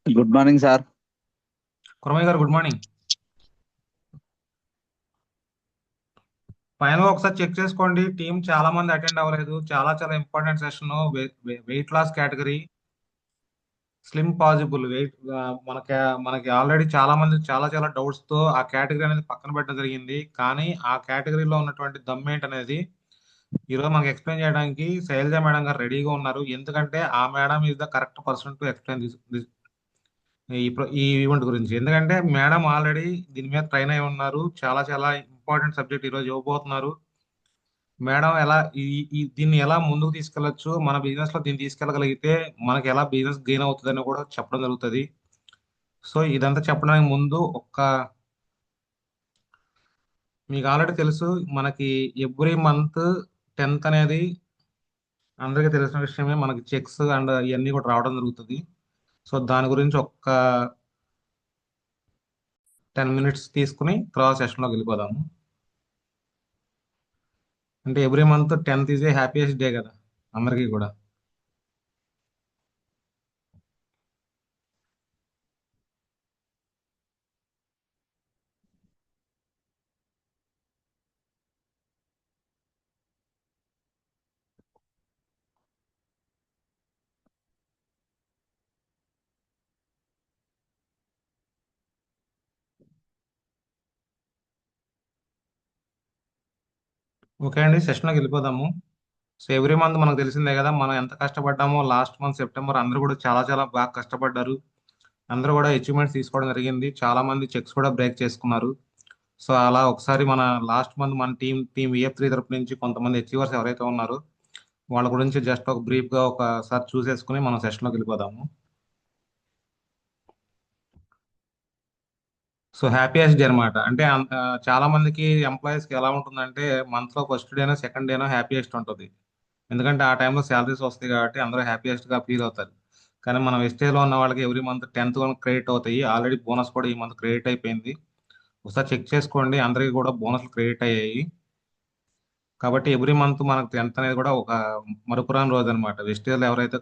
Good morning sir. Kuramaiah garu good morning. Final ఒకసారి check చేసుకోండి. Team చాలా మంది అటెండ్ అవ్వలేదు. చాలా చాలా important session. Weight loss category, slim possible weight. మనకి మనకి ఆల్రెడీ చాలా మంది చాలా చాలా డౌట్స్ తో ఆ కేటగిరీ అనేది పక్కన పెట్టడం జరిగింది. కానీ ఆ కేటగిరీలో ఉన్నటువంటి దమ్ ఏంటనేది ఈరోజు మనకి ఎక్స్ప్లెయిన్ చేయడానికి శైలజ మేడం గారు రెడీగా ఉన్నారు. ఎందుకంటే ఆ madam is the correct person to explain ఈ ఈవెంట్ గురించి. ఎందుకంటే మేడం ఆల్రెడీ దీని మీద ట్రైన్ అయి ఉన్నారు. చాలా చాలా ఇంపార్టెంట్ సబ్జెక్ట్ ఈరోజు ఇవ్వబోతున్నారు. మేడం ఎలా దీన్ని ఎలా ముందుకు తీసుకెళ్లొచ్చు, మన బిజినెస్ లో దీన్ని తీసుకెళ్ళగలిగితే మనకి ఎలా బిజినెస్ గెయిన్ అవుతుందని కూడా చెప్పడం జరుగుతుంది. సో ఇదంతా చెప్పడానికి ముందు మీకు ఆల్రెడీ తెలుసు, మనకి ఎవ్రీ మంత్ 10th అనేది అందరికీ తెలిసిన విషయమే. మనకి చెక్స్ అండ్ ఇవన్నీ కూడా రావడం జరుగుతుంది. సో దాని గురించి 10 minutes తీసుకుని తర్వాత సెషన్లోకి వెళ్ళిపోదాము. అంటే every month 10th is a happiest day కదా అందరికీ కూడా. ఓకే అండి, సెషన్లోకి వెళ్ళిపోదాము. సో ఎవ్రీ మంత్ మనకు తెలిసిందే కదా మనం ఎంత కష్టపడ్డామో. లాస్ట్ మంత్ సెప్టెంబర్ అందరూ కూడా చాలా చాలా బాగా కష్టపడ్డారు. అందరూ కూడా అచీవ్మెంట్స్ తీసుకోవడం జరిగింది. చాలా మంది చెక్స్ కూడా బ్రేక్ చేసుకున్నారు. సో అలా ఒకసారి మన లాస్ట్ మంత్ మన టీం విఎఫ్ 3 తరపు నుంచి కొంతమంది అచీవర్స్ ఎవరైతే ఉన్నారో వాళ్ళ గురించి జస్ట్ ఒక బ్రీఫ్ గా ఒకసారి చూసేసుకుని మనం సెషన్లోకి వెళ్ళిపోదాము. సో హ్యాపీయెస్ట్ డే అనమాట. అంటే చాలా మందికి ఎంప్లాయీస్ కి ఎలా ఉంటుందంటే మంత్ లో ఫస్ట్ డేనో సెకండ్ డేనో హ్యాపీయెస్ట్ ఉంటుంది. ఎందుకంటే ఆ టైంలో శాలరీస్ వస్తాయి కాబట్టి అందరూ హ్యాపీయెస్ట్ గా ఫీల్ అవుతారు. కానీ మనం వెస్టేజ్ లో ఉన్న వాళ్ళకి ఎవ్రీ మంత్ 10th క్రెడిట్ అవుతాయి. ఆల్రెడీ బోనస్ కూడా ఈ మంత్ క్రెడిట్ అయిపోయింది. ఒకసారి చెక్ చేసుకోండి, అందరికీ కూడా బోనస్లు క్రెడిట్ అయ్యాయి. కాబట్టి ఎవ్రీ మంత్ మనకు 10th అనేది కూడా ఒక మరుపురాని రోజు అనమాట వెస్టేజ్ లో ఎవరైతే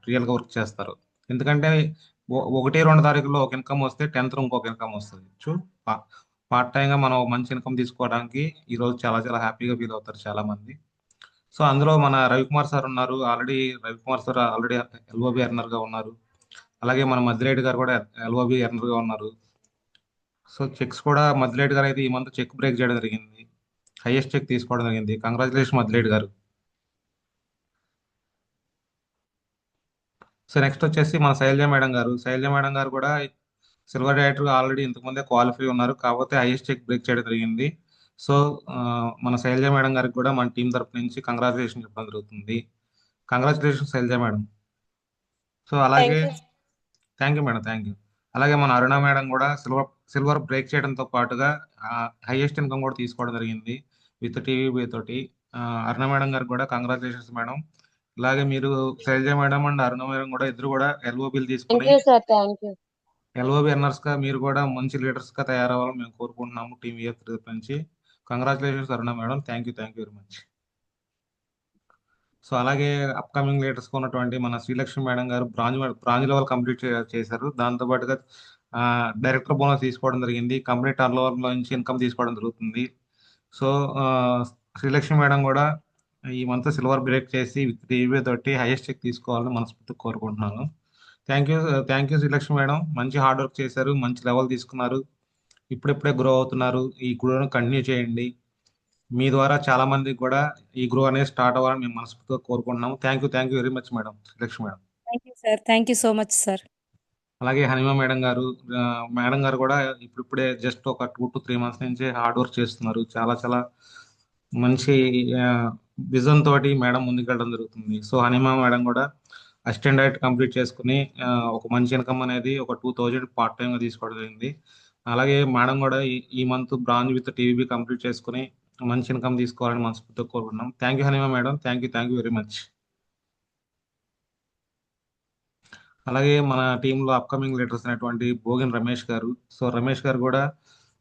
రియల్ గా వర్క్ చేస్తారో. ఎందుకంటే 1, 2 తారీఖుల్లో ఒక ఇన్కమ్ వస్తే 10th ఇంకొక ఇన్కమ్ వస్తుంది. పార్ట్ టైం గా మనం ఒక మంచి ఇన్కమ్ తీసుకోవడానికి ఈ రోజు చాలా చాలా హ్యాపీగా ఫీల్ అవుతారు చాలా మంది. సో అందులో మన రవికుమార్ సార్ ఉన్నారు. Ravikumar sir already LOB earner గా ఉన్నారు. అలాగే మన మద్దిరెడ్డి గారు కూడా ఎల్ఓబి ఎర్నర్ గా ఉన్నారు. సో చెక్స్ కూడా మద్దిరెడ్డి గారు అయితే ఈ మంత్ చెక్ బ్రేక్ చేయడం జరిగింది. హైయెస్ట్ చెక్ తీసుకోవడం జరిగింది. కంగ్రాచులేషన్ మద్దిరెడ్డి గారు. సో నెక్స్ట్ వచ్చేసి మన శైలజ మేడం గారు. శైలజ మేడం గారు కూడా సిల్వర్ డైరెక్టర్ ఆల్రెడీ ఇంతకుముందే క్వాలిఫై ఉన్నారు కాబట్టి హైయెస్ట్ చెక్ బ్రేక్ చేయడం జరిగింది. సో ఆ, మన శైలజ మేడం గారికి కూడా మన టీం తరపు నుంచి కంగ్రాచులేషన్ చెప్పడం జరుగుతుంది. Congratulation Shailaja madam. సో అలాగే thank you. Thank you madam, thank you. అలాగే మన అరుణ మేడం కూడా సిల్వర్ బ్రేక్ చేయడంతో పాటుగా హైయెస్ట్ ఇన్కమ్ కూడా తీసుకోవడం జరిగింది విత్ టీవీ తోటి. ఆ, అరుణ మేడం గారికి కూడా కంగ్రాచులేషన్స్ మేడం. ఇలాగే మీరు Shailaja madam and Aruna madam కూడా ఇద్దరు కూడా ఎల్ఓబిలు థ్యాంక్ తీసుకుని you sir. Thank you. LOB earners గా మీరు కూడా మంచి లీడర్స్ గా తయారవ్వాలని మేము కోరుకుంటున్నాము టీం విఎఫ్ నుంచి. Congratulations Aruna madam, thank you very much. So అలాగే అప్కమింగ్ లీడర్స్ గా ఉన్నటువంటి మన శ్రీలక్ష్మి మేడం గారు బ్రాంజ్ లెవెల్ కంప్లీట్ చేశారు. దాంతో పాటుగా డైరెక్టర్ బోనస్ తీసుకోవడం జరిగింది. కంపెనీ టర్న్ ఓవర్ లో నుంచి ఇన్కమ్ తీసుకోవడం జరుగుతుంది. సో ఆ, శ్రీలక్ష్మి మేడం కూడా ఈ మంత్ సిల్వర్ బ్రేక్ చేసి విత్ టీవీ తోటి హైయెస్ట్ చెక్ తీసుకోవాలని మనస్ఫూర్తిగా కోరుకుంటున్నాను. Thank you. Thank you Srilakshmi madam, మంచి హార్డ్ వర్క్ చేశారు, మంచి లెవెల్ తీసుకున్నారు. ఇప్పుడిప్పుడే గ్రో అవుతున్నారు. ఈ గ్రోను కంటిన్యూ చేయండి. మీ ద్వారా చాలా మందికి కూడా ఈ గ్రో అనేది స్టార్ట్ అవ్వాలని మేము మనస్ఫూర్తిగా కోరుకుంటున్నాము. Thank you very much madam, Srilakshmi madam. Thank you sir. Thank you so much sir. అలాగే హనిమా మేడం గారు. మేడం గారు కూడా ఇప్పుడిప్పుడే జస్ట్ ఒక 2 to 3 months నుంచి హార్డ్ వర్క్ చేస్తున్నారు. చాలా చాలా మంచి విజన్ తోటి మేడం ముందుకెళ్ళడం జరుగుతుంది. సో హనిమా మేడం కూడా అసిస్టెంట్ డైరెక్టర్ కంప్లీట్ చేసుకుని ఒక మంచి ఇన్కమ్ అనేది ఒక 2000 పార్ట్ టైం గా తీసుకోవడం జరిగింది. అలాగే మేడం కూడా ఈ month branch with TV complete చేసుకుని మంచి ఇన్కమ్ తీసుకోవాలని మనస్ఫూర్తిగా కోరుకుంటున్నాం. Thank you Hanima madam, thank you very much. అలాగే మన టీంలో అప్కమింగ్ లీడర్స్ అయినటువంటి భోగిన్ రమేష్ గారు. సో రమేష్ గారు కూడా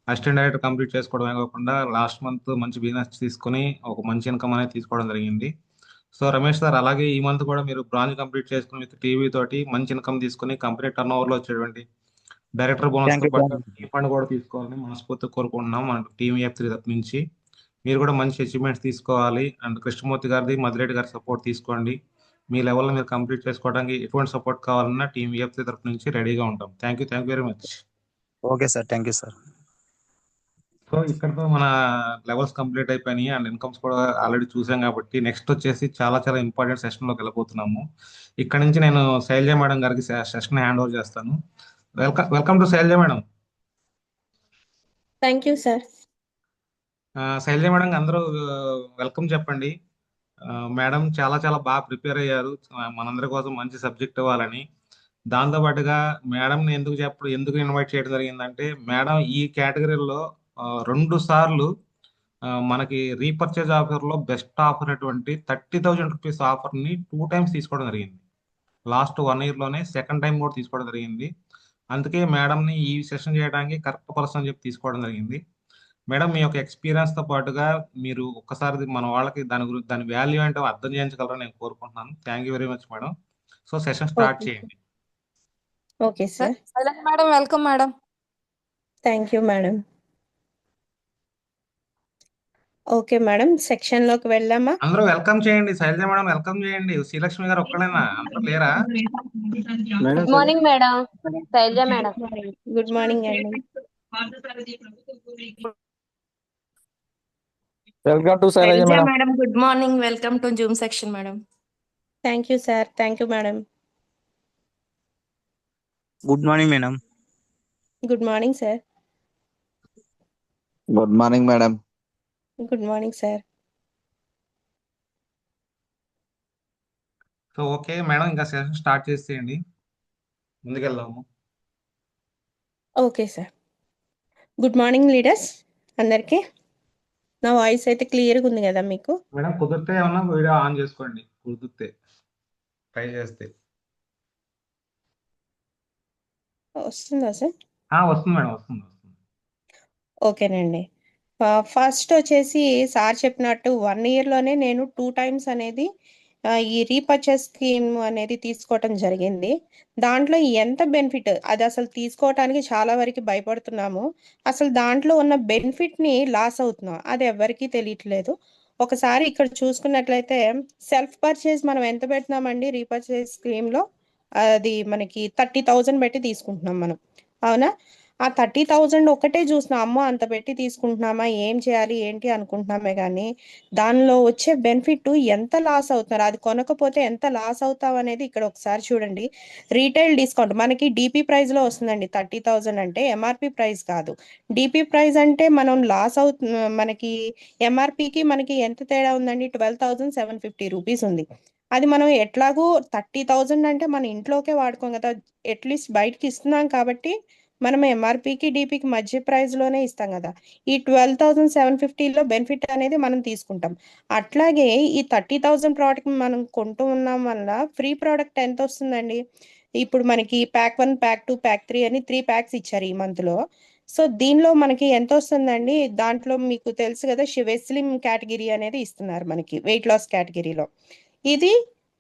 అసిస్టెంట్ డైరెక్టర్ కంప్లీట్ చేసుకోవడమే కాకుండా లాస్ట్ మంత్ మంచి బిజినెస్ తీసుకొని ఒక మంచి ఇన్కమ్ అనేది తీసుకోవడం జరిగింది. సో రమేష్ సార్, అలాగే ఈ మంత్ కూడా మీరు బ్రాంచ్ కంప్లీట్ చేసుకుని విత్ టీవీ తోటి మంచి ఇన్కమ్ తీసుకుని కంపెనీ టర్న్ ఓవర్లో వచ్చేటువంటి డైరెక్టర్ బోనస్ థ్యాంక్ తో యూ పాటు థ్యాంక్ యూ రీఫండ్ కూడా తీసుకోవాలని మనస్ఫూర్తిగా కోరుకుంటున్నాం మన టీమ్ F3 తరపు నుంచి. మీరు కూడా మంచి అచీవ్మెంట్స్ తీసుకోవాలి అండ్ కృష్ణమూర్తి గారిది, మధురెడ్డి గారి సపోర్ట్ తీసుకోండి. మీ లెవెల్లో మీరు కంప్లీట్ చేసుకోవడానికి ఎటువంటి సపోర్ట్ కావాలన్నా టీమ్ F3 తరపు నుంచి రెడీగా ఉంటాం. Thank you very much. Okay sir, thank you sir. So ఇక్కడతో మన లెవెల్స్ కంప్లీట్ అయిపోయినాయి అండ్ ఇన్కమ్స్ కూడా ఆల్రెడీ చూసాం కాబట్టి నెక్స్ట్ వచ్చేసి చాలా చాలా ఇంపార్టెంట్ సెషన్లోకి వెళ్ళిపోతున్నాము. ఇక్కడ నుంచి నేను శైలజ మేడం గారికి సెషన్ హ్యాండ్ ఓవర్ చేస్తాను. Welcome to Shailaja madam. Thank you sir. Shailaja madam అందరూ వెల్కమ్ చెప్పండి. మేడం చాలా చాలా బాగా ప్రిపేర్ అయ్యారు మనందరి కోసం మంచి సబ్జెక్ట్ ఇవ్వాలని. దాంతో పాటుగా మేడంని ఎందుకు ఇన్వైట్ చేయడం జరిగిందంటే, మేడం ఈ కేటగిరీలో 2 సార్లు మనకి రీపర్చేజ్ ఆఫర్లో బెస్ట్ ఆఫర్ అటువంటి ₹30,000 ఆఫర్ని 2 టైమ్స్ తీసుకోవడం జరిగింది. లాస్ట్ 1 ఇయర్లోనే సెకండ్ టైం కూడా తీసుకోవడం జరిగింది. అందుకే మేడంని ఈ సెషన్ చేయడానికి కరెక్ట్ పర్సన్ అని చెప్పి తీసుకోవడం జరిగింది. మేడం, మీ యొక్క ఎక్స్పీరియన్స్తో పాటుగా మీరు ఒక్కసారి మన వాళ్ళకి దాని వాల్యూ ఏంటో అర్థం చేయించగలరని నేను కోరుకుంటున్నాను. Thank you very much madam. So session start okay చేయండి. Okay sir. Madam welcome madam. Thank you madam. Okay madam, సెక్షన్లోకి వెళ్దామా? అందరూ వెల్కమ్ చేయండి. శైలజ మేడం వెల్కమ్ చేయండి. శ్రీలక్ష్మి గారు ఒక్కలేనా? అందరూ లేరా? Good morning madam, Shailaja madam. Good morning అండి. Welcome to Shailaja madam. Madam good morning, welcome to zoom section madam. Thank you sir. Thank you madam. Good morning madam. Good morning sir. Good morning madam. Good morning sir. So okay madam, ఇంకా session start చేసేయండి. ముందుకెళ్దాము. Okay sir. Good morning leaders అందరికీ. నా voice అయితే క్లియర్గా ఉంది కదా మీకు? మేడం కుదిరితే ఏమన్నా వీడియో ఆన్ చేసుకోండి, కుదిరితే ట్రై చేస్తే. వస్తుందా సార్? వస్తుంది మేడం, వస్తుంది. ఓకేనండి. ఫస్ట్ వచ్చేసి సార్ చెప్పినట్టు 1 ఇయర్లోనే నేను 2 టైమ్స్ అనేది ఈ రీపర్చేస్ స్కీమ్ అనేది తీసుకోవటం జరిగింది. దాంట్లో ఎంత బెనిఫిట్ అది అసలు తీసుకోవటానికి చాలా వరకు భయపడుతున్నాము. అసలు దాంట్లో ఉన్న బెనిఫిట్ని లాస్ అవుతున్నాం, అది ఎవరికీ తెలియట్లేదు. ఒకసారి ఇక్కడ చూసుకున్నట్లయితే సెల్ఫ్ పర్చేస్ మనం ఎంత పెడుతున్నామండి రీపర్చేస్ స్కీమ్లో? అది మనకి 30,000 పెట్టి తీసుకుంటున్నాం మనం, అవునా? ఆ 30,000 ఒకటే చూసినా అమ్మో అంత పెట్టి తీసుకుంటున్నామా, ఏం చేయాలి ఏంటి అనుకుంటున్నామే కానీ దానిలో వచ్చే బెనిఫిట్ ఎంత లాస్ అవుతున్నారు, అది కొనకపోతే ఎంత లాస్ అవుతాం అనేది ఇక్కడ ఒకసారి చూడండి. రీటైల్ డిస్కౌంట్ మనకి డిపి ప్రైస్లో వస్తుందండి. 30,000 అంటే ఎంఆర్పి ప్రైస్ కాదు. డిపి ప్రైస్ అంటే మనం లాస్ మనకి ఎంఆర్పికి మనకి ఎంత తేడా ఉందండి? ₹12,750 ఉంది. అది మనం ఎట్లాగూ 30,000 అంటే మన ఇంట్లోకే వాడుకోం కదా, అట్లీస్ట్ బయటకి ఇస్తున్నాం కాబట్టి మనం ఎంఆర్పికి డిపికి మధ్య ప్రైస్లోనే ఇస్తాం కదా. ఈ 12,750లో బెనిఫిట్ అనేది మనం తీసుకుంటాం. అట్లాగే ఈ 30,000 ప్రోడక్ట్ మనం కొంటూ ఉన్నాం వల్ల ఫ్రీ ప్రోడక్ట్ ఎంత వస్తుందండి? ఇప్పుడు మనకి ప్యాక్ 1, ప్యాక్ 2, ప్యాక్ 3 అని 3 ప్యాక్స్ ఇచ్చారు ఈ మంత్లో. సో దీనిలో మనకి ఎంత వస్తుందండి? దాంట్లో మీకు తెలుసు కదా, వెస్లిమ్ కేటగిరీ అనేది ఇస్తున్నారు మనకి వెయిట్ లాస్ కేటగిరీలో. ఇది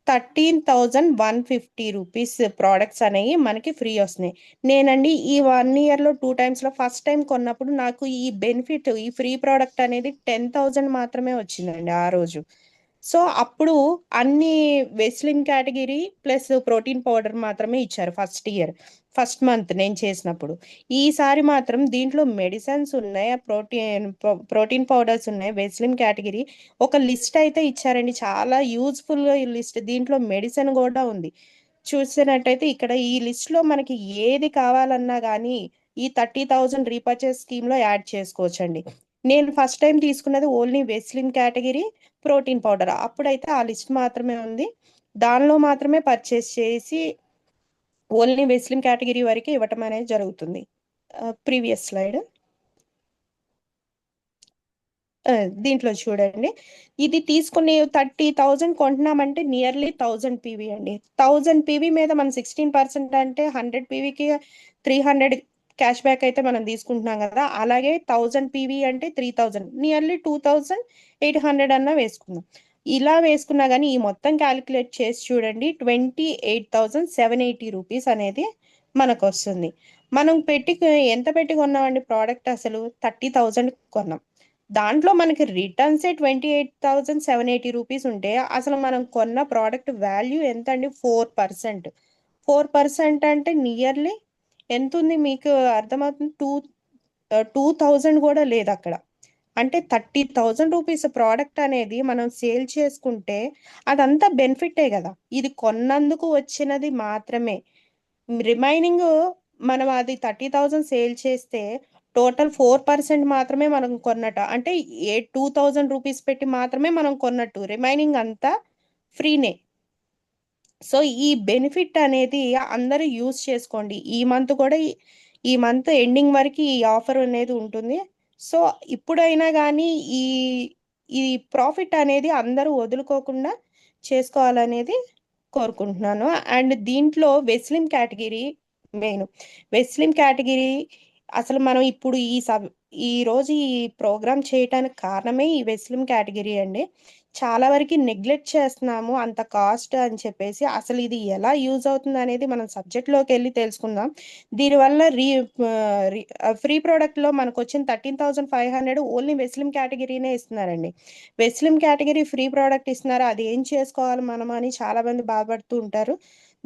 ₹13,150 ప్రోడక్ట్స్ అనేవి మనకి ఫ్రీ వస్తున్నాయి. నేనండి ఈ 1 ఇయర్లో 2 టైమ్స్లో ఫస్ట్ టైం కొన్నప్పుడు నాకు ఈ బెనిఫిట్ ఈ ఫ్రీ ప్రోడక్ట్ అనేది 10,000 మాత్రమే వచ్చిందండి ఆ రోజు. సో అప్పుడు అన్ని వెస్లిన్ కేటగిరీ ప్లస్ ప్రోటీన్ పౌడర్ మాత్రమే ఇచ్చారు ఫస్ట్ మంత్ నేను చేసినప్పుడు. ఈసారి మాత్రం దీంట్లో మెడిసిన్స్ ఉన్నాయి, ప్రోటీన్ పౌడర్స్ ఉన్నాయి, వెస్లిన్ కేటగిరీ ఒక లిస్ట్ అయితే ఇచ్చారండి. చాలా యూజ్ఫుల్ లిస్ట్, దీంట్లో మెడిసిన్ కూడా ఉంది. చూసినట్టయితే ఇక్కడ ఈ లిస్ట్లో మనకి ఏది కావాలన్నా కానీ ఈ 30,000 రీపర్చేస్ స్కీమ్లో యాడ్ చేసుకోవచ్చండి. నేను ఫస్ట్ టైం తీసుకున్నది ఓన్లీ వెస్లిన్ కేటగిరీ ప్రోటీన్ పౌడర్. అప్పుడైతే ఆ లిస్ట్ మాత్రమే ఉంది, దానిలో మాత్రమే పర్చేస్ చేసి ఓన్లీ వెస్లిన్ కేటగిరీ వరకు ఇవ్వటం అనేది జరుగుతుంది. Previous slide. దీంట్లో చూడండి, ఇది తీసుకుని 30,000 కొంటున్నామంటే నియర్లీ 1000 పీవీ అండి. 1000 పీవీ మీద మనం 16% అంటే 100 పీవీకి 300 క్యాష్ బ్యాక్ అయితే మనం తీసుకుంటున్నాం కదా. అలాగే 1000 పీవీ అంటే 3,000, నియర్లీ 2,800 అన్న వేసుకుందాం. ఇలా వేసుకున్నా కానీ ఈ మొత్తం క్యాలిక్యులేట్ చేసి చూడండి 28,780 రూపీస్ అనేది మనకు వస్తుంది. మనం ఎంత పెట్టి కొన్నామండి ప్రోడక్ట్? అసలు 30,000 కొన్నాం. దాంట్లో మనకి రిటర్న్సే 28,780 రూపీస్ ఉంటే అసలు మనం కొన్న ప్రోడక్ట్ వాల్యూ ఎంత అండి? 4%. 4% అంటే నియర్లీ ఎంత ఉంది మీకు అర్థమవుతుంది? 2,000 కూడా లేదు అక్కడ. అంటే 30,000 రూపీస్ ప్రోడక్ట్ అనేది మనం సేల్ చేసుకుంటే అదంతా బెనిఫిటే కదా. ఇది కొన్నందుకు వచ్చినది మాత్రమే. రిమైనింగ్ మనం అది 30,000 సేల్ చేస్తే టోటల్ 4% మాత్రమే మనం కొన్నట్టు. అంటే 2,000 రూపీస్ పెట్టి మాత్రమే మనం కొన్నట్టు. రిమైనింగ్ అంతా ఫ్రీనే. సో ఈ బెనిఫిట్ అనేది అందరూ యూజ్ చేసుకోండి. ఈ మంత్ ఎండింగ్ వరకు ఈ ఆఫర్ అనేది ఉంటుంది. సో ఇప్పుడైనా కానీ ఈ ఈ ప్రాఫిట్ అనేది అందరూ వదులుకోకుండా చేసుకోవాలనేది కోరుకుంటున్నాను. అండ్ దీంట్లో వెస్లిమ్ కేటగిరీ మెయిన్. వెస్లిమ్ కేటగిరీ అసలు మనం ఇప్పుడు ఈ రోజు ఈ ప్రోగ్రామ్ చేయటానికి కారణమే ఈ వెస్లిమ్ కేటగిరీ అండి. చాలా వరకు నెగ్లెక్ట్ చేస్తున్నాము అంత కాస్ట్ అని చెప్పేసి. అసలు ఇది ఎలా యూజ్ అవుతుంది అనేది మనం సబ్జెక్ట్లోకి వెళ్ళి తెలుసుకుందాం. దీనివల్ల ఫ్రీ ప్రోడక్ట్లో మనకు వచ్చిన 13,500 ఓన్లీ వెస్లిమ్ కేటగిరీనే ఇస్తున్నారండి. వెస్లిమ్ కేటగిరీ ఫ్రీ ప్రోడక్ట్ ఇస్తున్నారు, అది ఏం చేసుకోవాలి మనం అని చాలా మంది బాధపడుతూ ఉంటారు.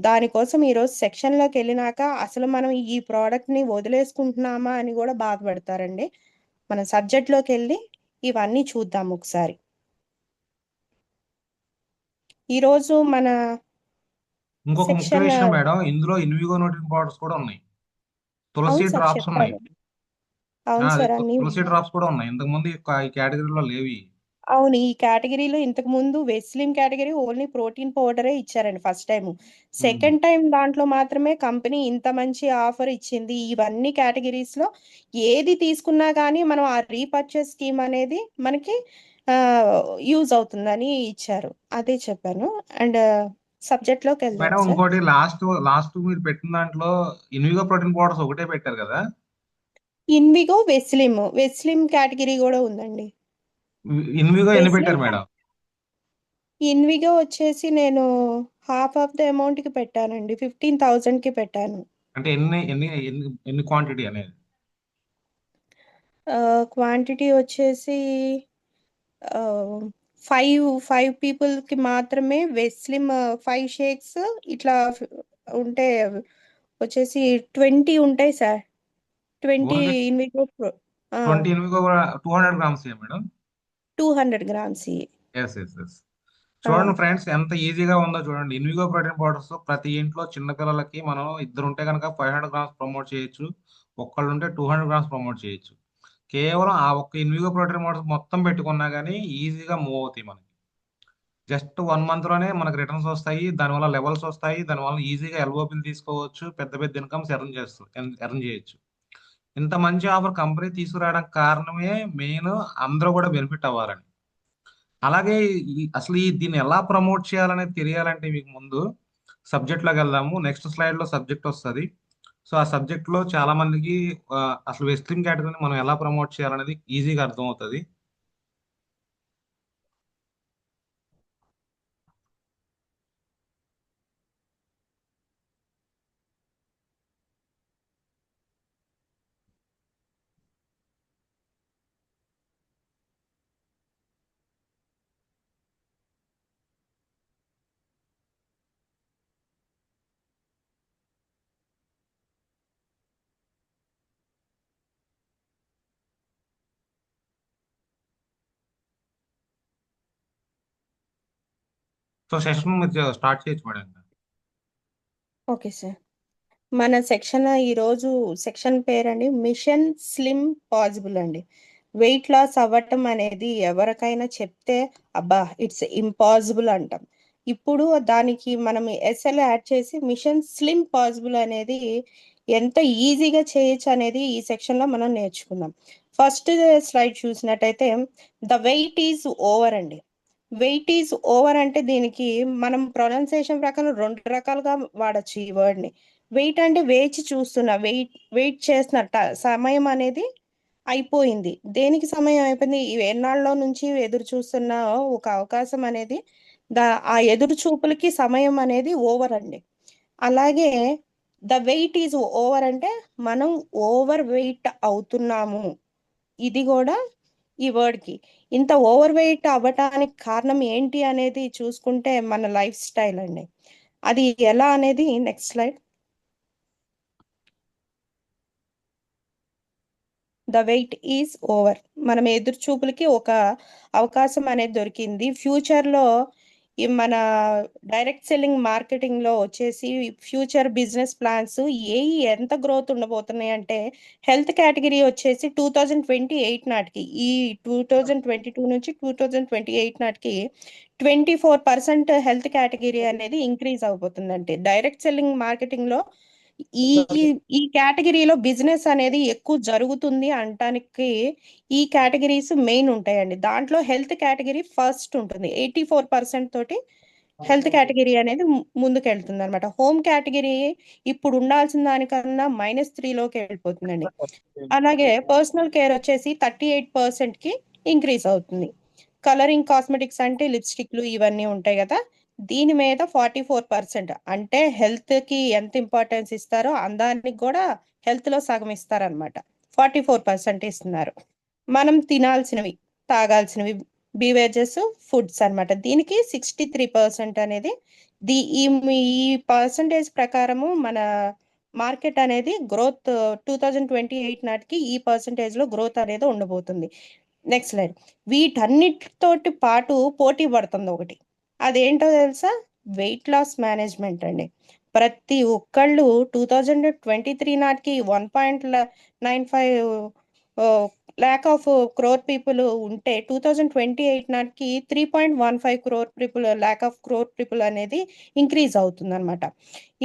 దానికోసం ఈరోజు సెక్షన్లోకి వెళ్ళినాక అసలు మనం ఈ ప్రోడక్ట్ని వదిలేసుకుంటున్నామా అని కూడా బాధపడతారండి. మన సబ్జెక్ట్లోకి వెళ్ళి ఇవన్నీ చూద్దాం ఒకసారి. ఈరోజు మన ఇంకొక ముఖ్య సెక్షన్ విషయం మేడం, ఇందులో ఇన్విగో నోటిన్ పౌడర్స్ కూడా ఉన్నాయి, తులసి అవును సార్ డ్రాప్స్ ఉన్నాయి. చెప్పారు. అవును అదే సార్ అన్ని తులసి డ్రాప్స్ కూడా ఉన్నాయి. ఇంతకు ముందు ఈ కేటగిరీలో లేవి. అవును, ఈ కేటగిరీలో ఇంతకు ముందు వెస్లిమ్ కేటగిరీ ఓన్లీ ప్రోటీన్ పౌడరే ఇచ్చారండి ఫస్ట్ టైం. సెకండ్ టైం దాంట్లో మాత్రమే కంపెనీ ఇంత మంచి ఆఫర్ ఇచ్చింది. ఇవన్నీ కేటగిరీస్ లో ఏది తీసుకున్నా కానీ మనం ఆ రీపర్చేస్ స్కీమ్ అనేది మనకి యూజ్ అవుతుందని ఇచ్చారు. అదే చెప్పాను. అండ్ సబ్జెక్ట్ లోకి వెళ్దాం మేడం సార్. ఇంకోటి, లాస్ట్ మీరు పెట్టిన దాంట్లో ఇన్విగో ప్రోటీన్ పౌడర్స్ ఒకటే పెట్టారు కదా. ఇన్విగో వెస్లిమ్ కేటగిరీ కూడా ఉందండి. ఇన్విగో ఎన్ని వెస్లిమ్ పెట్టారు మేడం? ఇన్విగో వచ్చేసి నేను హాఫ్ ఆఫ్ ద అమౌంట్ కి పెట్టానండి, 15,000 కి పెట్టాను. అంటే ఎన్ని క్వాంటిటీ అనేది? క్వాంటిటీ వచ్చేసి ఫైవ్ పీపుల్ కి మాత్రమే వెస్లిమ్ 5 షేక్స్ ఇట్లా ఉంటే వచ్చేసి 20 ఉంటాయి sir. 20 only Invigo 20 Invigo 200 grams madam? 200 grams. Yes. చూడండి ఫ్రెండ్స్, ఎంత ఈజీగా ఉందో చూడండి. ఇన్విగో ప్రోటీన్ పౌడర్స్ ప్రతి ఇంట్లో చిన్నపిల్లలకి మనం ఇద్దరు ఉంటే కనుక 500 గ్రామ్స్ ప్రమోట్ చేయొచ్చు, ఒక్కళ్ళు ఉంటే 200 గ్రామ్స్ ప్రమోట్ చేయొచ్చు. కేవలం ఆ ఒక్క ఇన్విగో ప్రోటీన్ పౌడర్స్ మొత్తం పెట్టుకున్నా కానీ ఈజీగా మూవ్ అవుతాయి మనకి. జస్ట్ 1 month లోనే మనకి రిటర్న్స్ వస్తాయి, దానివల్ల లెవెల్స్ వస్తాయి, దానివల్ల ఈజీగా ఎల్ఓపిలు తీసుకోవచ్చు, పెద్ద పెద్ద ఇన్కమ్స్ ఎర్న్ చేయొచ్చు. ఇంత మంచి ఆఫర్ కంపెనీ తీసుకురావడానికి కారణమే మెయిన్ అందరూ కూడా బెనిఫిట్ అవ్వాలని. అలాగే అసలు దీన్ని ఎలా ప్రమోట్ చేయాలనేది తెలియాలంటే మీకు ముందు సబ్జెక్ట్లోకి వెళ్దాము. నెక్స్ట్ స్లైడ్ లో సబ్జెక్ట్ వస్తుంది. సో ఆ సబ్జెక్ట్ లో చాలా మందికి అసలు వెస్లిమ్ కేటగిరీని మనం ఎలా ప్రమోట్ చేయాలనేది ఈజీగా అర్థం అవుతుంది. సో సెషన్ మీరు స్టార్ట్ చేయొచ్చు మేడం. Okay sir. మన సెక్షన్ ఈరోజు సెక్షన్ పేరండి మిషన్ స్లిమ్ పాసిబుల్ అండి. వెయిట్ లాస్ అవ్వటం అనేది ఎవరికైనా చెప్తే అబ్బా ఇట్స్ ఇంపాసిబుల్ అంటాం. ఇప్పుడు దానికి మనం ఎస్ఎల్ యాడ్ చేసి మిషన్ స్లిమ్ పాసిబుల్ అనేది ఎంత ఈజీగా చేయొచ్చు అనేది ఈ సెక్షన్లో మనం నేర్చుకుందాం. ఫస్ట్ స్లైడ్ చూసినట్టయితే ద వెయిట్ ఈజ్ ఓవర్ అండి. వెయిట్ ఈజ్ ఓవర్ అంటే దీనికి మనం ప్రొనౌన్సియేషన్ ప్రకారం 2 రకాలుగా వాడచ్చు ఈ వర్డ్ని. వెయిట్ అంటే వేచి చూస్తున్నా, వెయిట్ చేస్తున్న సమయం అనేది అయిపోయింది. దేనికి సమయం అయిపోయింది? ఈ ఎన్నాళ్ళలో నుంచి ఎదురు చూస్తున్న ఒక అవకాశం అనేది ఆ ఎదురు చూపులకి సమయం అనేది ఓవర్ అండి. అలాగే ద వెయిట్ ఈజ్ ఓవర్ అంటే మనం ఓవర్ వెయిట్ అవుతున్నాము. ఇది కూడా ఈ వర్డ్ కి ఇంత ఓవర్ వెయిట్ అవ్వటానికి కారణం ఏంటి అనేది చూసుకుంటే మన లైఫ్ స్టైల్ అండి. అది ఎలా అనేది next slide. The weight is over. మనం ఎదురు చూపులకి ఒక అవకాశం అనేది దొరికింది. ఫ్యూచర్లో మన డైరెక్ట్ సెల్లింగ్ మార్కెటింగ్ లో వచ్చేసి ఫ్యూచర్ బిజినెస్ ప్లాన్స్ ఎంత గ్రోత్ ఉండబోతున్నాయి అంటే హెల్త్ కేటగిరీ వచ్చేసి 2028 నాటికి, ఈ 2022 నుంచి 2028 నాటికి 24% హెల్త్ కేటగిరీ అనేది ఇంక్రీజ్ అవబోతుందంటే డైరెక్ట్ సెల్లింగ్ మార్కెటింగ్ లో ఈ ఈ ఈ కేటగిరీలో బిజినెస్ అనేది ఎక్కువ జరుగుతుంది అంటానికి ఈ కేటగిరీస్ మెయిన్ ఉంటాయండి. దాంట్లో హెల్త్ కేటగిరీ ఫస్ట్ ఉంటుంది. 84% తోటి హెల్త్ కేటగిరీ అనేది ముందుకు వెళ్తుంది అనమాట. హోమ్ కేటగిరీ ఇప్పుడు ఉండాల్సిన దానికన్నా -3లోకి వెళ్ళిపోతుందండి. అలాగే పర్సనల్ కేర్ వచ్చేసి 38% కి ఇంక్రీజ్ అవుతుంది. కలరింగ్ కాస్మెటిక్స్ అంటే లిప్స్టిక్లు ఇవన్నీ ఉంటాయి కదా, దీని మీద 44%. అంటే హెల్త్ కి ఎంత ఇంపార్టెన్స్ ఇస్తారో అందానికి కూడా హెల్త్ లో సగం ఇస్తారనమాట. 44% ఇస్తున్నారు. మనం తినాల్సినవి, తాగాల్సినవి, బీవేజెస్, ఫుడ్స్ అన్నమాట. దీనికి 63% అనేది ఈ పర్సంటేజ్ ప్రకారము మన మార్కెట్ అనేది గ్రోత్ 2028 నాటికి ఈ పర్సంటేజ్ లో గ్రోత్ అనేది ఉండబోతుంది. Next slide. వీటన్నిటితోటి పాటు పోటీ పడుతుంది ఒకటి, అదేంటో తెలుసా? వెయిట్ లాస్ మేనేజ్మెంట్ అండి. ప్రతి ఒక్కళ్ళు 2023 నాటికి 1.95 ల్యాక్ ఆఫ్ క్రోర్ పీపుల్ ఉంటే 2028 నాటికి 3.15 crore people, lack of crore people అనేది ఇంక్రీజ్ అవుతుంది అనమాట.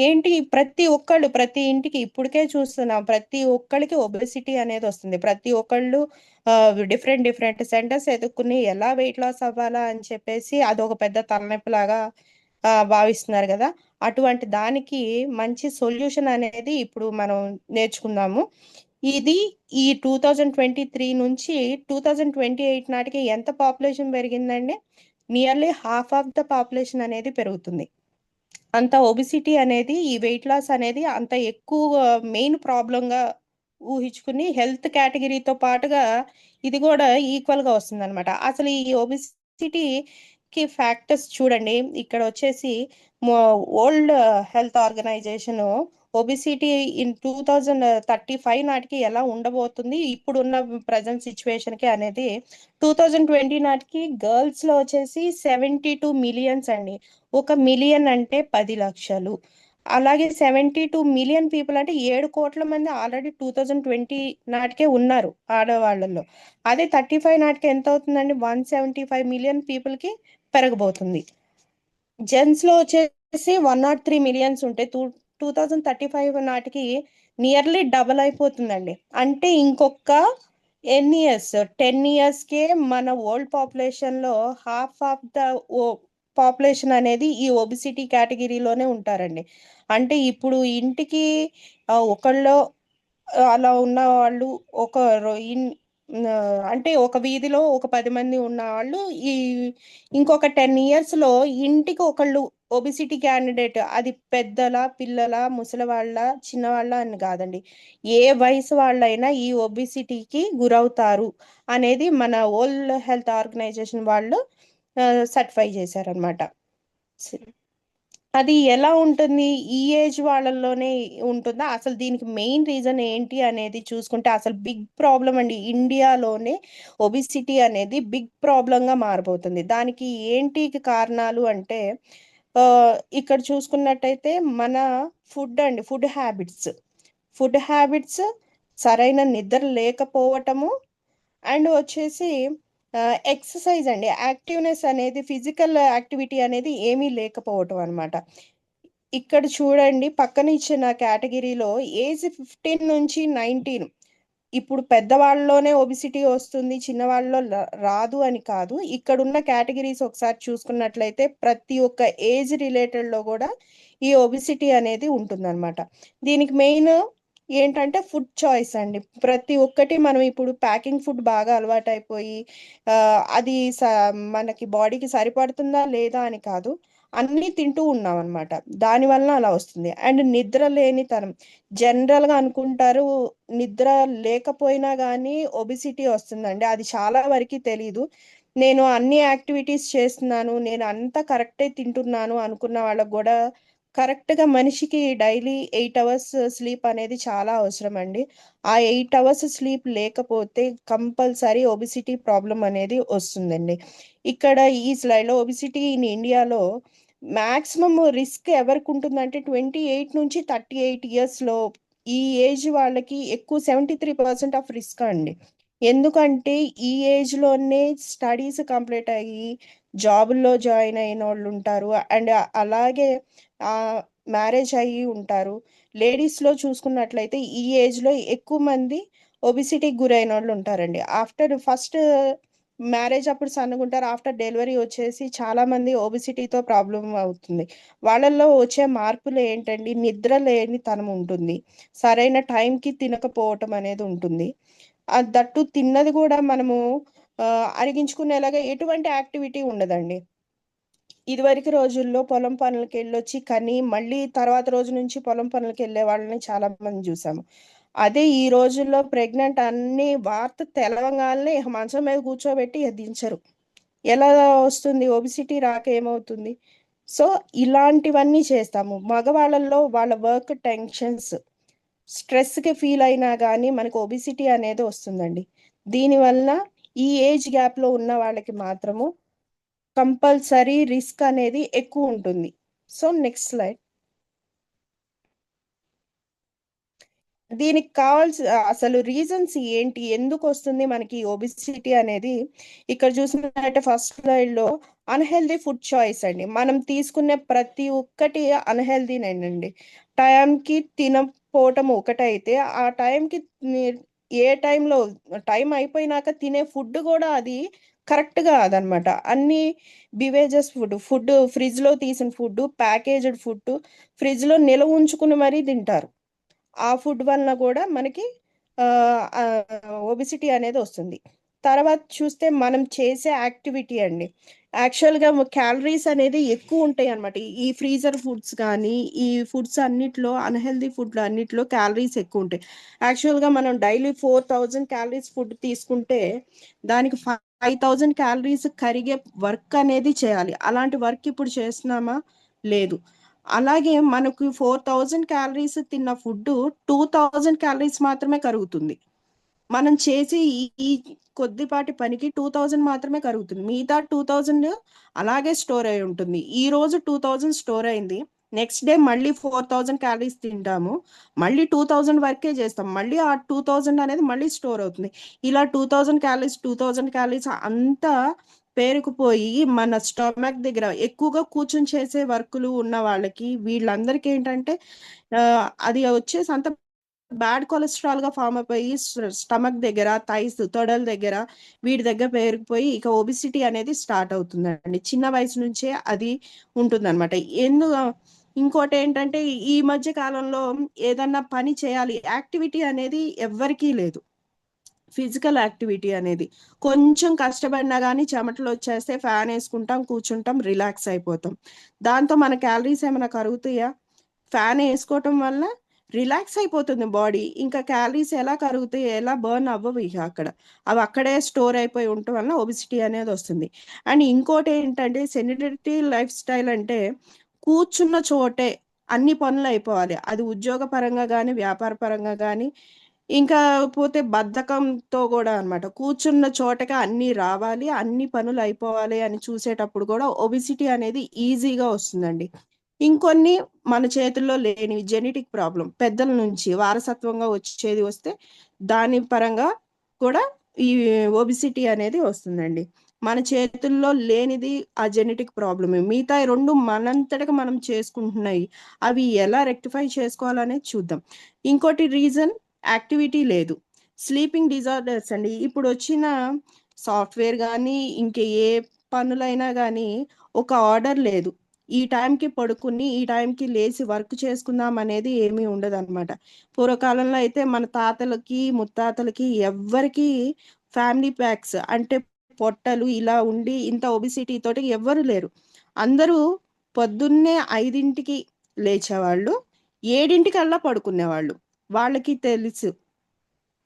ఏంటి, ప్రతి ఒక్కళ్ళు ప్రతి ఇంటికి ఇప్పటికే చూస్తున్నాం, ప్రతి ఒక్కళ్ళకి ఒబెసిటీ అనేది వస్తుంది. ప్రతి ఒక్కళ్ళు డిఫరెంట్ సెంటర్స్ ఎదుర్కొని ఎలా వెయిట్ లాస్ అవ్వాలా అని చెప్పేసి అదొక పెద్ద తలనొప్పి లాగా భావిస్తున్నారు కదా. అటువంటి దానికి మంచి సొల్యూషన్ అనేది ఇప్పుడు మనం నేర్చుకుందాము. ఇది ఈ 2023 నుంచి 2028 నాటికి ఎంత పాపులేషన్ పెరిగిందండి? Nearly half of the population అనేది పెరుగుతుంది. అంత ఒబిసిటీ అనేది, ఈ వెయిట్ లాస్ అనేది అంత ఎక్కువ మెయిన్ ప్రాబ్లంగా ఊహించుకుని హెల్త్ కేటగిరీతో పాటుగా ఇది కూడా ఈక్వల్ గా వస్తుంది అనమాట. అసలు ఈ ఒబిసిటీకి ఫ్యాక్టర్స్ చూడండి. ఇక్కడ వచ్చేసి World Health Organization obesity in 2035 నాటికి ఎలా ఉండబోతుంది ఇప్పుడున్న ప్రజెంట్ సిచ్యువేషన్ కి అనేది 2020 నాటికి గర్ల్స్ లో వచ్చేసి 72 మిలియన్స్ అండి. 1 మిలియన్ అంటే 10 లక్షలు. అలాగే 72 మిలియన్ పీపుల్ అంటే 7 కోట్ల మంది ఆల్రెడీ 2020 నాటికే ఉన్నారు ఆడవాళ్ళలో. అదే 35 నాటికి ఎంత అవుతుందండి? 175 మిలియన్ పీపుల్ కి పెరగబోతుంది. జెంట్స్ లో వచ్చేసి 103 మిలియన్స్ ఉంటే 2035 నాటికి నియర్లీ డబల్ అయిపోతుందండి. అంటే ఇంకొక ఎన్ని ఇయర్స్, 10 ఇయర్స్ కే మన వరల్డ్ పాపులేషన్ లో హాఫ్ ఆఫ్ ద పాపులేషన్ అనేది ఈ ఒబిసిటీ కేటగిరీలోనే ఉంటారండి. అంటే ఇప్పుడు ఇంటికి ఒకళ్ళు అలా ఉన్న వాళ్ళు ఒక అంటే ఒక వీధిలో ఒక 10 మంది ఉన్న వాళ్ళు ఈ ఇంకొక 10 ఇయర్స్ లో ఇంటికి ఒకళ్ళు ఒబిసిటీ క్యాండిడేట్, అది పెద్దల, పిల్లల, ముసలి వాళ్ళ, చిన్నవాళ్ళ అని కాదండి, ఏ వయసు వాళ్ళైనా ఈ ఒబిసిటీకి గురవుతారు అనేది మన వరల్డ్ హెల్త్ ఆర్గనైజేషన్ వాళ్ళు సర్టిఫై చేశారనమాట. అది ఎలా ఉంటుంది? ఈ ఏజ్ వాళ్ళలోనే ఉంటుందా? అసలు దీనికి మెయిన్ రీజన్ ఏంటి అనేది చూసుకుంటే అసలు బిగ్ ప్రాబ్లం అండి. ఇండియాలోనే ఒబిసిటీ అనేది బిగ్ ప్రాబ్లం గా మారబోతుంది. దానికి ఏంటి కారణాలు అంటే ఇక్కడ చూసుకున్నట్టయితే మన ఫుడ్ అండి, ఫుడ్ హ్యాబిట్స్, సరైన నిద్ర లేకపోవటము, అండ్ వచ్చేసి ఎక్సర్సైజ్ అండి, యాక్టివ్నెస్ అనేది, ఫిజికల్ యాక్టివిటీ అనేది ఏమీ లేకపోవటం అనమాట. ఇక్కడ చూడండి పక్కన ఇచ్చిన కేటగిరీలో ఏజ్ 15 నుంచి 19, ఇప్పుడు పెద్దవాళ్ళలోనే ఒబిసిటీ వస్తుంది, చిన్నవాళ్ళలో రాదు అని కాదు. ఇక్కడ ఉన్న కేటగిరీస్ ఒకసారి చూసుకున్నట్లయితే ప్రతి ఒక్క ఏజ్ రిలేటెడ్ లో కూడా ఈ ఒబిసిటీ అనేది ఉంటుందన్నమాట. దీనికి మెయిన్ ఏంటంటే ఫుడ్ చాయిస్ అండి. ప్రతి ఒక్కటి మనం ఇప్పుడు ప్యాకింగ్ ఫుడ్ బాగా అలవాటైపోయి అది మనకి బాడీకి సరిపడుతుందా లేదా అని కాదు. అన్నీ తింటూ ఉన్నామనమాట. దానివలన అలా వస్తుంది. అండ్ నిద్ర లేనితనం. జనరల్‌గా అనుకుంటారు నిద్ర లేకపోయినా గానీ ఒబెసిటీ వస్తుందండి. అది చాలా వరకి తెలీదు. నేను అన్ని యాక్టివిటీస్ చేస్తున్నాను, నేను అంతా కరెక్టే తింటున్నాను అనుకున్న వాళ్ళకి గూడా కరెక్ట్‌గా మనిషికి డైలీ 8 అవర్స్ స్లీప్ అనేది చాలా అవసరమండి. ఆ 8 అవర్స్ స్లీప్ లేకపోతే కంపల్సరీ ఒబెసిటీ ప్రాబ్లమ్ అనేది వస్తుందండి. ఇక్కడ ఈ స్లైడ్‌లో ఒబెసిటీ ఇన్ ఇండియాలో మాక్సిమం రిస్క్ ఎవరికుంటుందంటే 28-38 ఇయర్స్‌లో ఈ ఏజ్ వాళ్ళకి ఎక్కువ 73% ఆఫ్ రిస్క్ అండి. ఎందుకంటే ఈ ఏజ్‌లోనే స్టడీస్ కంప్లీట్ అయ్యి జాబుల్లో జాయిన్ అయినోళ్ళుంటారు. అండ్ అలాగే మ్యారేజ్ అయ్యి ఉంటారు. లేడీస్‌లో చూసుకున్నట్లయితే ఈ ఏజ్‌లో ఎక్కువ మంది ఒబెసిటీకి గురైనోళ్ళు ఉంటారండి. ఆఫ్టర్ ఫస్ట్ మ్యారేజ్ అప్పుడు సన్నగుంటారు. ఆఫ్టర్ డెలివరీ వచ్చేసి చాలామంది ఒబెసిటీతో ప్రాబ్లమ్ అవుతుంది. వాళ్ళల్లో వచ్చే మార్పులు ఏంటండి? నిద్ర లేనితనం ఉంటుంది. సరైన టైంకి తినకపోవటం అనేది ఉంటుంది. దట్టు తిన్నది గూడా మనము అరిగించుకునేలాగా ఎటువంటి యాక్టివిటీ ఉండదండి. ఇదివరకు రోజుల్లో పొలం పనులకెళ్ళొచ్చి కని, మళ్ళీ తర్వాత రోజు నుంచి పొలం పనులకెళ్ళే వాళ్ళని చాలా మందిని జూసాము. అదే ఈ రోజుల్లో ప్రెగ్నెంట్ అన్నీ వార్త తెలవంగాల్నే ఇహ మంచం మీద కూర్చోబెట్టి ఇహ దించరు. ఎలా వస్తుంది? ఒబెసిటీ రాక ఏమవుతుంది? సో, ఇలాంటివన్నీ చేస్తాము. మగవాళ్ళల్లో వాళ్ళ వర్క్ టెన్షన్స్, స్ట్రెస్‌కి ఫీల్ అయినా గానీ మనకు ఒబెసిటీ అనేది వస్తుందండి. దీనివలన ఈ ఏజ్ గ్యాప్‌లో ఉన్న వాళ్ళకి మాత్రము కంపల్సరీ రిస్క్ అనేది ఎక్కువుంటుంది. So, next slide. దీనికి అసలు రీజన్స్ ఏంటి? ఎందుకొస్తుంది మనకి ఒబెసిటీ అనేది? ఇక్కడ చూసినట్లయితే ఫస్ట్ స్లైడ్‌లో అన్‌హెల్తీ ఫుడ్ చాయిస్ అండి. మనం తీసుకునే ప్రతి ఒక్కటి అన్‌హెల్తీనేనండి. టైంకి తినకపోవటం ఒకటైతే, ఆ టైంకి ని ఏ టైంలో టైం అయిపోయినాక తినే ఫుడ్ గూడా అది కరెక్ట్ కాదనమాట. అన్నీ బివేజెస్ ఫుడ్ ఫ్రిడ్జ్‌లో తీసిన ఫుడ్డు, ప్యాకేజ్డ్ ఫుడ్డు, ఫ్రిడ్జ్‌లో నిలవ ఉంచుకుని మరీ తింటారు. ఆ ఫుడ్ వలన గూడా మనకి ఒబెసిటీ అనేది వస్తుంది. తర్వాత చూస్తే మనం చేసే యాక్టివిటీ అండి. యాక్చువల్‌గా క్యాలరీస్ అనేది ఎక్కువుంటాయన్నమాట. ఈ ఫ్రీజర్ ఫుడ్స్ గానీ, ఈ ఫుడ్స్ అన్నిట్లో అన్‌హెల్తీ ఫుడ్‌లో అన్నిట్లో క్యాలరీస్ ఎక్కువుంటాయి. యాక్చువల్‌గా మనం డైలీ 4000 క్యాలరీస్ ఫుడ్ తీసుకుంటే, దానికి 5000 క్యాలరీస్ కరిగే వర్క్ అనేది చేయాలి. అలాంటి వర్క్ ఇప్పుడు చేస్తున్నామా? లేదు. అలాగే మనకు 4000 క్యాలరీస్ తిన్న ఫుడ్డు 2000 క్యాలరీస్ మాత్రమే కరుగుతుంది. మనం చేసే ఈ కొద్దిపాటి పనికి 2000 మాత్రమే కరుగుతుంది. మిగతా 2000 అలాగే స్టోర్ అయి ఉంటుంది. ఈరోజు 2000 స్టోర్ అయింది. నెక్స్ట్ డే మళ్ళీ 4000 క్యాలరీస్ తింటాము. మళ్ళీ 2000 వరకే చేస్తాం. మళ్ళీ ఆ 2000 అనేది మళ్ళీ స్టోర్ అవుతుంది. ఇలా 2000 క్యాలరీస్ అంతా పేరుకుపోయి మన స్టమక్ దగ్గర ఎక్కువగా కూర్చొని చేసే వర్కులు ఉన్న వాళ్ళకి వీళ్ళందరికీ ఏంటంటే అది వచ్చేసి అంత బ్యాడ్ కొలెస్ట్రాల్‌గా ఫార్మ్ అయిపోయి స్టమక్ దగ్గర, థైస్ తొడల దగ్గర వీటి దగ్గర పేరుకుపోయి ఇక ఒబెసిటీ అనేది స్టార్ట్ అవుతుందండి. చిన్న వయసు నుంచే అది ఉంటుందన్నమాట. ఇంకోటేంటంటే ఈ మధ్య కాలంలో ఏదన్నా పని చేయాలి, యాక్టివిటీ అనేది ఎవ్వరికీ లేదు. ఫిజికల్ యాక్టివిటీ అనేది. కొంచెం కష్టపడినా గానీ చెమటలొచ్చేస్తే ఫ్యానేసుకుంటాం, కూర్చుంటాం, రిలాక్స్ అయిపోతాం. దాంతో మన క్యాలరీస్ ఏమైనా కరుగుతాయా? ఫ్యాన్ ఏసుకోవటం వల్ల రిలాక్స్ అయిపోతుంది బాడీ. ఇంకా క్యాలరీస్ ఎలా కరుగుతాయి? ఎలా బర్న్ అవ్వవు ఇక అక్కడ. అవి అక్కడే స్టోర్ అయిపోయి ఉండటం వల్ల ఒబెసిటీ అనేది వస్తుంది. అండ్ ఇంకోటేంటంటే సెడెంటరీ లైఫ్ స్టైల్ అంటే కూర్చున్న చోటే అన్ని పనులు అయిపోవాలి. అది ఉద్యోగ పరంగా గానీ, వ్యాపార పరంగా గానీ, ఇంకా పోతే బద్ధకంతో గూడా అనమాట. కూర్చున్న చోటకే అన్నీ రావాలి, అన్ని పనులు అయిపోవాలి అని చూసేటప్పుడు గూడా ఒబెసిటీ అనేది ఈజీగా వస్తుందండి. ఇంకొన్ని మన చేతుల్లో లేనివి జెనెటిక్ ప్రాబ్లమ్ పెద్దల నుంచి వారసత్వంగా వచ్చేది వస్తే దాని పరంగా కూడా ఈ ఒబెసిటీ అనేది వస్తుందండి. మన చేతుల్లో లేనిది ఆ జెనెటిక్ ప్రాబ్లమే. మిగతాయి 2 మనంతటగా మనం చేసుకుంటున్నాయి. అవి ఎలా రెక్టిఫై చేసుకోవాలనేది చూద్దాం. ఇంకోటి రీజన్ యాక్టివిటీ లేదు. స్లీపింగ్ డిజార్డర్స్ అండి. ఇప్పుడొచ్చిన సాఫ్ట్‌వేర్ గానీ, ఇంక ఏ పనులైనా గానీ ఒక ఆర్డర్ లేదు. ఈ టైంకి పడుకుని ఈ టైంకి లేచి వర్క్ చేసుకుందాం అనేది ఏమీ ఉండదు అనమాట. పూర్వకాలంలో అయితే మన తాతలకి ముత్తాతలకి ఎవ్వరికి ఫ్యామిలీ ప్యాక్స్ అంటే పొట్టలు ఇలా ఉండి ఇంత ఒబిసిటీ తోటి ఎవ్వరు లేరు. అందరూ పొద్దున్నే 5ంటికి లేచేవాళ్ళు, 7ంటికల్లా పడుకునేవాళ్ళు. వాళ్ళకి తెలుసు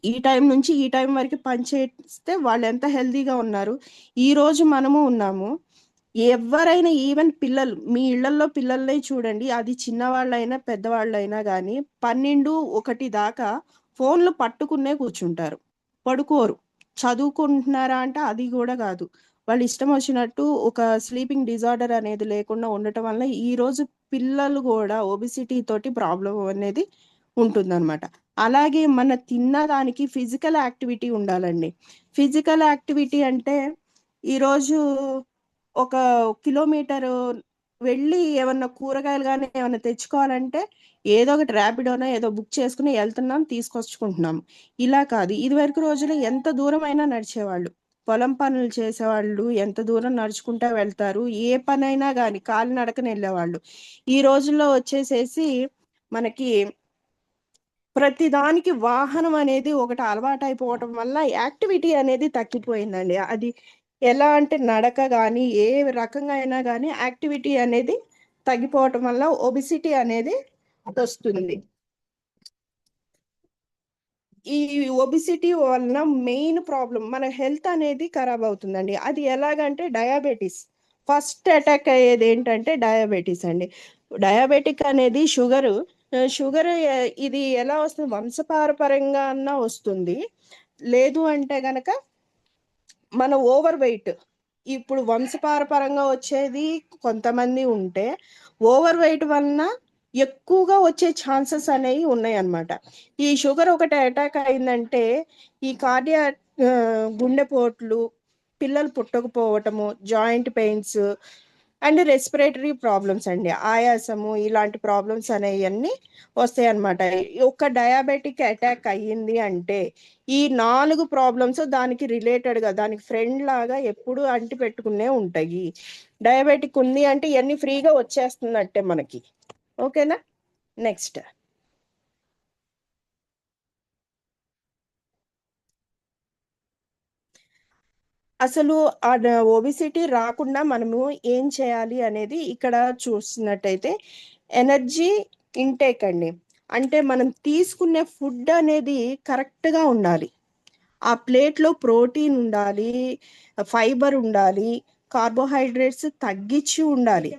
ఈ టైం నుంచి ఈ టైం వరకు పని చేస్తే వాళ్ళు ఎంత హెల్తీగా ఉన్నారు. ఈ రోజు మనము ఉన్నాము. ఎవరైనా ఈవెన్ పిల్లలు మీ ఇళ్లలో పిల్లల్ని చూడండి, అది చిన్నవాళ్ళైనా పెద్దవాళ్ళైనా కానీ 12, 1 దాకా ఫోన్లు పట్టుకునే కూర్చుంటారు, పడుకోరు. చదువుకుంటున్నారా అంటే అది కూడా కాదు. వాళ్ళు ఇష్టం వచ్చినట్టు ఒక స్లీపింగ్ డిజార్డర్ అనేది లేకుండా ఉండటం వల్ల ఈ రోజు పిల్లలు కూడా ఒబిసిటీ తోటి ప్రాబ్లం అనేది ఉంటుందన్నమాట. అలాగే మన తిన్నదానికి ఫిజికల్ యాక్టివిటీ ఉండాలండి. ఫిజికల్ యాక్టివిటీ అంటే ఈరోజు ఒక కిలోమీటర్ వెళ్ళి ఏమన్నా కూరగాయలు కానీ ఏమన్నా తెచ్చుకోవాలంటే ఏదో ఒకటి ర్యాపిడోనో ఏదో బుక్ చేసుకుని వెళ్తున్నాం, తీసుకొచ్చుకుంటున్నాం. ఇలా కాదు, ఇదివరకు రోజుల్లో ఎంత దూరం అయినా నడిచేవాళ్ళు. పొలం పనులు చేసేవాళ్ళు ఎంత దూరం నడుచుకుంటా వెళ్తారు, ఏ పనైనా కానీ కాలినడకన వెళ్ళేవాళ్ళు. ఈ రోజుల్లో వచ్చేసేసి మనకి ప్రతి దానికి వాహనం అనేది ఒకటి అలవాటు అయిపోవటం వల్ల యాక్టివిటీ అనేది తగ్గిపోయిందండి. అది ఎలా అంటే నడక కానీ ఏ రకంగా అయినా కానీ యాక్టివిటీ అనేది తగ్గిపోవటం వల్ల ఒబిసిటీ అనేది వస్తుంది. ఈ ఒబిసిటీ వలన మెయిన్ ప్రాబ్లం మన హెల్త్ అనేది ఖరాబ్ అవుతుందండి. అది ఎలాగంటే డయాబెటీస్ ఫస్ట్ అటాక్ అయ్యేది ఏంటంటే డయాబెటీస్ అండి. డయాబెటిక్ అనేది షుగర్ ఇది ఎలా వస్తుంది, వంశపారపర్యంగా అన్నా వస్తుంది. లేదు అంటే గనక మన ఓవర్ వెయిట్, ఇప్పుడు వంశపారపరంగా వచ్చేది కొంతమంది ఉంటే ఓవర్ వెయిట్ వలన ఎక్కువగా వచ్చే ఛాన్సెస్ అనేవి ఉన్నాయి అన్నమాట. ఈ షుగర్ ఒకటి అటాక్ అయిందంటే ఈ కార్డియాక్ గుండెపోట్లు, పిల్లలు పుట్టకపోవటము, joint pains and respiratory problems అండి, ఆయాసము, ఇలాంటి ప్రాబ్లమ్స్ అనేవన్నీ వస్తాయి అన్నమాట. ఒక డయాబెటిక్ అటాక్ అయ్యింది అంటే ఈ 4 ప్రాబ్లమ్స్ దానికి రిలేటెడ్గా దానికి ఫ్రెండ్ లాగా ఎప్పుడు అంటి పెట్టుకునే ఉంటాయి. డయాబెటిక్ ఉంది అంటే ఇవన్నీ ఫ్రీగా వచ్చేస్తున్నట్టే మనకి. ఓకేనా, నెక్స్ట్. అసలు ఆ ఒబిసిటీ రాకుండా మనము ఏం చేయాలి అనేది ఇక్కడ చూస్తున్నట్టయితే ఎనర్జీ ఇంటేక్ అండి. అంటే మనం తీసుకునే ఫుడ్ అనేది కరెక్ట్గా ఉండాలి. ఆ ప్లేట్లో ప్రోటీన్ ఉండాలి, ఫైబర్ ఉండాలి, కార్బోహైడ్రేట్స్ తగ్గించి ఉండాలి,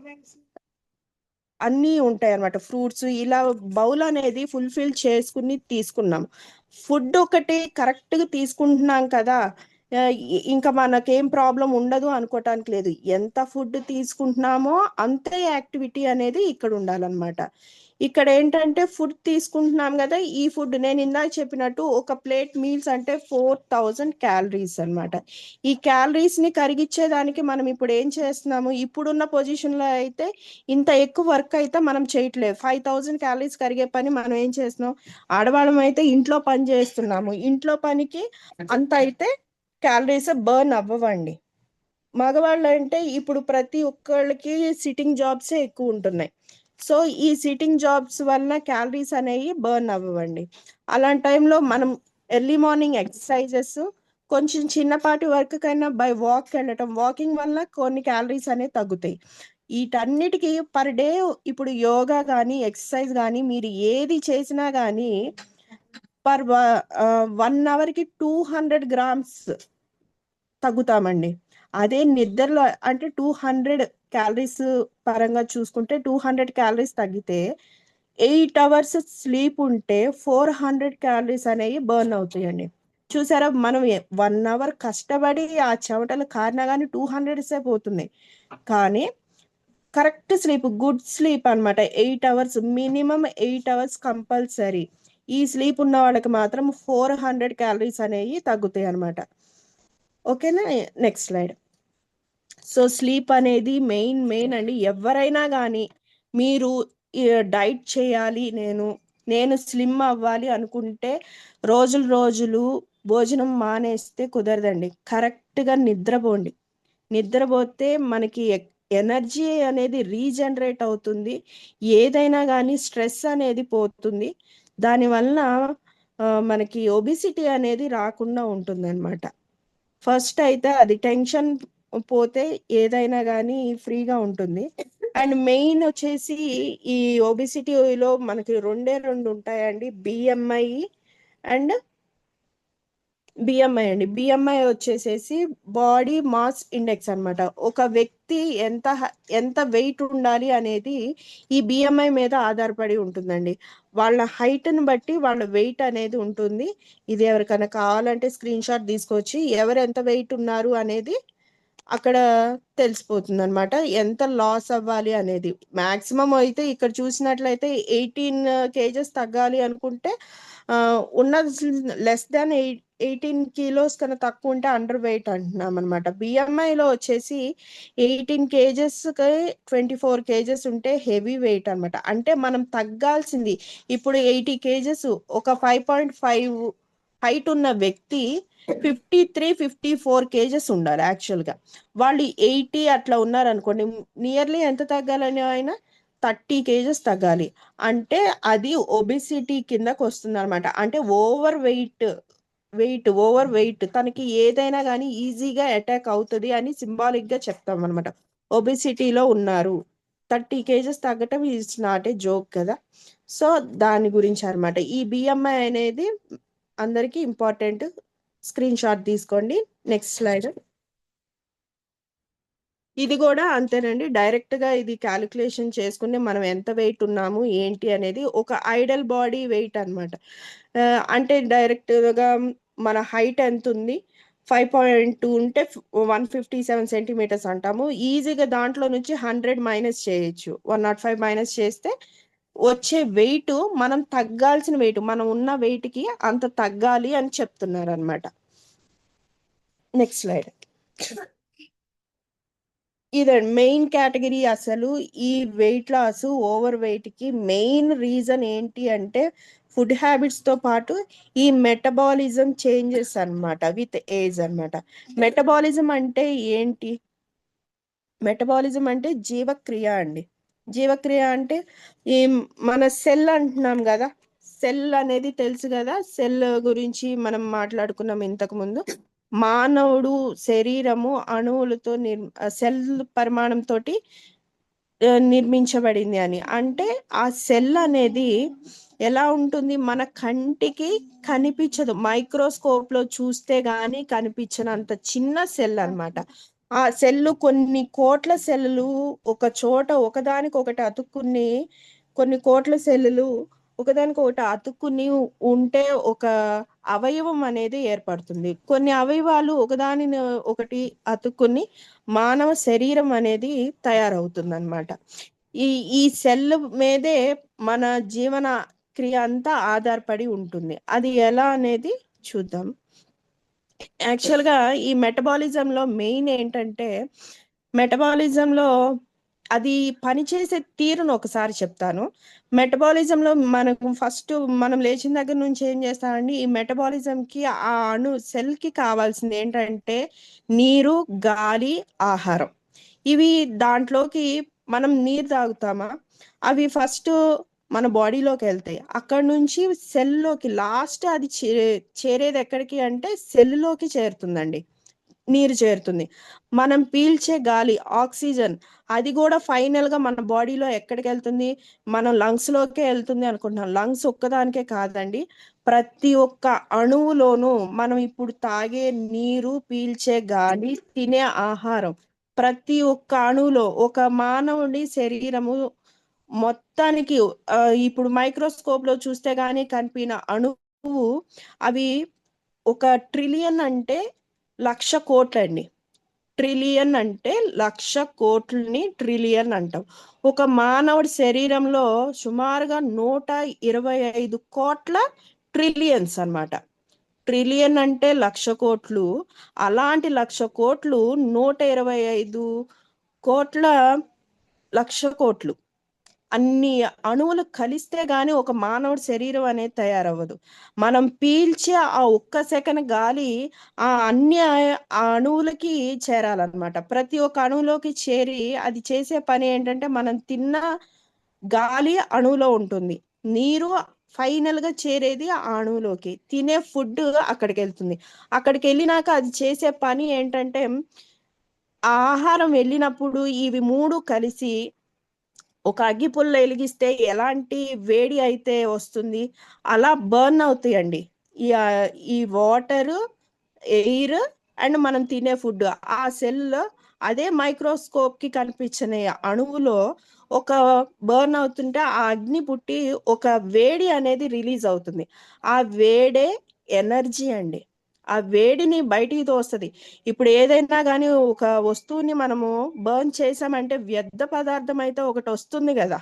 అన్నీ ఉంటాయి అన్నమాట. ఫ్రూట్స్ ఇలా బౌల్ అనేది ఫుల్ఫిల్ చేసుకుని తీసుకున్నాం. ఫుడ్ ఒకటి కరెక్ట్గా తీసుకుంటున్నాం కదా, ఇంకా మనకేం ప్రాబ్లం ఉండదు అనుకోవటానికి లేదు. ఎంత ఫుడ్ తీసుకుంటున్నామో అంతే యాక్టివిటీ అనేది ఇక్కడ ఉండాలన్నమాట. ఇక్కడ ఏంటంటే ఫుడ్ తీసుకుంటున్నాం కదా, ఈ ఫుడ్ నేను ఇందాక చెప్పినట్టు ఒక ప్లేట్ మీల్స్ అంటే 4000 క్యాలరీస్ అన్నమాట. ఈ క్యాలరీస్ ని కరిగించేదానికి మనం ఇప్పుడు ఏం చేస్తున్నాము, ఇప్పుడున్న పొజిషన్ లో అయితే ఇంత ఎక్కువ వర్క్ అయితే మనం చేయట్లేదు. 5000 క్యాలరీస్ కరిగే పని మనం ఏం చేస్తున్నాం, ఆడవాళ్ళం అయితే ఇంట్లో పని చేస్తున్నాము, ఇంట్లో పనికి అంత అయితే క్యాలరీస్ బర్న్ అవ్వవండి. మగవాళ్ళు అంటే ఇప్పుడు ప్రతి ఒక్కళ్ళకి సిట్టింగ్ జాబ్సే ఎక్కువ ఉంటున్నాయి. సో ఈ సిట్టింగ్ జాబ్స్ వల్ల క్యాలరీస్ అనేవి బర్న్ అవ్వండి. అలాంటి టైంలో మనం ఎర్లీ మార్నింగ్ ఎక్సర్సైజెస్, కొంచెం చిన్నపాటి వర్క్ కైనా బై వాక్ వెళ్ళటం, వాకింగ్ వల్ల కొన్ని క్యాలరీస్ అనేవి తగ్గుతాయి. వీటన్నిటికీ పర్ డే ఇప్పుడు యోగా కానీ ఎక్సర్సైజ్ కానీ మీరు ఏది చేసినా కానీ పర్ 1 అవర్కి 200 గ్రామ్స్ తగ్గుతామండి. అదే నిద్రలో అంటే 200 క్యాలరీస్ పరంగా చూసుకుంటే 200 క్యాలరీస్ తగ్గితే 8 అవర్స్ స్లీప్ ఉంటే 400 క్యాలరీస్ అనేవి బర్న్ అవుతాయండి. చూసారా, మనం 1 అవర్ కష్టపడి ఆ చెమటలు కారినా కానీ 200 సేపు అవుతున్నాయి. కానీ కరెక్ట్ స్లీప్, గుడ్ స్లీప్ అన్నమాట, 8 అవర్స్ మినిమం 8 అవర్స్ కంపల్సరీ. ఈ స్లీప్ ఉన్న వాళ్ళకి మాత్రం 400 క్యాలరీస్ అనేవి తగ్గుతాయి అన్నమాట. ఓకేనా, నెక్స్ట్ స్లైడ్. సో స్లీప్ అనేది మెయిన్ అండి. ఎవరైనా కానీ మీరు డైట్ చేయాలి, నేను స్లిమ్ అవ్వాలి అనుకుంటే రోజులు భోజనం మానేస్తే కుదరదండి. కరెక్ట్గా నిద్రపోండి. నిద్రపోతే మనకి ఎనర్జీ అనేది రీజనరేట్ అవుతుంది, ఏదైనా కానీ స్ట్రెస్ అనేది పోతుంది, దానివల్ల మనకి ఒబిసిటీ అనేది రాకుండా ఉంటుంది అనమాట. ఫస్ట్ అయితే అది టెన్షన్ పోతే ఏదైనా కానీ ఫ్రీగా ఉంటుంది. అండ్ మెయిన్ వచ్చేసి ఈ ఒబిసిటీలో మనకి రెండు ఉంటాయండి, బిఎంఐ అండ్ అండి. బిఎంఐ వచ్చేసేసి బాడీ మాస్ ఇండెక్స్ అన్నమాట. ఒక వ్యక్తి ఎంత వెయిట్ ఉండాలి అనేది ఈ బిఎంఐ మీద ఆధారపడి ఉంటుందండి. వాళ్ళ హైట్ని బట్టి వాళ్ళ వెయిట్ అనేది ఉంటుంది. ఇది ఎవరికైనా కావాలంటే స్క్రీన్ షాట్ తీసుకొచ్చి ఎవరు ఎంత వెయిట్ ఉన్నారు అనేది అక్కడ తెలిసిపోతుంది అనమాట, ఎంత లాస్ అవ్వాలి అనేది. మాక్సిమం అయితే ఇక్కడ చూసినట్లయితే 18 kgs తగ్గాలి అనుకుంటే ఉన్న లెస్ దాన్ 18 kilos కన్నా తక్కువ ఉంటే అండర్ వెయిట్ అంటున్నాం అనమాట. బిఎంఐలో వచ్చేసి 18 kgsకి 24 kgs ఉంటే హెవీ వెయిట్ అనమాట. అంటే మనం తగ్గాల్సింది ఇప్పుడు 80 kgs, ఒక 5.5 హైట్ ఉన్న వ్యక్తి 53-54 kgs ఉండాలి యాక్చువల్గా. వాళ్ళు 80 అట్లా ఉన్నారనుకోండి, నియర్లీ ఎంత తగ్గాలని ఆయన 30 kgs తగ్గాలి. అంటే అది ఒబిసిటీ కిందకు వస్తుంది అనమాట. అంటే ఓవర్ వెయిట్ తనకి ఏదైనా కానీ ఈజీగా అటాక్ అవుతుంది అని సింబాలిక్ గా చెప్తాం అనమాట. ఒబిసిటీలో ఉన్నారు, 30 kgs తగ్గటం ఇట్స్ నాట్ ఏ జోక్ కదా. సో దాని గురించి అనమాట. ఈ బిఎంఐ అనేది అందరికీ ఇంపార్టెంట్. స్క్రీన్ షాట్ తీసుకోండి. Next slide. ఇది కూడా అంతేనండి, డైరెక్ట్ గా ఇది క్యాలిక్యులేషన్ చేసుకుని మనం ఎంత వెయిట్ ఉన్నాము ఏంటి అనేది ఒక ఐడల్ బాడీ వెయిట్ అనమాట. అంటే డైరెక్ట్ గా మన హైట్ ఎంత ఉంది, 5.2 ఉంటే 157 సెంటీమీటర్స్ అంటాము. ఈజీగా దాంట్లో నుంచి 100 మైనస్ చేయొచ్చు. 105 మైనస్ చేస్తే వచ్చే వెయిట్ మనం తగ్గాల్సిన వెయిట్, మనం ఉన్న వెయిట్ కి అంత తగ్గాలి అని చెప్తున్నారు అనమాట. Next slide. ఇదండి మెయిన్ కేటగిరీ. అసలు ఈ వెయిట్ లాస్, ఓవర్ వెయిట్ కి మెయిన్ రీజన్ ఏంటి అంటే ఫుడ్ హ్యాబిట్స్ తో పాటు ఈ మెటబాలిజం చేంజెస్ అన్నమాట, విత్ ఏజ్ అన్నమాట. మెటబాలిజం అంటే ఏంటి? మెటబాలిజం అంటే జీవక్రియ అండి. జీవక్రియ అంటే ఈ మన సెల్ అంటున్నాం కదా, సెల్ అనేది తెలుసు కదా, సెల్ గురించి మనం మాట్లాడుకున్నాం ఇంతకు ముందు. మానవుడు శరీరము అణువులతో సెల్ పరిమాణంతో నిర్మించబడింది అని. అంటే ఆ సెల్ అనేది ఎలా ఉంటుంది, మన కంటికి కనిపించదు, మైక్రోస్కోప్ లో చూస్తే గాని కనిపించనంత చిన్న సెల్ అన్నమాట. ఆ సెల్లు కొన్ని కోట్ల సెల్లులు ఒక చోట ఒకదానికొకటి అతుక్కుని, కొన్ని కోట్ల సెల్లులు ఒకదానికొకటి అతుక్కుని ఉంటే ఒక అవయవం అనేది ఏర్పడుతుంది. కొన్ని అవయవాలు ఒకదానిని ఒకటి అతుక్కుని మానవ శరీరం అనేది తయారవుతుంది అనమాట. ఈ సెల్ మీదే మన జీవన క్రియ అంతా ఆధారపడి ఉంటుంది. అది ఎలా అనేది చూద్దాం. యాక్చువల్గా ఈ మెటబాలిజంలో మెయిన్ ఏంటంటే, మెటబాలిజంలో అది పనిచేసే తీరును ఒకసారి చెప్తాను. మెటబాలిజంలో మనకు ఫస్ట్ మనం లేచిన దగ్గర నుంచి ఏం చేస్తామండి, ఈ మెటబాలిజంకి ఆ సెల్కి కావాల్సింది ఏంటంటే నీరు, గాలి, ఆహారం. ఇవి దాంట్లోకి మనం నీరు తాగుతామా, అవి ఫస్ట్ మన బాడీలోకి వెళ్తాయి. అక్కడ నుంచి సెల్లోకి లాస్ట్ అది చేరేది ఎక్కడికి అంటే సెల్లోకి చేరుతుందండి, నీరు చేరుతుంది. మనం పీల్చే గాలి, ఆక్సిజన్, అది కూడా ఫైనల్ గా మన బాడీలో ఎక్కడికి వెళ్తుంది, మనం లంగ్స్ లోకే వెళ్తుంది అనుకుంటున్నాం. లంగ్స్ ఒక్కదానికే కాదండి, ప్రతి ఒక్క అణువులోనూ మనం ఇప్పుడు తాగే నీరు, పీల్చే గాలి, తినే ఆహారం, ప్రతి ఒక్క అణువులో ఒక మానవుడి శరీరము మొత్తానికి ఇప్పుడు మైక్రోస్కోప్ లో చూస్తే గానీ కనిపిన అణువు అవి 1 ట్రిలియన్ అంటే 1,00,000 కోట్లండి. ట్రిలియన్ అంటే 1,00,000 కోట్లని ట్రిలియన్ అంటాం. ఒక మానవుడి శరీరంలో సుమారుగా 125 కోట్ల ట్రిలియన్స్ అన్నమాట. ట్రిలియన్ అంటే 1,00,000 కోట్లు. అలాంటి 1,00,000 కోట్లు 125 కోట్ల 1,00,000 కోట్లు. అన్ని అణువులు కలిస్తే గాని ఒక మానవుడి శరీరం అనేది తయారవ్వదు. మనం పీల్చే ఆ ఒక్క సెకన్ గాలి ఆ అన్ని ఆ అణువులకి చేరాలన్నమాట. ప్రతి ఒక్క అణువులోకి చేరి అది చేసే పని ఏంటంటే మనం తిన్న గాలి అణువులో ఉంటుంది. నీరు ఫైనల్ గా చేరేది ఆ అణువులోకి. తినే ఫుడ్ అక్కడికి వెళ్తుంది. అక్కడికి వెళ్ళినాక అది చేసే పని ఏంటంటే ఆ ఆహారం వెళ్ళినప్పుడు ఇవి మూడు కలిసి ఒక అగ్గిపుల్ల వెలిగిస్తే ఎలాంటి వేడి అయితే వస్తుంది అలా బర్న్ అవుతాయండి. ఈ ఈ వాటర్, ఎయిర్ అండ్ మనం తినే ఫుడ్ ఆ సెల్ అదే మైక్రోస్కోప్ కి కనిపించని అణువులో ఒక బర్న్ అవుతుంటే ఆ అగ్ని పుట్టి ఒక వేడి అనేది రిలీజ్ అవుతుంది. ఆ వేడే ఎనర్జీ అండి. ఆ వేడిని బయటికి తోస్తుంది. ఇప్పుడు ఏదైనా కానీ ఒక వస్తువుని మనము బర్న్ చేసామంటే వ్యర్థ పదార్థం అయితే ఒకటి వస్తుంది కదా.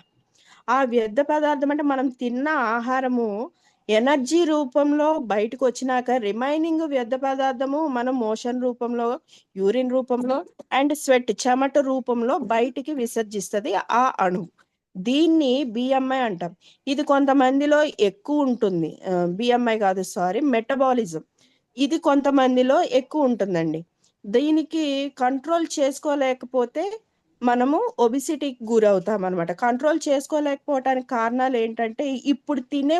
ఆ వ్యర్థ పదార్థం అంటే మనం తిన్న ఆహారము ఎనర్జీ రూపంలో బయటకు వచ్చినాక రిమైనింగ్ వ్యర్థ పదార్థము మనం మోషన్ రూపంలో, యూరిన్ రూపంలో అండ్ స్వెట్ చెమట రూపంలో బయటికి విసర్జిస్తుంది ఆ అణువు. దీన్ని బిఎంఐ అంటాం. ఇది కొంతమందిలో ఎక్కువ ఉంటుంది. బిఎంఐ కాదు, సారీ, మెటబాలిజం. ఇది కొంతమందిలో ఎక్కువ ఉంటుందండి. దీనికి కంట్రోల్ చేసుకోలేకపోతే మనము ఒబిసిటీకి గురవుతాం అనమాట. కంట్రోల్ చేసుకోలేకపోవటానికి కారణాలు ఏంటంటే ఇప్పుడు తినే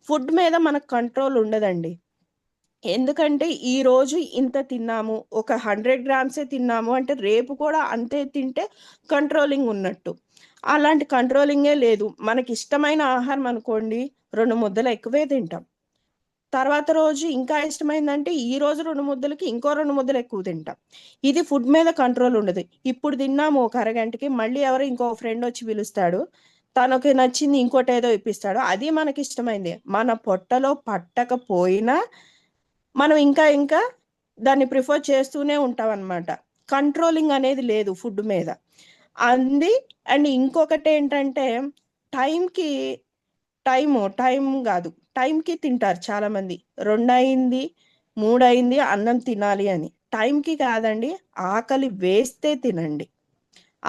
ఫుడ్ మీద మనకు కంట్రోల్ ఉండదండి. ఎందుకంటే ఈ రోజు ఇంత తిన్నాము, ఒక 100 గ్రామ్సే తిన్నాము అంటే రేపు కూడా అంతే తింటే కంట్రోలింగ్ ఉన్నట్టు. అలాంటి కంట్రోలింగే లేదు. మనకి ఇష్టమైన ఆహారం అనుకోండి, 2 ముద్దలు ఎక్కువే తింటాం. తర్వాత రోజు ఇంకా ఇష్టమైందంటే ఈ రోజు 2 ముద్దలకి ఇంకో 2 ముద్దలు ఎక్కువ తింటాం. ఇది ఫుడ్ మీద కంట్రోల్ ఉండదు. ఇప్పుడు తిన్నాము ఒక అరగంటకి, మళ్ళీ ఎవరో ఇంకో ఫ్రెండ్ వచ్చి పిలుస్తాడు, తనకి నచ్చింది ఇంకోటి ఏదో ఇప్పిస్తాడు, అది మనకి ఇష్టమైంది. మన పొట్టలో పట్టకపోయినా మనం ఇంకా దాన్ని ప్రిఫర్ చేస్తూనే ఉంటాం అనమాట. కంట్రోలింగ్ అనేది లేదు ఫుడ్ మీద అంది. అండ్ ఇంకొకటి ఏంటంటే టైంకి టైం కాదు, టైంకి తింటారు చాలా మంది. 2 అయింది, 3 అయింది అన్నం తినాలి అని. టైంకి కాదండి, ఆకలి వేస్తే తినండి.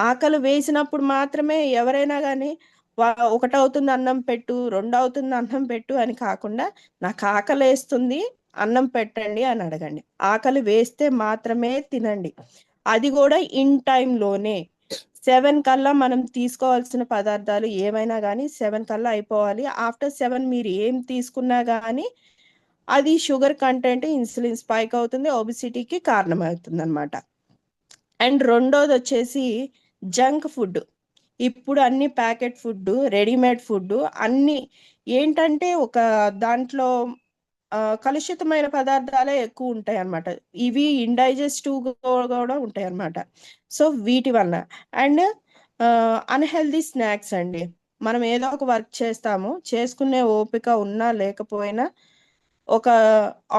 ఆకలి వేసినప్పుడు మాత్రమే ఎవరైనా కానీ 1 అవుతుంది అన్నం పెట్టు, 2 అవుతుంది అన్నం పెట్టు అని కాకుండా నాకు ఆకలి వేస్తుంది అన్నం పెట్టండి అని అడగండి. ఆకలి వేస్తే మాత్రమే తినండి. అది కూడా ఇన్ టైంలోనే 7 కల్లా మనం తీసుకోవాల్సిన పదార్థాలు ఏమైనా కానీ 7 కల్లా అయిపోవాలి. ఆఫ్టర్ 7 మీరు ఏం తీసుకున్నా కానీ అది షుగర్ కంటెంట్, ఇన్సులిన్ స్పైక్ అవుతుంది, ఒబిసిటీకి కారణమవుతుంది అనమాట. అండ్ రెండోది వచ్చేసి జంక్ ఫుడ్. ఇప్పుడు అన్ని ప్యాకెట్ ఫుడ్, రెడీమేడ్ ఫుడ్ అన్ని ఏంటంటే ఒక దాంట్లో కలుషితమైన పదార్థాలే ఎక్కువ ఉంటాయి అన్నమాట. ఇవి ఇండైజెస్టివ్ కూడా ఉంటాయి అన్నమాట. సో వీటి వల్ల అండ్ అన్హెల్దీ స్నాక్స్ అండి. మనం ఏదో ఒక వర్క్ చేస్తాము, చేసుకునే ఓపిక ఉన్నా లేకపోయినా ఒక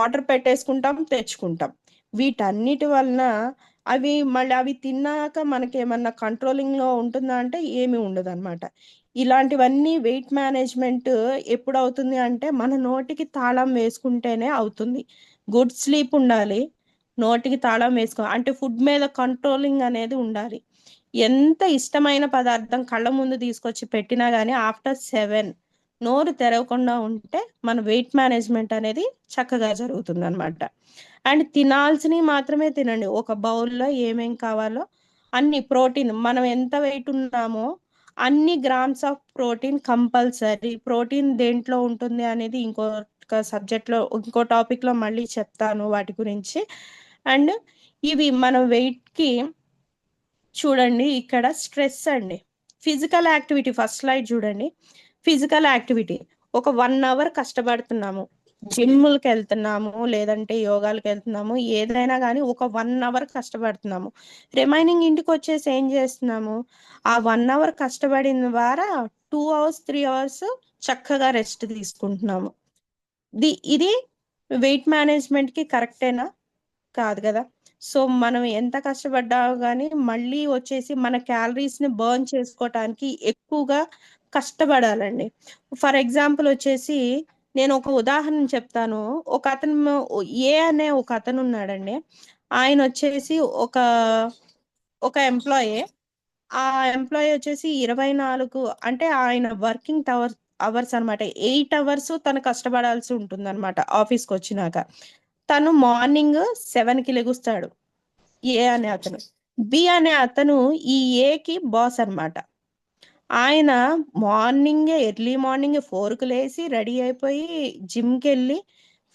ఆర్డర్ పెట్టేసుకుంటాం, తెచ్చుకుంటాం. వీటన్నిటి వలన అవి తిన్నాక మనకి ఏమన్నా కంట్రోలింగ్ లో ఉంటుందా అంటే ఏమి ఉండదు అనమాట. ఇలాంటివన్నీ వెయిట్ మేనేజ్మెంట్ ఎప్పుడు అవుతుంది అంటే మన నోటికి తాళం వేసుకుంటేనే అవుతుంది. గుడ్ స్లీప్ ఉండాలి, నోటికి తాళం వేసుకో అంటే ఫుడ్ మీద కంట్రోలింగ్ అనేది ఉండాలి. ఎంత ఇష్టమైన పదార్థం కళ్ళ ముందు తీసుకొచ్చి పెట్టినా గానీ ఆఫ్టర్ 7 నోరు తెరవకుండా ఉంటే మన వెయిట్ మేనేజ్మెంట్ అనేది చక్కగా జరుగుతుంది అనమాట. అండ్ తినాల్సినవి మాత్రమే తినండి. ఒక బౌల్లో ఏమేం కావాలో అన్ని ప్రోటీన్, మనం ఎంత వెయిట్ ఉన్నామో అన్ని grams of protein compulsory. Protein దేంట్లో ఉంటుంది అనేది ఇంకో సబ్జెక్ట్లో, ఇంకో టాపిక్ లో మళ్ళీ చెప్తాను వాటి గురించి. అండ్ ఇవి మన వెయిట్ కి చూడండి, ఇక్కడ స్ట్రెస్ అండి, ఫిజికల్ యాక్టివిటీ. ఫస్ట్ స్లైడ్ చూడండి. ఫిజికల్ యాక్టివిటీ ఒక 1 అవర్ కష్టపడుతున్నాము, జిమ్కి వెళ్తున్నాము లేదంటే యోగాలకు వెళ్తున్నాము, ఏదైనా కానీ ఒక 1 అవర్ కష్టపడుతున్నాము. రిమైనింగ్ ఇంటికి వచ్చేసి ఏం చేస్తున్నాము, ఆ 1 అవర్ కష్టపడిన ద్వారా 2 అవర్స్ 3 అవర్స్ చక్కగా రెస్ట్ తీసుకుంటున్నాము. ఇది వెయిట్ మేనేజ్మెంట్ కి కరెక్టేనా? కాదు కదా. సో మనం ఎంత కష్టపడ్డా కానీ మళ్ళీ వచ్చేసి మన క్యాలరీస్ ని బర్న్ చేసుకోవటానికి ఎక్కువగా కష్టపడాలండి. ఫర్ ఎగ్జాంపుల్ వచ్చేసి నేను ఒక ఉదాహరణ చెప్తాను. ఒక అతను, ఏ అనే ఒక అతను ఉన్నాడండి. ఆయన వచ్చేసి ఒక ఎంప్లాయీ. ఆ ఎంప్లాయీ వచ్చేసి 24 అంటే ఆయన వర్కింగ్ అవర్స్ అనమాట. 8 అవర్స్ తను కష్టపడాల్సి ఉంటుంది అనమాట ఆఫీస్కి వచ్చినాక. తను మార్నింగ్ 7కి లెగుస్తాడు ఏ అనే అతను. బి అనే అతను ఈ ఏకి బాస్ అన్నమాట. ఆయన ఎర్లీ మార్నింగ్ 4కు లేసి రెడీ అయిపోయి జిమ్కి వెళ్ళి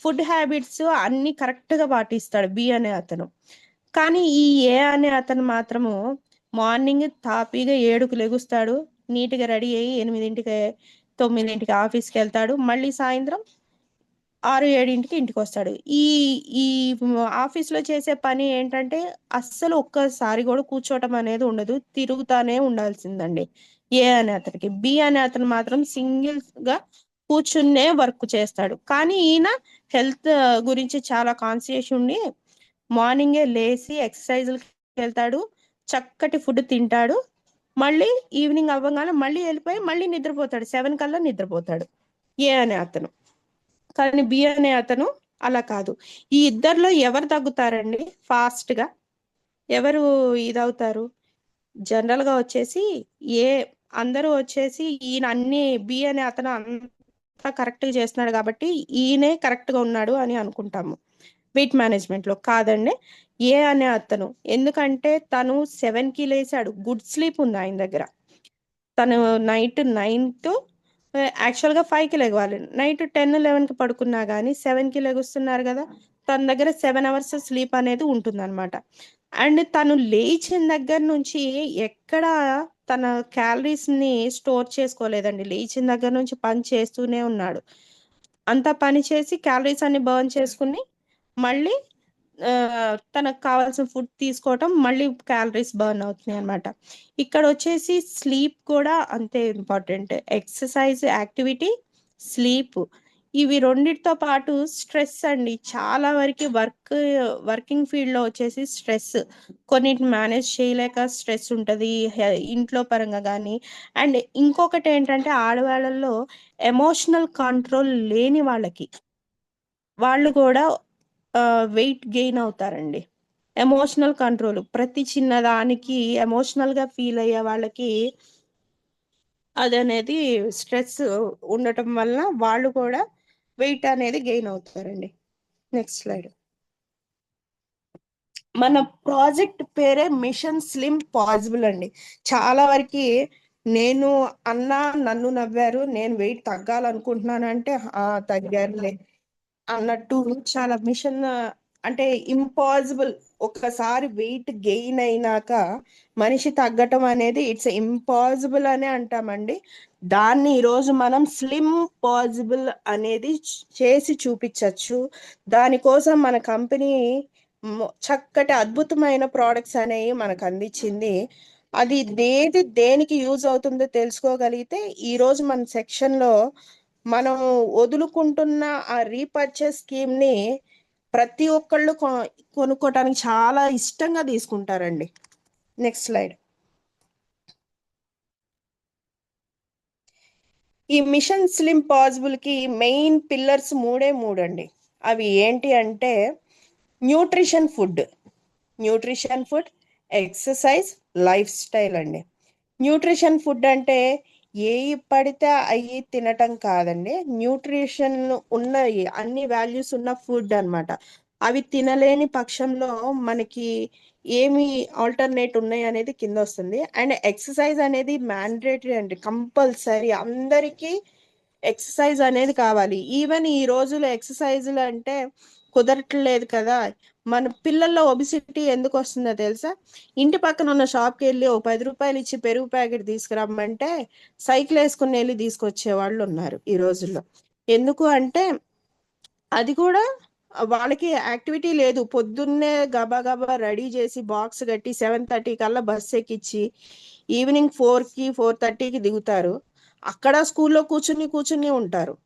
ఫుడ్ హ్యాబిట్స్ అన్ని కరెక్ట్ గా పాటిస్తాడు బి అనే అతను. కానీ ఈ ఏ అనే అతను మాత్రము మార్నింగ్ తాపీగా 7కు లెగుస్తాడు, నీట్ గా రెడీ అయ్యి 8కి 9కి ఆఫీస్కి వెళ్తాడు, మళ్ళీ సాయంత్రం 6-7కి ఇంటికి వస్తాడు. ఈ ఈ ఆఫీస్ లో చేసే పని ఏంటంటే అస్సలు ఒక్కసారి కూడా కూర్చోవటం అనేది ఉండదు, తిరుగుతానే ఉండాల్సిందండి ఏ అనే అతనికి. బి అనే అతను మాత్రం సింగిల్ గా కూర్చునే వర్క్ చేస్తాడు. కానీ ఈయన హెల్త్ గురించి చాలా కాన్షియస్ ఉండి మార్నింగే లేసి ఎక్సర్సైజ్కి వెళ్తాడు, చక్కటి ఫుడ్ తింటాడు, మళ్ళీ ఈవినింగ్ అవ్వగానే మళ్ళీ వెళ్ళిపోయి మళ్ళీ నిద్రపోతాడు. 7 కల్లా నిద్రపోతాడు ఏ అనే అతను. కానీ బి అనే అతను అలా కాదు. ఈ ఇద్దరిలో ఎవరు తగ్గుతారండి ఫాస్ట్ గా, ఎవరు ఇదవుతారు? జనరల్ గా వచ్చేసి ఏ అందరూ వచ్చేసి ఈయన అన్ని బి అనే అతను అంతా కరెక్ట్ గా చేస్తున్నాడు కాబట్టి ఈయనే కరెక్ట్ గా ఉన్నాడు అని అనుకుంటాము. వెయిట్ మేనేజ్మెంట్ లో కాదండి, ఏ అనే అతను. ఎందుకంటే తను 7కి లేసాడు, గుడ్ స్లీప్ ఉంది ఆయన దగ్గర. తను నైట్ 9 టు యాక్చువల్ గా 5కి లెగవాలి, నైట్ 10-11కి పడుకున్నా గానీ 7కి లెగుస్తున్నారు కదా, తన దగ్గర 7 అవర్స్ స్లీప్ అనేది ఉంటుంది అనమాట. అండ్ తను లేచిన దగ్గర నుంచి ఎక్కడ తన క్యాలరీస్ ని స్టోర్ చేసుకోలేదండి. లేచిన దగ్గర నుంచి పని చేస్తూనే ఉన్నాడు. అంత పని చేసి క్యాలరీస్ అన్ని బర్న్ చేసుకుని మళ్ళీ తనకు కావాల్సిన ఫుడ్ తీసుకోవటం, మళ్ళీ క్యాలరీస్ బర్న్ అవుతున్నాయి అనమాట. ఇక్కడ వచ్చేసి స్లీప్ కూడా అంతే ఇంపార్టెంట్. ఎక్సర్సైజ్, యాక్టివిటీ, స్లీప్, ఇవి రెండిటితో పాటు స్ట్రెస్ అండి. చాలా వరకు వర్కింగ్ ఫీల్డ్ లో వచ్చేసి స్ట్రెస్, కొన్నిటిని మేనేజ్ చేయలేక స్ట్రెస్ ఉంటది ఇంట్లో పరంగా కానీ. అండ్ ఇంకొకటి ఏంటంటే ఆడవాళ్ళల్లో ఎమోషనల్ కంట్రోల్ లేని వాళ్ళు కూడా వెయిట్ గెయిన్ అవుతారండి. ఎమోషనల్ కంట్రోల్, ప్రతి చిన్నదానికి ఎమోషనల్ గా ఫీల్ అయ్యే వాళ్ళకి అదనేది స్ట్రెస్ ఉండటం వలన వాళ్ళు కూడా వెయిట్ అనేది గెయిన్ అవుతారండి. Next slide. మన ప్రాజెక్ట్ పేరే మిషన్ స్లిమ్ పాసిబుల్ అండి. చాలా వరకు నేను అన్నా నన్ను నవ్వారు, నేను వెయిట్ తగ్గాలనుకుంటున్నానంటే తగ్గారులే అన్నట్టు చాలా మిషన్ అంటే ఇంపాసిబుల్. ఒక్కసారి వెయిట్ గెయిన్ అయినాక మనిషి తగ్గటం అనేది ఇట్స్ ఇంపాసిబుల్ అనే అంటామండి. దాన్ని ఈరోజు మనం స్లిమ్ పాసిబుల్ అనేది చేసి చూపించవచ్చు. దానికోసం మన కంపెనీ చక్కటి అద్భుతమైన ప్రోడక్ట్స్ అనేవి మనకు అందించింది. అది దేనికి యూజ్ అవుతుందో తెలుసుకోగలిగితే ఈ రోజు మన సెక్షన్ లో మనం వదులుకుంటున్న ఆ రీపర్చేస్ స్కీమ్ ని ప్రతి ఒక్కళ్ళు కొనుక్కోటానికి చాలా ఇష్టంగా తీసుకుంటారండి. Next slide. ఈ మిషన్ స్లిమ్ పాసిబుల్ కి మెయిన్ పిల్లర్స్ మూడు అండి. అవి ఏంటి అంటే nutrition food, exercise, life style అండి. న్యూట్రిషన్ ఫుడ్ అంటే ఏవి పడితే అవి తినటం కాదండి. న్యూట్రిషన్ ఉన్నవి, అన్ని వాల్యూస్ ఉన్న ఫుడ్ అన్నమాట. అవి తినలేని పక్షంలో మనకి ఏమి ఆల్టర్నేట్ ఉన్నాయి అనేది కింద వస్తుంది. అండ్ ఎక్సర్సైజ్ అనేది మ్యాండేటరీ అండి, కంపల్సరీ అందరికీ ఎక్సర్సైజ్ అనేది కావాలి. ఈవెన్ ఈ రోజుల్లో ఎక్సర్సైజులు అంటే కుదరట్లేదు కదా. మన పిల్లల్లో ఒబిసిటీ ఎందుకు వస్తుందో తెలుసా? ఇంటి పక్కన ఉన్న షాప్కి వెళ్ళి ఓ 10 రూపాయలు ఇచ్చి పెరుగు ప్యాకెట్ తీసుకురమ్మంటే సైకిల్ వేసుకుని వెళ్ళి తీసుకొచ్చే వాళ్ళు ఉన్నారు ఈ రోజుల్లో. ఎందుకు అంటే అది కూడా వాళ్ళకి యాక్టివిటీ లేదు. పొద్దున్నే గబా రెడీ చేసి బాక్స్ కట్టి 7:30 కల్లా బస్ ఎక్కించి ఈవినింగ్ 4కి 4:30కి దిగుతారు. అక్కడ స్కూల్లో కూర్చుని ఉంటారు.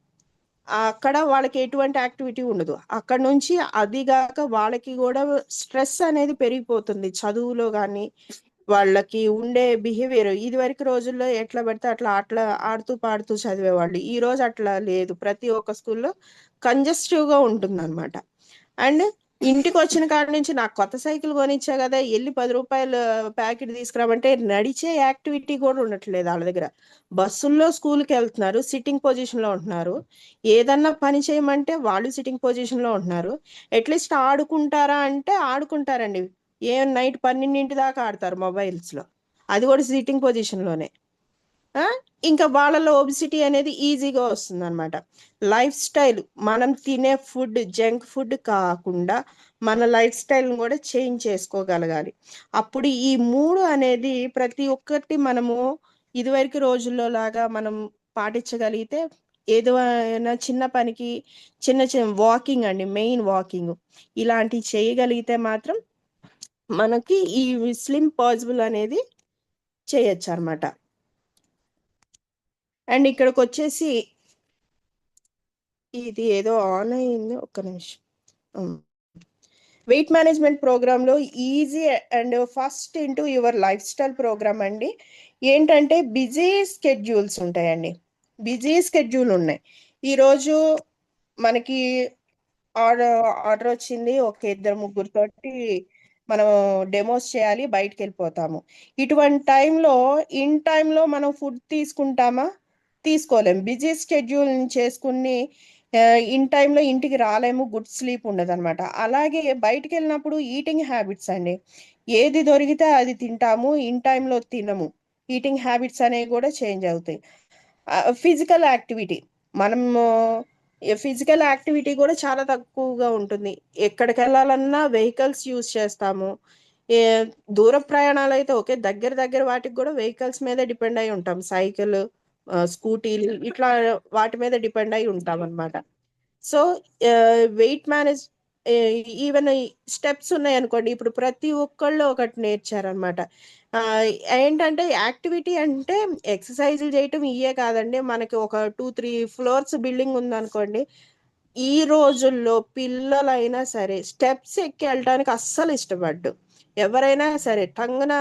అక్కడ వాళ్ళకి ఎటువంటి యాక్టివిటీ ఉండదు. అక్కడ నుంచి అదిగాక వాళ్ళకి కూడా స్ట్రెస్ అనేది పెరిగిపోతుంది చదువులో కానీ. వాళ్ళకి ఉండే బిహేవియర్ ఇది వరకు రోజుల్లో ఎట్లా పడితే అట్లా ఆడుతూ పాడుతూ చదివేవాళ్ళు. ఈ రోజు అట్లా లేదు. ప్రతి ఒక్క స్కూల్లో కంజెస్టివ్ గా ఉంటుంది అనమాట. అండ్ ఇంటికి వచ్చిన కాడ నుంచి నాకు కొత్త సైకిల్ కొనిచ్చా కదా, వెళ్ళి 10 రూపాయలు ప్యాకెట్ తీసుకురామంటే నడిచే యాక్టివిటీ కూడా ఉండట్లేదు వాళ్ళ దగ్గర. బస్సుల్లో స్కూల్కి వెళ్తున్నారు, సిట్టింగ్ పొజిషన్ లో ఉంటున్నారు. ఏదన్నా పని చేయమంటే వాళ్ళు సిట్టింగ్ పొజిషన్ లో ఉంటున్నారు. అట్లీస్ట్ ఆడుకుంటారా అంటే ఆడుకుంటారండి. నైట్ 12 దాకా ఆడతారు మొబైల్స్ లో, అది కూడా సిట్టింగ్ పొజిషన్ లోనే. ఇంకా వాళ్ళలో ఒబిసిటీ అనేది ఈజీగా వస్తుంది అనమాట. లైఫ్ స్టైల్, మనం తినే ఫుడ్ జంక్ ఫుడ్ కాకుండా మన లైఫ్ స్టైల్ కూడా చేంజ్ చేసుకోగలగాలి. అప్పుడు ఈ 3 అనేది ప్రతి ఒక్కటి మనము ఇదివరకు రోజుల్లో లాగా మనం పాటించగలిగితే, ఏదైనా చిన్న పనికి చిన్న చిన్న వాకింగ్ అండి, మెయిన్ వాకింగ్ ఇలాంటివి చేయగలిగితే మాత్రం మనకి ఈ స్లిమ్ పాసిబుల్ అనేది చేయొచ్చు అనమాట. అండ్ ఇక్కడికి వచ్చేసి ఇది ఏదో ఆన్ అయింది, ఒక్క నిమిషం. వెయిట్ మేనేజ్మెంట్ ప్రోగ్రామ్ లో easy and first into your lifestyle programme అండి. ఏంటంటే బిజీ స్కెడ్యూల్స్ ఉంటాయండి, బిజీ స్కెడ్యూల్ ఉన్నాయి. ఈరోజు మనకి ఆర్డర్ వచ్చింది, ఒక 2-3తోటి మనం డెమోస్ చేయాలి, బయటకు వెళ్ళిపోతాము. ఇటువంటి టైంలో ఇన్ టైంలో మనం ఫుడ్ తీసుకుంటామా? తీసుకోలేము. బిజీ స్కెడ్యూల్ చేసుకుని ఇన్ టైంలో ఇంటికి రాలేము, గుడ్ స్లీప్ ఉండదు అనమాట. అలాగే బయటికి వెళ్ళినప్పుడు ఈటింగ్ హ్యాబిట్స్ అండి, ఏది దొరికితే అది తింటాము, ఇన్ టైంలో తినము. ఈటింగ్ హ్యాబిట్స్ అనేవి కూడా చేంజ్ అవుతాయి. ఫిజికల్ యాక్టివిటీ, మనము ఫిజికల్ యాక్టివిటీ కూడా చాలా తక్కువగా ఉంటుంది. ఎక్కడికి వెళ్ళాలన్నా వెహికల్స్ యూజ్ చేస్తాము. ఏ దూర ప్రయాణాలు అయితే ఓకే, దగ్గర దగ్గర వాటికి కూడా వెహికల్స్ మీద డిపెండ్ అయి ఉంటాం. సైకిల్, స్కూటీలు ఇట్లా వాటి మీద డిపెండ్ అయి ఉంటాం అనమాట. So weight manage, even steps ఉన్నాయి అనుకోండి, ఇప్పుడు ప్రతి ఒక్కళ్ళు ఒకటి నేర్చారనమాట. ఏంటంటే యాక్టివిటీ అంటే ఎక్సర్సైజులు చేయటం ఇయే కాదండి. మనకి ఒక 2-3 ఫ్లోర్స్ బిల్డింగ్ ఉందనుకోండి, ఈ రోజుల్లో పిల్లలైనా సరే స్టెప్స్ ఎక్కి వెళ్ళటానికి అస్సలు ఇష్టపడ్డు. ఎవరైనా సరే టంగున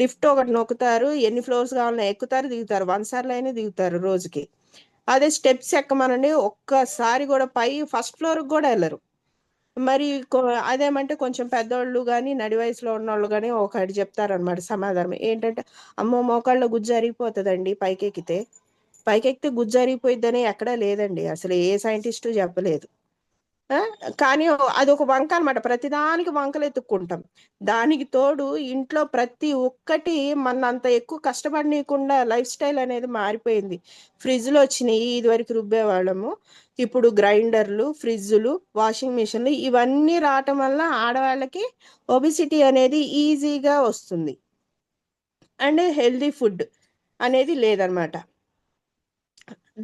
లిఫ్ట్ ఒకటి నొక్కుతారు, ఎన్ని ఫ్లోర్స్ కావాలన్నా ఎక్కుతారు, దిగుతారు, 1 సార్లు అయినా దిగుతారు రోజుకి. అదే స్టెప్స్ ఎక్కమనండి, ఒక్కసారి కూడా ఫస్ట్ ఫ్లోర్కి కూడా వెళ్ళరు. మరి అదేమంటే కొంచెం పెద్దోళ్ళు కానీ నడి వయసులో ఉన్నోళ్ళు కానీ ఒకటి చెప్తారనమాట సమాధానం. ఏంటంటే, అమ్మో మోకాళ్ళ గుజ్జు అరిగిపోతుందండి పైకెక్కితే. పైకెక్కితే గుజ్జు అరిగిపోయిద్దని ఎక్కడా లేదండి, అసలు ఏ సైంటిస్టు చెప్పలేదు. కానీ అది ఒక వంక అనమాట, ప్రతిదానికి వంకలు ఎత్తుక్కుంటాం. దానికి తోడు ఇంట్లో ప్రతి ఒక్కటి మన అంత ఎక్కువ కష్టపడనీయకుండా లైఫ్ స్టైల్ అనేది మారిపోయింది. ఫ్రిడ్జ్లు వచ్చినాయి, ఇదివరకు రుబ్బేవాళ్ళము, ఇప్పుడు గ్రైండర్లు, ఫ్రిడ్జ్లు, వాషింగ్ మిషన్లు ఇవన్నీ రావటం వల్ల ఆడవాళ్ళకి ఒబిసిటీ అనేది ఈజీగా వస్తుంది. అండ్ హెల్దీ ఫుడ్ అనేది లేదనమాట.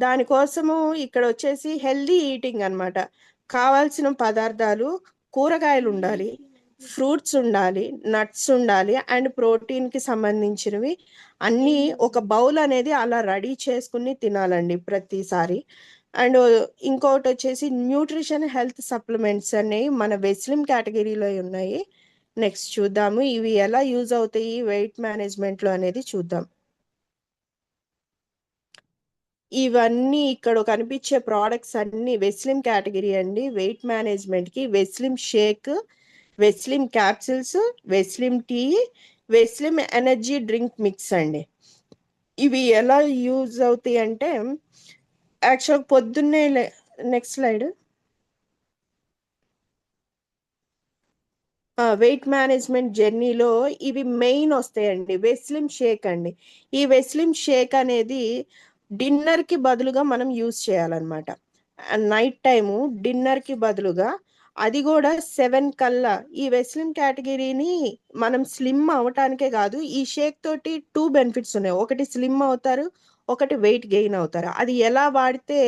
దానికోసము ఇక్కడ వచ్చేసి హెల్దీ ఈటింగ్ అనమాట. కావాల్సిన పదార్థాలు, కూరగాయలు ఉండాలి, ఫ్రూట్స్ ఉండాలి, నట్స్ ఉండాలి, అండ్ ప్రోటీన్కి సంబంధించినవి అన్నీ ఒక బౌల్ అనేది అలా రెడీ చేసుకుని తినాలండి ప్రతిసారి. అండ్ ఇంకొకటి వచ్చేసి న్యూట్రిషన్ హెల్త్ సప్లిమెంట్స్ అనేవి మన వెస్లిమ్ కేటగిరీలో ఉన్నాయి. నెక్స్ట్ చూద్దాము ఇవి ఎలా యూజ్ అవుతాయి వెయిట్ మేనేజ్మెంట్లో అనేది చూద్దాం. ఇవన్నీ ఇక్కడ కనిపించే ప్రోడక్ట్స్ అన్ని వెస్లిమ్ కేటగిరీ అండి. వెయిట్ మేనేజ్మెంట్ కి Weslim shake, Weslim capsules, Weslim tea, Weslim energy drink mix అండి. ఇవి ఎలా యూజ్ అవుతాయి అంటే, యాక్చువల్ పొద్దున్నే నెక్స్ట్ స్లైడ్, వెయిట్ మేనేజ్మెంట్ జర్నీలో ఇవి మెయిన్ వస్తాయండి. వెస్లిమ్ షేక్ అండి, ఈ వెస్లిమ్ షేక్ అనేది డిన్నర్ కి బదులుగా మనం యూజ్ చేయాలన్నమాట. నైట్ టైము డిన్నర్ కి బదులుగా, అది కూడా 7 కల్లా. ఈ వెస్లిమ్ కేటగిరీని మనం స్లిమ్ అవటానికే కాదు, ఈ షేక్ తోటి 2 బెనిఫిట్స్ ఉన్నాయి. ఒకటి స్లిమ్ అవుతారు, ఒకటి వెయిట్ గెయిన్ అవుతారు. అది ఎలా వాడితే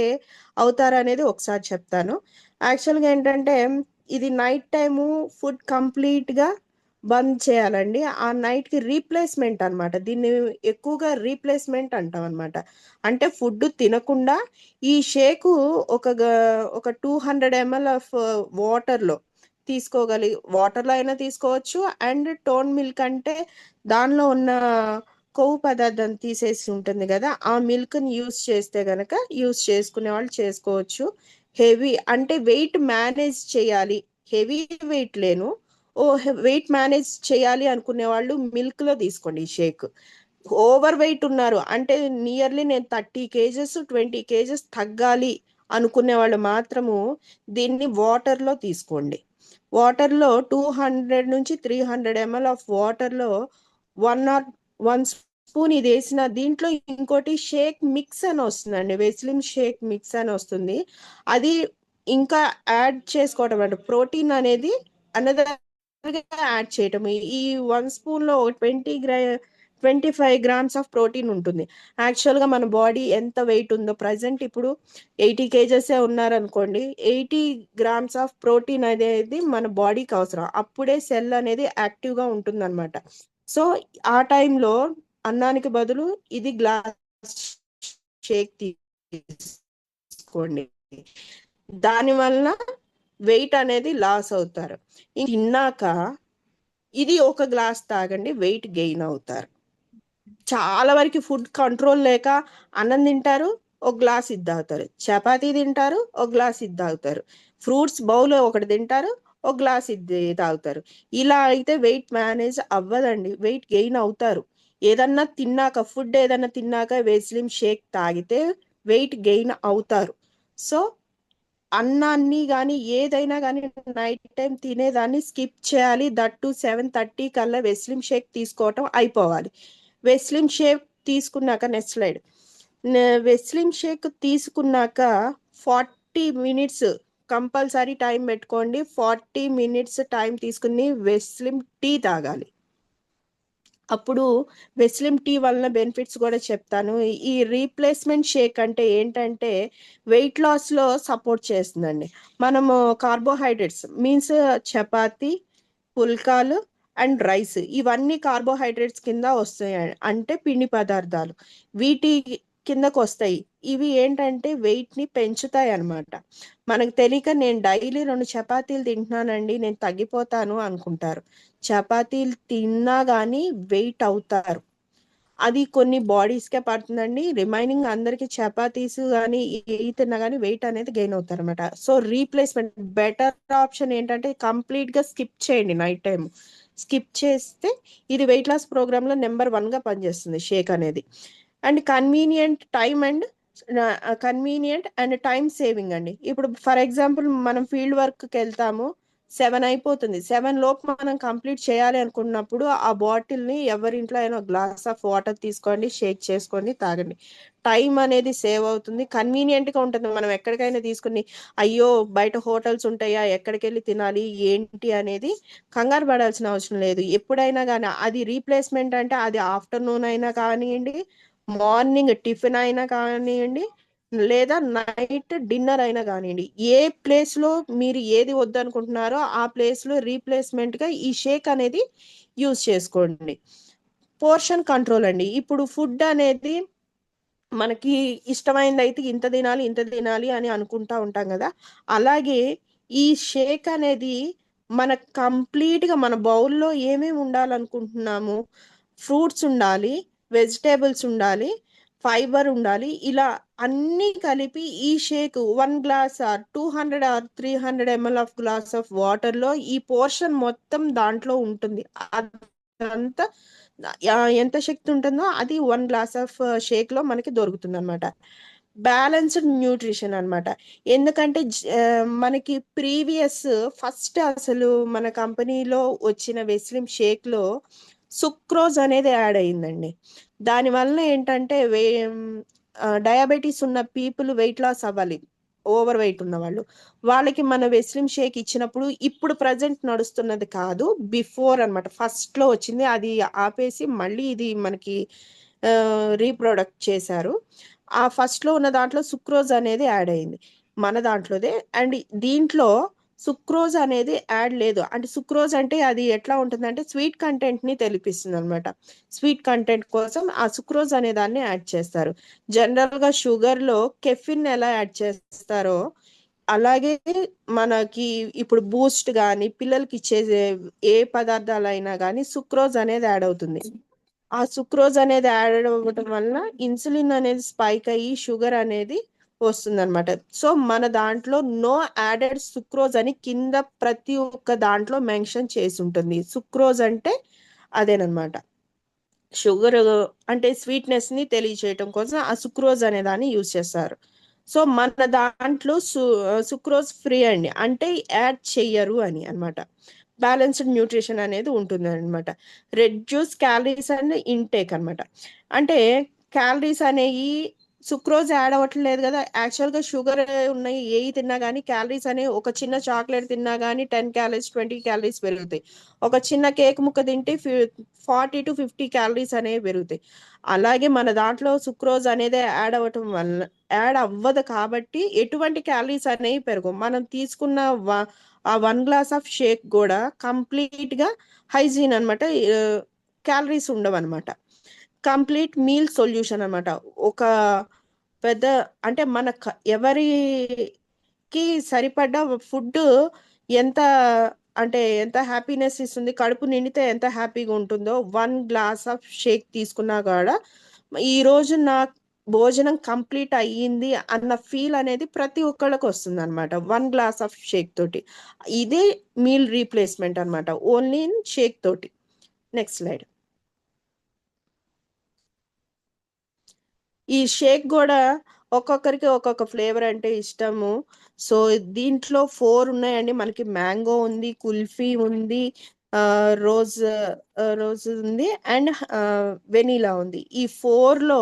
అవుతారు అనేది ఒకసారి చెప్తాను. యాక్చువల్గా ఏంటంటే, ఇది నైట్ టైము ఫుడ్ కంప్లీట్గా బంద్ చేయాలండి. ఆ నైట్కి రీప్లేస్మెంట్ అనమాట, దీన్ని ఎక్కువగా రీప్లేస్మెంట్ అంటాం అనమాట. అంటే ఫుడ్ తినకుండా ఈ షేకు ఒక 200 ml ఆఫ్ వాటర్లో వాటర్లో అయినా తీసుకోవచ్చు. అండ్ టోన్ మిల్క్ అంటే దానిలో ఉన్న కొవ్వు పదార్థం తీసేసి ఉంటుంది కదా, ఆ మిల్క్ని యూస్ చేస్తే గనక యూస్ చేసుకునే వాళ్ళు చేసుకోవచ్చు. హెవీ అంటే వెయిట్ మేనేజ్ చేయాలి, హెవీ వెయిట్ లేను, వెయిట్ మేనేజ్ చేయాలి అనుకునే వాళ్ళు మిల్క్ లో తీసుకోండి ఈ షేక్. ఓవర్ వెయిట్ ఉన్నారు అంటే నియర్లీ నేను 30 కేజెస్ 20 కేజెస్ తగ్గాలి అనుకునే వాళ్ళు మాత్రము దీన్ని వాటర్ లో తీసుకోండి. వాటర్ లో 200 నుంచి 300 ml ఆఫ్ వాటర్ లో 1 స్పూన్ ఇది వేసిన దీంట్లో ఇంకోటి షేక్ మిక్స్ అని వస్తుందండి, వెస్లిం షేక్ మిక్స్ అని వస్తుంది. అది ఇంకా యాడ్ చేసుకోవటం అంటే ప్రోటీన్ అనేది అనదర్ యాడ్ చేయటం. ఈ 1 స్పూన్ లో 25 గ్రామ్స్ ఆఫ్ ప్రోటీన్ ఉంటుంది. యాక్చువల్ గా మన బాడీ ఎంత వెయిట్ ఉందో ప్రజెంట్ ఇప్పుడు 80 కేజెస్ ఉన్నారనుకోండి, 80 గ్రామ్స్ ఆఫ్ ప్రోటీన్ అనేది మన బాడీకి అవసరం. అప్పుడే సెల్ అనేది యాక్టివ్ గా ఉంటుంది అనమాట. సో ఆ టైంలో అన్నానికి బదులు ఇది గ్లాస్ షేక్ తీసుకోండి. దాని వలన వెయిట్ అనేది లాస్ అవుతారు. తిన్నాక ఇది ఒక గ్లాస్ తాగండి, వెయిట్ గెయిన్ అవుతారు. చాలా వరకు ఫుడ్ కంట్రోల్ లేక అన్నం తింటారు, ఒక గ్లాస్ ఇది తాగుతారు, చపాతీ తింటారు, ఒక గ్లాస్ ఇది తాగుతారు, ఫ్రూట్స్ బౌల్ ఒకటి తింటారు, ఒక గ్లాస్ ఇది తాగుతారు. ఇలా అయితే వెయిట్ మేనేజ్ అవ్వదండి, వెయిట్ గెయిన్ అవుతారు. ఏదన్నా తిన్నాక ఫుడ్ ఏదన్నా తిన్నాక వెస్లిం షేక్ తాగితే వెయిట్ గెయిన్ అవుతారు. సో అన్నాన్ని కానీ ఏదైనా కానీ నైట్ టైం తినేదాన్ని స్కిప్ చేయాలి. దట్టు 7:30 కల్లా వెస్లిం షేక్ తీసుకోవటం అయిపోవాలి. వెస్లిం షేక్ తీసుకున్నాక నెక్స్ట్ స్లైడ్. వెస్లిం షేక్ తీసుకున్నాక 40 మినిట్స్ కంపల్సరీ టైం పెట్టుకోండి. 40 మినిట్స్ టైం తీసుకుని వెస్లిం టీ తాగాలి. అప్పుడు వెస్లిం టీ వలన బెనిఫిట్స్ కూడా చెప్తాను. ఈ రీప్లేస్మెంట్ షేక్ అంటే ఏంటంటే వెయిట్ లాస్ లో సపోర్ట్ చేస్తుందండి. మనము కార్బోహైడ్రేట్స్ మీన్స్ చపాతి, పుల్కాలు అండ్ రైస్ ఇవన్నీ కార్బోహైడ్రేట్స్ కింద వస్తాయి, అంటే పిండి పదార్థాలు వీటి కిందకు వస్తాయి. ఇవి ఏంటంటే వెయిట్ ని పెంచుతాయి అన్నమాట. మనకు తెలియక నేను డైలీ 2 చపాతీలు తింటున్నానండి నేను తగ్గిపోతాను అనుకుంటారు. చపాతీలు తిన్నా గానీ వెయిట్ అవుతారు. అది కొన్ని బాడీస్కే పడుతుందండి. రిమైనింగ్ అందరికి చపాతీస్ కానీ తిన్నా కానీ వెయిట్ అనేది గెయిన్ అవుతారు అనమాట. సో రీప్లేస్మెంట్ బెటర్ ఆప్షన్ ఏంటంటే కంప్లీట్ గా స్కిప్ చేయండి. నైట్ టైం స్కిప్ చేస్తే ఇది వెయిట్ లాస్ ప్రోగ్రామ్ లో నెంబర్ 1 గా పనిచేస్తుంది షేక్ అనేది. And convenient and time saving అండి. ఇప్పుడు ఫర్ ఎగ్జాంపుల్ మనం ఫీల్డ్ వర్క్ కి వెళ్తాము, 7 అయిపోతుంది, 7 లోపు మనం కంప్లీట్ చేయాలి అనుకున్నప్పుడు ఆ బాటిల్ ని ఎవరింట్లో అయినా గ్లాస్ ఆఫ్ వాటర్ తీసుకోండి, షేక్ చేసుకొని తాగండి. టైం అనేది సేవ్ అవుతుంది, కన్వీనియంట్ గా ఉంటుంది. మనం ఎక్కడికైనా తీసుకుని అయ్యో బయట హోటల్స్ ఉంటాయా, ఎక్కడికి వెళ్ళి తినాలి ఏంటి అనేది కంగారు పడాల్సిన అవసరం లేదు. ఎప్పుడైనా కానీ అది రీప్లేస్మెంట్ అంటే అది ఆఫ్టర్నూన్ అయినా కానివ్వండి, మార్నింగ్ టిఫిన్ అయినా కానివ్వండి, లేదా నైట్ డిన్నర్ అయినా కానివ్వండి, ఏ ప్లేస్ లో మీరు ఏది వద్దనుకుంటున్నారో ఆ ప్లేస్ లో రీప్లేస్మెంట్ గా ఈ షేక్ అనేది యూజ్ చేసుకోండి. పోర్షన్ కంట్రోల్ అండి. ఇప్పుడు ఫుడ్ అనేది మనకి ఇష్టమైనది అయితే ఇంత తినాలి అని అనుకుంటా ఉంటాం కదా, అలాగే ఈ షేక్ అనేది మన కంప్లీట్ గా మన బౌల్లో ఏమేమి ఉండాలనుకుంటున్నాము, ఫ్రూట్స్ ఉండాలి, వెజిటేబుల్స్ ఉండాలి, ఫైబర్ ఉండాలి, ఇలా అన్ని కలిపి ఈ shake 1 glass or 200 or 300 ml of glass of water లో ఈ పోర్షన్ మొత్తం దాంట్లో ఉంటుంది. అదంతా ఎంత శక్తి ఉంటుందో అది 1 గ్లాస్ ఆఫ్ షేక్ లో మనకి దొరుకుతుంది అనమాట. బ్యాలెన్స్డ్ న్యూట్రిషన్ అన్నమాట. ఎందుకంటే మనకి ప్రీవియస్ ఫస్ట్ అసలు మన కంపెనీలో వచ్చిన వెస్లిం షేక్ లో సుక్రోజ్ అనేది యాడ్ అయిందండి. దాని వలన ఏంటంటే డయాబెటీస్ ఉన్న పీపుల్ వెయిట్ లాస్ అవ్వాలి, ఓవర్ వెయిట్ ఉన్న వాళ్ళకి మన వెస్లిం షేక్ ఇచ్చినప్పుడు ఇప్పుడు ప్రజెంట్ నడుస్తున్నది కాదు, బిఫోర్ అన్నమాట, ఫస్ట్ లో వచ్చింది, అది ఆపేసి మళ్ళీ ఇది మనకి రీప్రొడక్ట్ చేశారు. ఆ ఫస్ట్ లో ఉన్న దాంట్లో సుక్రోజ్ అనేది యాడ్ అయింది మన దాంట్లోదే. అండ్ దీంట్లో సుక్రోజ్ అనేది యాడ్ లేదు. అంటే సుక్రోజ్ అంటే అది ఎట్లా ఉంటుందంటే స్వీట్ కంటెంట్ ని తెలిపిస్తుంది అనమాట. స్వీట్ కంటెంట్ కోసం ఆ సుక్రోజ్ అనే దాన్ని యాడ్ చేస్తారు. జనరల్ గా షుగర్ లో కెఫిన్ ఎలా యాడ్ చేస్తారో అలాగే మనకి ఇప్పుడు బూస్ట్ కానీ పిల్లలకి ఇచ్చే ఏ పదార్థాలైనా కానీ సుక్రోజ్ అనేది యాడ్ అవుతుంది. ఆ సుక్రోజ్ అనేది యాడ్ అవ్వడం వలన ఇన్సులిన్ అనేది స్పైక్ అయ్యి షుగర్ అనేది వస్తుందన్నమాట. సో మన దాంట్లో నో యాడెడ్ సుక్రోజ్ అని కింద ప్రతి ఒక్క దాంట్లో మెన్షన్ చేసి ఉంటుంది. సుక్రోజ్ అంటే అదేనమాట, షుగర్ అంటే స్వీట్నెస్ ని తెలియచేయటం కోసం ఆ సుక్రోజ్ అనే దాన్ని యూజ్ చేస్తారు. సో మన దాంట్లో సుక్రోజ్ ఫ్రీ అండి, అంటే యాడ్ చెయ్యరు అని అన్నమాట. బ్యాలెన్స్డ్ న్యూట్రిషన్ అనేది ఉంటుంది అనమాట. రెడ్యూస్ క్యాలరీస్ అండ్ ఇంటేక్ అన్నమాట. అంటే క్యాలరీస్ అనేవి సుక్రోజ్ యాడ్ అవ్వట్లేదు కదా, యాక్చువల్గా షుగర్ ఉన్నాయి ఏవి తిన్నా కానీ క్యాలరీస్ అనేవి ఒక చిన్న చాక్లెట్ తిన్నా కానీ 10 క్యాలరీస్ 20 క్యాలరీస్ పెరుగుతాయి. ఒక చిన్న కేక్ ముక్క తింటే 40 to 50 క్యాలరీస్ అనేవి పెరుగుతాయి. అలాగే మన దాంట్లో సుక్రోజ్ అనేది యాడ్ అవ్వటం వల్ల యాడ్ అవ్వదు కాబట్టి ఎటువంటి క్యాలరీస్ అనేవి పెరగవు. మనం తీసుకున్న ఆ 1 గ్లాస్ ఆఫ్ షేక్ కూడా కంప్లీట్ గా హైజీన్ అనమాట, క్యాలరీస్ ఉండవు అనమాట. కంప్లీట్ మీల్ సొల్యూషన్ అనమాట. ఒక పెద్ద అంటే మన ఎవరికి సరిపడ్డ ఫుడ్ ఎంత అంటే ఎంత హ్యాపీనెస్ ఇస్తుంది, కడుపు నిండితే ఎంత హ్యాపీగా ఉంటుందో 1 గ్లాస్ ఆఫ్ షేక్ తీసుకున్నా కూడా ఈ రోజు నా భోజనం కంప్లీట్ అయ్యింది అన్న ఫీల్ అనేది ప్రతి ఒక్కళ్ళకి వస్తుంది అనమాట 1 గ్లాస్ ఆఫ్ షేక్ తోటి. ఇదే మీల్ రీప్లేస్మెంట్ అనమాట, ఓన్లీ ఇన్ షేక్ తోటి. Next slide. ఈ షేక్ కూడా ఒక్కొక్కరికి ఒక్కొక్క ఫ్లేవర్ అంటే ఇష్టము. సో దీంట్లో 4 ఉన్నాయండి మనకి. మ్యాంగో ఉంది, కుల్ఫీ ఉంది, రోజ్ రోజ్ ఉంది, అండ్ వెనీలా ఉంది. ఈ 4లో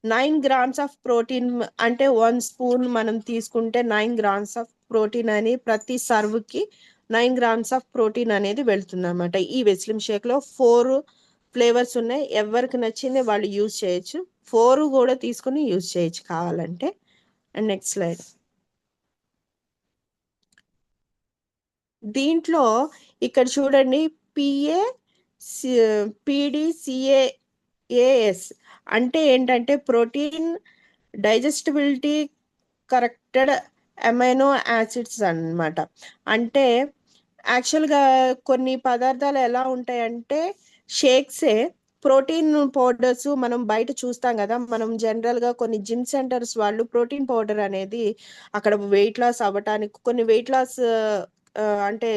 9 గ్రామ్స్ ఆఫ్ ప్రోటీన్, అంటే 1 స్పూన్ మనం తీసుకుంటే 9 గ్రామ్స్ ఆఫ్ ప్రోటీన్ అని ప్రతి సర్వ్కి 9 గ్రామ్స్ ఆఫ్ ప్రోటీన్ అనేది వెళ్తుంది అనమాట. ఈ వెస్లిమ్ షేక్ లో 4 ఫ్లేవర్స్ ఉన్నాయి, ఎవరికి నచ్చింది వాళ్ళు యూజ్ చేయొచ్చు. 4 కూడా తీసుకుని యూజ్ చేయొచ్చు కావాలంటే. And next slide. దీంట్లో ఇక్కడ చూడండి, PDCAAS అంటే ఏంటంటే protein digestibility corrected amino acids అన్నమాట. అంటే యాక్చువల్గా కొన్ని పదార్థాలు ఎలా ఉంటాయంటే షేక్సే ప్రోటీన్ పౌడర్స్ మనం బయట చూస్తాం కదా, మనం జనరల్ గా కొన్ని జిమ్ సెంటర్స్ వాళ్ళు ప్రోటీన్ పౌడర్ అనేది అక్కడ వెయిట్ లాస్ అవ్వటానికి, కొన్ని వెయిట్ లాస్ అంటే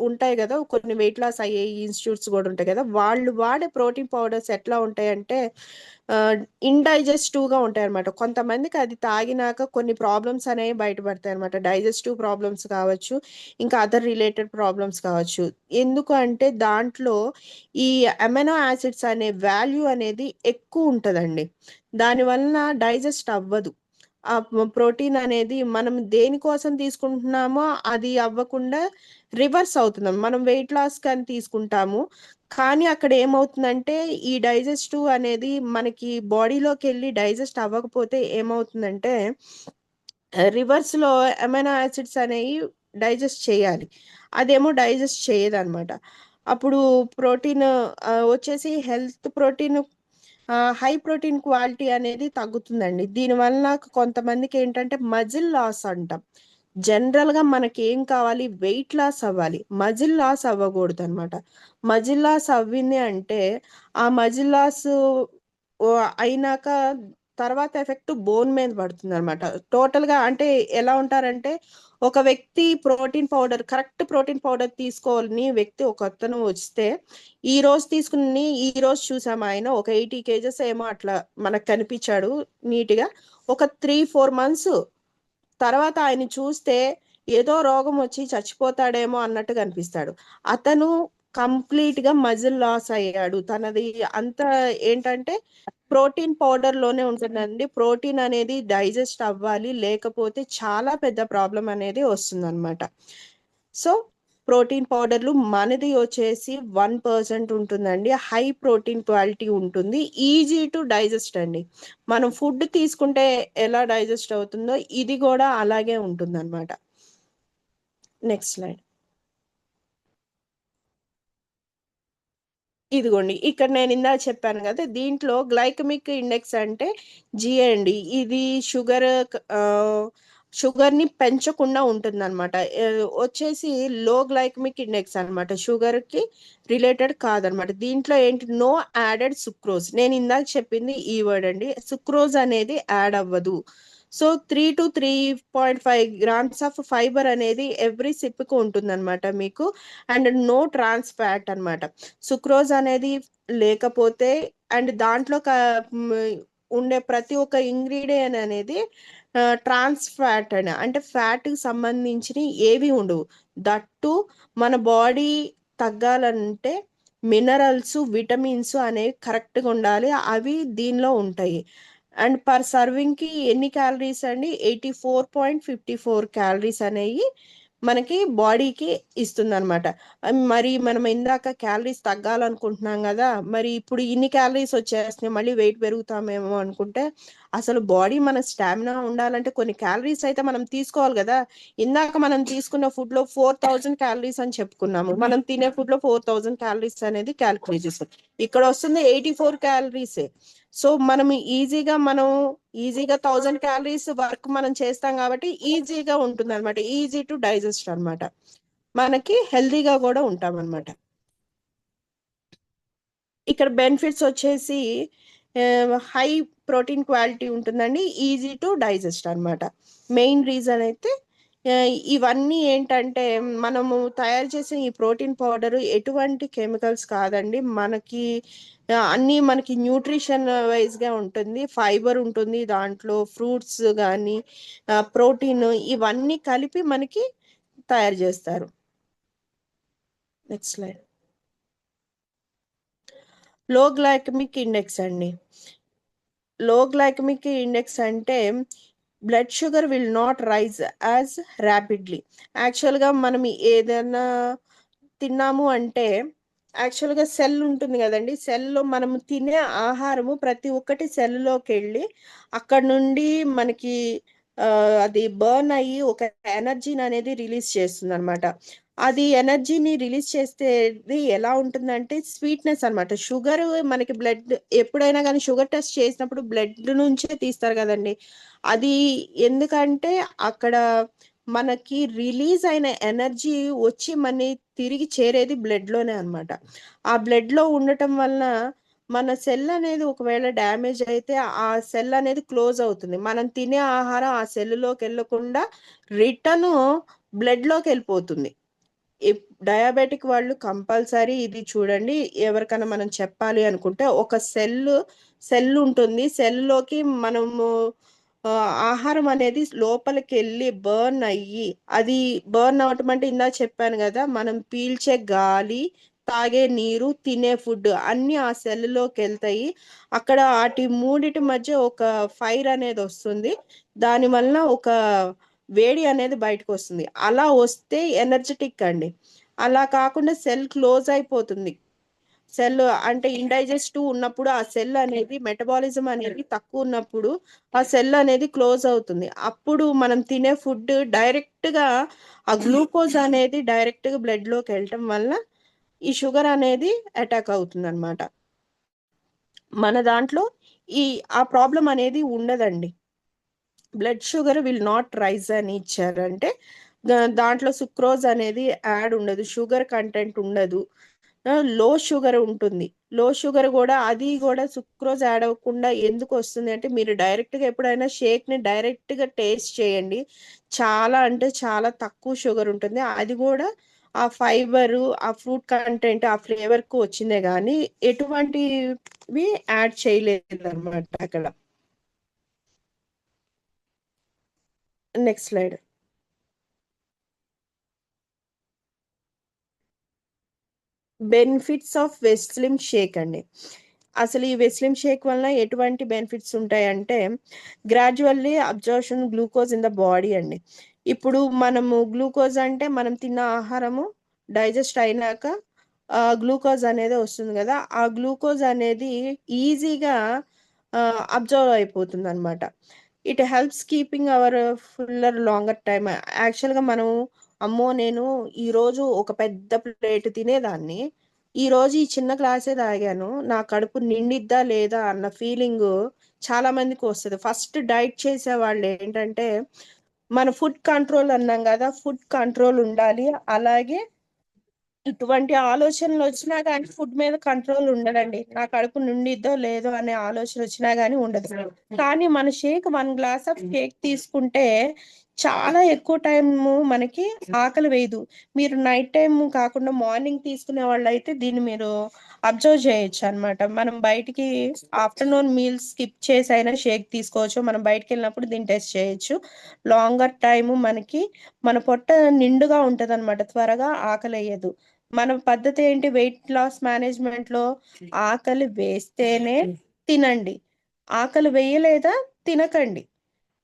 ఉంటాయి కదా, కొన్ని వెయిట్ లాస్ అయ్యే ఇన్స్టిట్యూట్స్ కూడా ఉంటాయి కదా, వాళ్ళు వాడే ప్రోటీన్ పౌడర్స్ ఎట్లా ఉంటాయంటే ఇండైజెస్టివ్ గా ఉంటాయి అనమాట. కొంతమందికి అది తాగినాక కొన్ని ప్రాబ్లమ్స్ అనేవి బయటపడతాయి అనమాట. డైజెస్టివ్ ప్రాబ్లమ్స్ కావచ్చు, ఇంకా అదర్ రిలేటెడ్ ప్రాబ్లమ్స్ కావచ్చు. ఎందుకు అంటే దాంట్లో ఈ అమైనో యాసిడ్స్ అనే వాల్యూ అనేది ఎక్కువ ఉంటుందండి, దానివల్ల డైజెస్ట్ అవ్వదు. ఆ ప్రోటీన్ అనేది మనం దేనికోసం తీసుకుంటున్నామో అది అవ్వకుండా రివర్స్ అవుతుంది. మనం వెయిట్ లాస్ కానీ తీసుకుంటాము, కానీ అక్కడ ఏమవుతుందంటే ఈ డైజెస్టివ్ అనేది మనకి బాడీలోకి వెళ్ళి డైజెస్ట్ అవ్వకపోతే ఏమవుతుందంటే రివర్స్ లో అమైనో యాసిడ్స్ అనేవి డైజెస్ట్ చేయాలి, అదేమో డైజెస్ట్ చేయదు అనమాట. అప్పుడు ప్రోటీన్ వచ్చేసి health protein high protein quality అనేది తగ్గుతుందండి. దీనివల్ల కొంతమందికి ఏంటంటే మజిల్ లాస్ అంటాం. జనరల్ గా మనకి ఏం కావాలి, వెయిట్ లాస్ అవ్వాలి, మజిల్ లాస్ అవ్వకూడదు అనమాట. మజిల్ లాస్ అవ్వింది అంటే ఆ మజిల్ లాస్ అయినాక తర్వాత ఎఫెక్ట్ బోన్ మీద పడుతుంది అనమాట. టోటల్ గా అంటే ఎలా ఉంటారంటే ఒక వ్యక్తి protein powder, correct protein powder తీసుకోవాలని వ్యక్తి ఒక అతను వస్తే ఈ రోజు తీసుకుని ఈ రోజు చూసాము ఆయన ఒక 80 kgs ఏమో అట్లా మనకు కనిపించాడు నీట్ గా. ఒక 3-4 months తర్వాత ఆయన చూస్తే ఏదో రోగం వచ్చి చచ్చిపోతాడేమో అన్నట్టు కనిపిస్తాడు. అతను కంప్లీట్ గా మజిల్ లాస్ అయ్యాడు. తనది అంత ఏంటంటే ప్రోటీన్ పౌడర్ లోనే ఉంటుందండి. ప్రోటీన్ అనేది డైజెస్ట్ అవ్వాలి, లేకపోతే చాలా పెద్ద ప్రాబ్లం అనేది వస్తుంది అనమాట. సో ప్రోటీన్ పౌడర్లు మనది వచ్చేసి 1% ఉంటుందండి, హై ప్రోటీన్ క్వాలిటీ ఉంటుంది, ఈజీ టు డైజెస్ట్ అండి. మనం ఫుడ్ తీసుకుంటే ఎలా డైజెస్ట్ అవుతుందో ఇది కూడా అలాగే ఉంటుంది అనమాట. Next slide. ఇదిగోండి, ఇక్కడ నేను ఇందాక చెప్పాను కదా, దీంట్లో గ్లైకమిక్ ఇండెక్స్ అంటే జిఏ అండి. ఇది షుగర్ ని పెంచకుండా ఉంటుంది అనమాట. వచ్చేసి లో గ్లైకమిక్ ఇండెక్స్ అనమాట, షుగర్ కి రిలేటెడ్ కాదనమాట. దీంట్లో ఏంటి, నో యాడెడ్ సుక్రోజ్. నేను ఇందాక చెప్పింది ఈ వర్డ్ అండి, సుక్రోజ్ అనేది యాడ్ అవ్వదు. So 3 to 3.5 grams of fibre అనేది ఎవ్రీ సిప్కు ఉంటుందన్నమాట మీకు. అండ్ నో ట్రాన్స్ ఫ్యాట్ అనమాట. సుక్రోజ్ అనేది లేకపోతే అండ్ దాంట్లో ఉండే ప్రతి ఒక్క ఇంగ్రీడియంట్ అనేది ట్రాన్స్ ఫ్యాట్ అని, అంటే ఫ్యాట్కి సంబంధించిన ఏవి ఉండవు. దట్టు మన బాడీ తగ్గాలంటే మినరల్స్, విటమిన్స్ అనేవి కరెక్ట్గా ఉండాలి, అవి దీనిలో ఉంటాయి. అండ్ పర్ సర్వింగ్కి ఎన్ని క్యాలరీస్ అండి? 84.54 క్యాలరీస్ అనేవి మనకి బాడీకి ఇస్తుంది అనమాట. మరి మనం ఇందాక క్యాలరీస్ తగ్గాలనుకుంటున్నాం కదా, మరి ఇప్పుడు ఇన్ని క్యాలరీస్ వచ్చేస్తున్నాయి, మళ్ళీ వెయిట్ పెరుగుతామేమో అనుకుంటే అసలు బాడీ మన స్టామినా ఉండాలంటే కొన్ని క్యాలరీస్ అయితే మనం తీసుకోవాలి కదా. ఇందాక మనం తీసుకున్న ఫుడ్ లో 4000 క్యాలరీస్ అని చెప్పుకున్నాము, మనం తినే ఫుడ్ లో 4000 క్యాలరీస్ అనేది క్యాలిక్యులేట్ చేస్తాం. ఇక్కడ వస్తుంది 84 క్యాలరీస్. సో మనం ఈజీగా 1000 క్యాలరీస్ వర్క్ మనం చేస్తాం కాబట్టి ఈజీగా ఉంటుంది అనమాట, ఈజీ టు డైజెస్ట్ అనమాట, మనకి హెల్దీగా కూడా ఉంటాం అనమాట. ఇక్కడ బెనిఫిట్స్ వచ్చేసి హై ప్రోటీన్ క్వాలిటీ ఉంటుందండి, ఈజీ టు డైజెస్ట్ అనమాట. మెయిన్ రీజన్ అయితే ఇవన్నీ ఏంటంటే మనము తయారు చేసే ఈ ప్రోటీన్ పౌడర్ ఎటువంటి కెమికల్స్ కాదండి, మనకి అన్నీ మనకి న్యూట్రిషన్ వైజ్గా ఉంటుంది, ఫైబర్ ఉంటుంది దాంట్లో, ఫ్రూట్స్ కానీ ప్రోటీన్ ఇవన్నీ కలిపి మనకి తయారు చేస్తారు. Next slide. Low glycemic index అండి. లో గ్లైకమిక్ ఇండెక్స్ అంటే blood sugar will not rise as rapidly. యాక్చువల్గా మనం ఏదైనా తిన్నాము అంటే యాక్చువల్గా సెల్ ఉంటుంది కదండి, సెల్లో మనము తినే ఆహారము ప్రతి ఒక్కటి సెల్లోకి వెళ్ళి అక్కడ నుండి మనకి అది బర్న్ అయ్యి ఒక ఎనర్జీని అనేది రిలీజ్ చేస్తుంది అనమాట. అది ఎనర్జీని రిలీజ్ చేసేది ఎలా ఉంటుందంటే స్వీట్నెస్ అనమాట. షుగర్ మనకి బ్లడ్ ఎప్పుడైనా కానీ షుగర్ టెస్ట్ చేసినప్పుడు బ్లడ్ నుంచే తీస్తారు కదండి. అది ఎందుకంటే అక్కడ మనకి రిలీజ్ అయిన ఎనర్జీ వచ్చి మన తిరిగి చేరేది బ్లడ్లోనే అనమాట. ఆ బ్లడ్లో ఉండటం వలన మన సెల్ అనేది ఒకవేళ డ్యామేజ్ అయితే ఆ సెల్ అనేది క్లోజ్ అవుతుంది, మనం తినే ఆహారం ఆ సెల్లులోకి వెళ్ళకుండా రిటర్న్ బ్లడ్లోకి వెళ్ళిపోతుంది. డయాబెటిక్ వాళ్ళు కంపల్సరీ ఇది చూడండి. ఎవరికైనా మనం చెప్పాలి అనుకుంటే ఒక సెల్ ఉంటుంది, సెల్లోకి మనము ఆహారం అనేది లోపలికి వెళ్ళి బర్న్ అయ్యి, అది బర్న్ అవటం అంటే ఇందా చెప్పాను కదా, మనం పీల్చే గాలి, తాగే నీరు, తినే ఫుడ్ అన్నీ ఆ సెల్లోకి వెళ్తాయి. అక్కడ వాటి మూడిటి మధ్య ఒక ఫైర్ అనేది వస్తుంది, దానివల్ల ఒక వేడి అనేది బయటకు వస్తుంది. అలా వస్తే ఎనర్జెటిక్ అండి. అలా కాకుండా సెల్ క్లోజ్ అయిపోతుంది. సెల్ అంటే ఇండైజెస్టివ్ ఉన్నప్పుడు ఆ సెల్ అనేది మెటబాలిజం అనేది తక్కువ ఉన్నప్పుడు ఆ సెల్ అనేది క్లోజ్ అవుతుంది. అప్పుడు మనం తినే ఫుడ్ డైరెక్ట్గా ఆ గ్లూకోజ్ అనేది డైరెక్ట్గా బ్లడ్లోకి వెళ్ళటం వల్ల ఈ షుగర్ అనేది అటాక్ అవుతుంది అనమాట. మన దాంట్లో ఆ ప్రాబ్లం అనేది ఉండదండి. Blood sugar will not rise అని ఇచ్చారంటే దాంట్లో సుక్రోజ్ అనేది యాడ్ ఉండదు, షుగర్ కంటెంట్ ఉండదు, లో షుగర్ ఉంటుంది. లో షుగర్ కూడా అది కూడా సుక్రోజ్ యాడ్ అవ్వకుండా ఎందుకు వస్తుంది అంటే మీరు డైరెక్ట్గా ఎప్పుడైనా షేక్ని డైరెక్ట్గా టేస్ట్ చేయండి, చాలా అంటే చాలా తక్కువ షుగర్ ఉంటుంది. అది కూడా ఆ ఫైబరు, ఆ ఫ్రూట్ కంటెంట్, ఆ ఫ్లేవర్కు వచ్చిందే కానీ ఎటువంటివి యాడ్ చేయలేదు అనమాట అక్కడ. Next slide. Benefits of Weslim shake అండి. అసలు ఈ వెస్లిమ్ షేక్ వలన ఎటువంటి బెనిఫిట్స్ ఉంటాయంటే gradually absorption glucose in the body అండి. ఇప్పుడు మనము గ్లూకోజ్ అంటే మనం తిన్న ఆహారము డైజెస్ట్ అయినాక గ్లూకోజ్ అనేది వస్తుంది కదా, ఆ గ్లూకోజ్ అనేది ఈజీగా అబ్జర్వ్ అయిపోతుంది అనమాట. It helps keeping hour fuller longer time. యాక్చువల్గా మనం అమ్మో నేను ఈరోజు ఒక పెద్ద ప్లేట్ తినేదాన్ని, ఈరోజు ఈ చిన్న గ్లాసే తాగాను, నా కడుపు నిండిద్దా లేదా అన్న ఫీలింగ్ చాలా మందికి వస్తుంది. ఫస్ట్ డైట్ చేసే వాళ్ళు ఏంటంటే మన ఫుడ్ కంట్రోల్ అన్నాం కదా, ఫుడ్ కంట్రోల్ ఉండాలి, అలాగే ఇటువంటి ఆలోచనలు వచ్చినా కానీ ఫుడ్ మీద కంట్రోల్ ఉండదండి. నా కడుపు నిండిద్దో లేదో అనే ఆలోచన వచ్చినా కానీ ఉండదు. కానీ మన షేక్ 1 గ్లాస్ ఆఫ్ షేక్ తీసుకుంటే చాలా ఎక్కువ టైం మనకి ఆకలి వేయదు. మీరు నైట్ టైం కాకుండా మార్నింగ్ తీసుకునే వాళ్ళు అయితే దీన్ని మీరు అబ్జర్వ్ చేయొచ్చు అన్నమాట. మనం బయటికి ఆఫ్టర్నూన్ మీల్స్ స్కిప్ చేసి అయినా షేక్ తీసుకోవచ్చు. మనం బయటికి వెళ్ళినప్పుడు దీన్ని టెస్ట్ చేయొచ్చు. లాంగర్ టైం మనకి మన పొట్ట నిండుగా ఉంటది అనమాట. త్వరగా ఆకలి వేయదు. మన పద్ధతి ఏంటి, వెయిట్ లాస్ మేనేజ్మెంట్ లో ఆకలి వేస్తేనే తినండి, ఆకలి వేయలేదా తినకండి.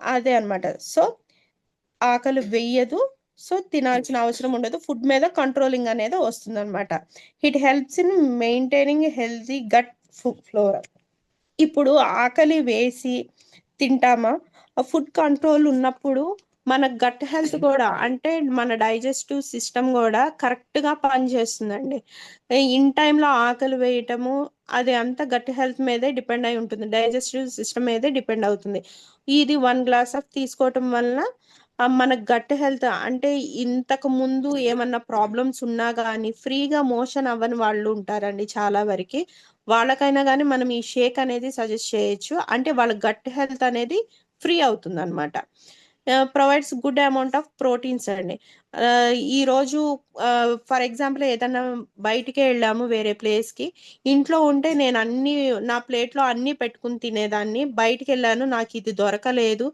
అదే అన్నమాట. సో ఆకలి వెయ్యదు, సో తినాల్సిన అవసరం ఉండదు. ఫుడ్ మీద కంట్రోలింగ్ అనేది వస్తుంది అనమాట. It helps in maintaining healthy gut flora. ఇప్పుడు ఆకలి వేసి తింటామా, ఫుడ్ కంట్రోల్ ఉన్నప్పుడు మన గట్ హెల్త్ కూడా, అంటే మన డైజెస్టివ్ సిస్టమ్ కూడా కరెక్ట్ గా పనిచేస్తుందండి. ఇన్ టైంలో ఆకలి వేయటము అది అంతా గట్ హెల్త్ మీదే డిపెండ్ అయి ఉంటుంది, డైజెస్టివ్ సిస్టమ్ మీదే డిపెండ్ అవుతుంది. ఇది 1 గ్లాస్ ఆఫ్ తీసుకోవటం వలన మన గట్ హెల్త్, అంటే ఇంతకు ముందు ఏమన్నా ప్రాబ్లమ్స్ ఉన్నా కానీ ఫ్రీగా మోషన్ అవ్వని వాళ్ళు ఉంటారండి చాలా వరకు. వాళ్ళకైనా కానీ మనం ఈ షేక్ అనేది సజెస్ట్ చేయొచ్చు. అంటే వాళ్ళ గట్ హెల్త్ అనేది ఫ్రీ అవుతుంది అనమాట. Provides good amount of proteins అండి. ఈ రోజు ఫర్ ఎగ్జాంపుల్ ఏదన్నా బయటికి వెళ్ళాము వేరే ప్లేస్ కి, ఇంట్లో ఉంటే నేను అన్ని నా ప్లేట్ లో అన్ని పెట్టుకుని తినేదాన్ని. బయటికి వెళ్ళాను, నాకు ఇది దొరకలేదు,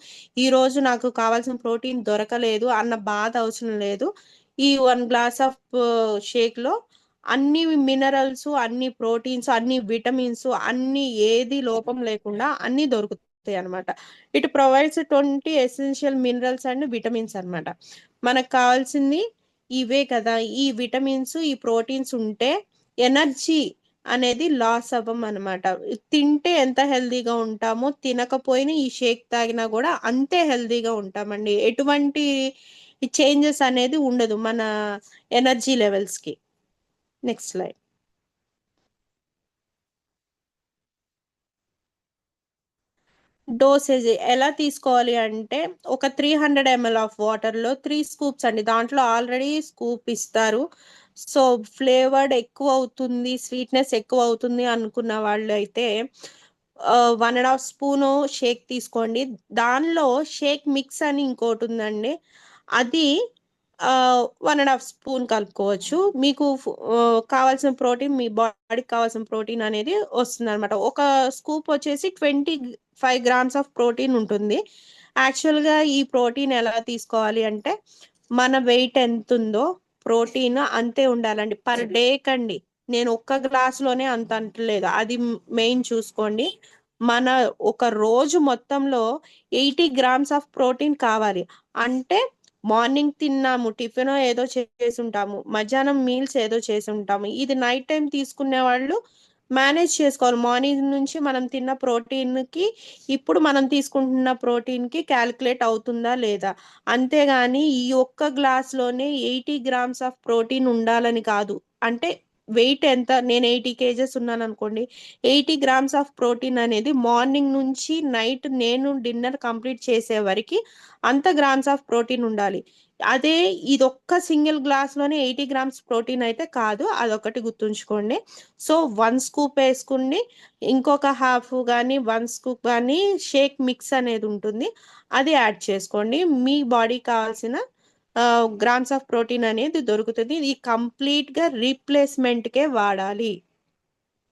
ఈ రోజు నాకు కావాల్సిన ప్రోటీన్ దొరకలేదు అన్న బాధ అవసరం లేదు. ఈ 1 గ్లాస్ ఆఫ్ షేక్ లో అన్ని మినరల్స్, అన్ని ప్రోటీన్స్, అన్ని విటమిన్స్, అన్ని ఏది లోపం లేకుండా అన్ని దొరుకుతాయి అన్నమాట. It provides 20 essential minerals and vitamins అన్నమాట. మనకు కావాల్సింది ఇవే కదా. ఈ విటమిన్స్, ఈ ప్రోటీన్స్ ఉంటే ఎనర్జీ అనేది లాస్ అవ్వం అనమాట. తింటే ఎంత హెల్దీగా ఉంటామో తినకపోయినా ఈ షేక్ తాగినా కూడా అంతే హెల్దీగా ఉంటామండి. ఎటువంటి చేంజెస్ అనేది ఉండదు మన ఎనర్జీ లెవెల్స్ కి. Next slide. డోసేజ్ ఎలా తీసుకోవాలి అంటే, ఒక 300 ml ఆఫ్ వాటర్ లో 3 స్కూప్స్ అండి. దాంట్లో ఆల్రెడీ స్కూప్ ఇస్తారు. సో ఫ్లేవర్డ్ ఎక్కువ అవుతుంది, స్వీట్నెస్ ఎక్కువ అవుతుంది అనుకున్న వాళ్ళు అయితే 1.5 స్పూన్ షేక్ తీసుకోండి. దానిలో షేక్ మిక్స్ అని ఇంకోటి ఉందండి, అది 1.5 స్పూన్ కలుపుకోవచ్చు. మీకు కావాల్సిన ప్రోటీన్, మీ బాడీకి కావాల్సిన ప్రోటీన్ అనేది వస్తుంది అనమాట. ఒక స్కూప్ వచ్చేసి 25 గ్రామ్స్ ఆఫ్ ప్రోటీన్ ఉంటుంది. యాక్చువల్గా ఈ ప్రోటీన్ ఎలా తీసుకోవాలి అంటే, మన వెయిట్ ఎంత ఉందో ప్రోటీన్ అంతే ఉండాలండి పర్ డే కండి. నేను ఒక్క గ్లాసులోనే అంత అంటలేదు, అది మెయిన్ చూసుకోండి. మన ఒక రోజు మొత్తంలో 80 గ్రామ్స్ ఆఫ్ ప్రోటీన్ కావాలి. అంటే మార్నింగ్ తిన్నాము, టిఫిన్ ఏదో చేసి ఉంటాము, మధ్యాహ్నం మీల్స్ ఏదో చేసి ఉంటాము, ఇది నైట్ టైం తీసుకునే వాళ్ళు మేనేజ్ చేసుకోవాలి. మార్నింగ్ నుంచి మనం తిన్న ప్రోటీన్ కి ఇప్పుడు మనం తీసుకుంటున్న ప్రోటీన్ కి క్యాలిక్యులేట్ అవుతుందా లేదా. అంతేగాని ఈ ఒక్క గ్లాస్ లోనే 80 గ్రామ్స్ ఆఫ్ ప్రోటీన్ ఉండాలని కాదు. అంటే వెయిట్ ఎంత, నేను 80 kgs ఉన్నాను అనుకోండి, 80 గ్రామ్స్ ఆఫ్ ప్రోటీన్ అనేది మార్నింగ్ నుంచి నైట్ నేను డిన్నర్ కంప్లీట్ చేసే వరకు అంత గ్రామ్స్ ఆఫ్ ప్రోటీన్ ఉండాలి. అదే ఇదొక్క సింగిల్ గ్లాస్ లోనే 80 గ్రామ్స్ ప్రోటీన్ అయితే కాదు, అదొకటి గుర్తుంచుకోండి. సో 1 స్కూప్ వేసుకుని ఇంకొక హాఫ్ కానీ 1 స్కూప్ కానీ షేక్ మిక్స్ అనేది ఉంటుంది, అది యాడ్ చేసుకోండి. మీ బాడీ కావాల్సిన గ్రామ్స్ ఆఫ్ ప్రోటీన్ అనేది దొరుకుతుంది. ఇది కంప్లీట్ గా రీప్లేస్మెంట్ కే వాడాలి.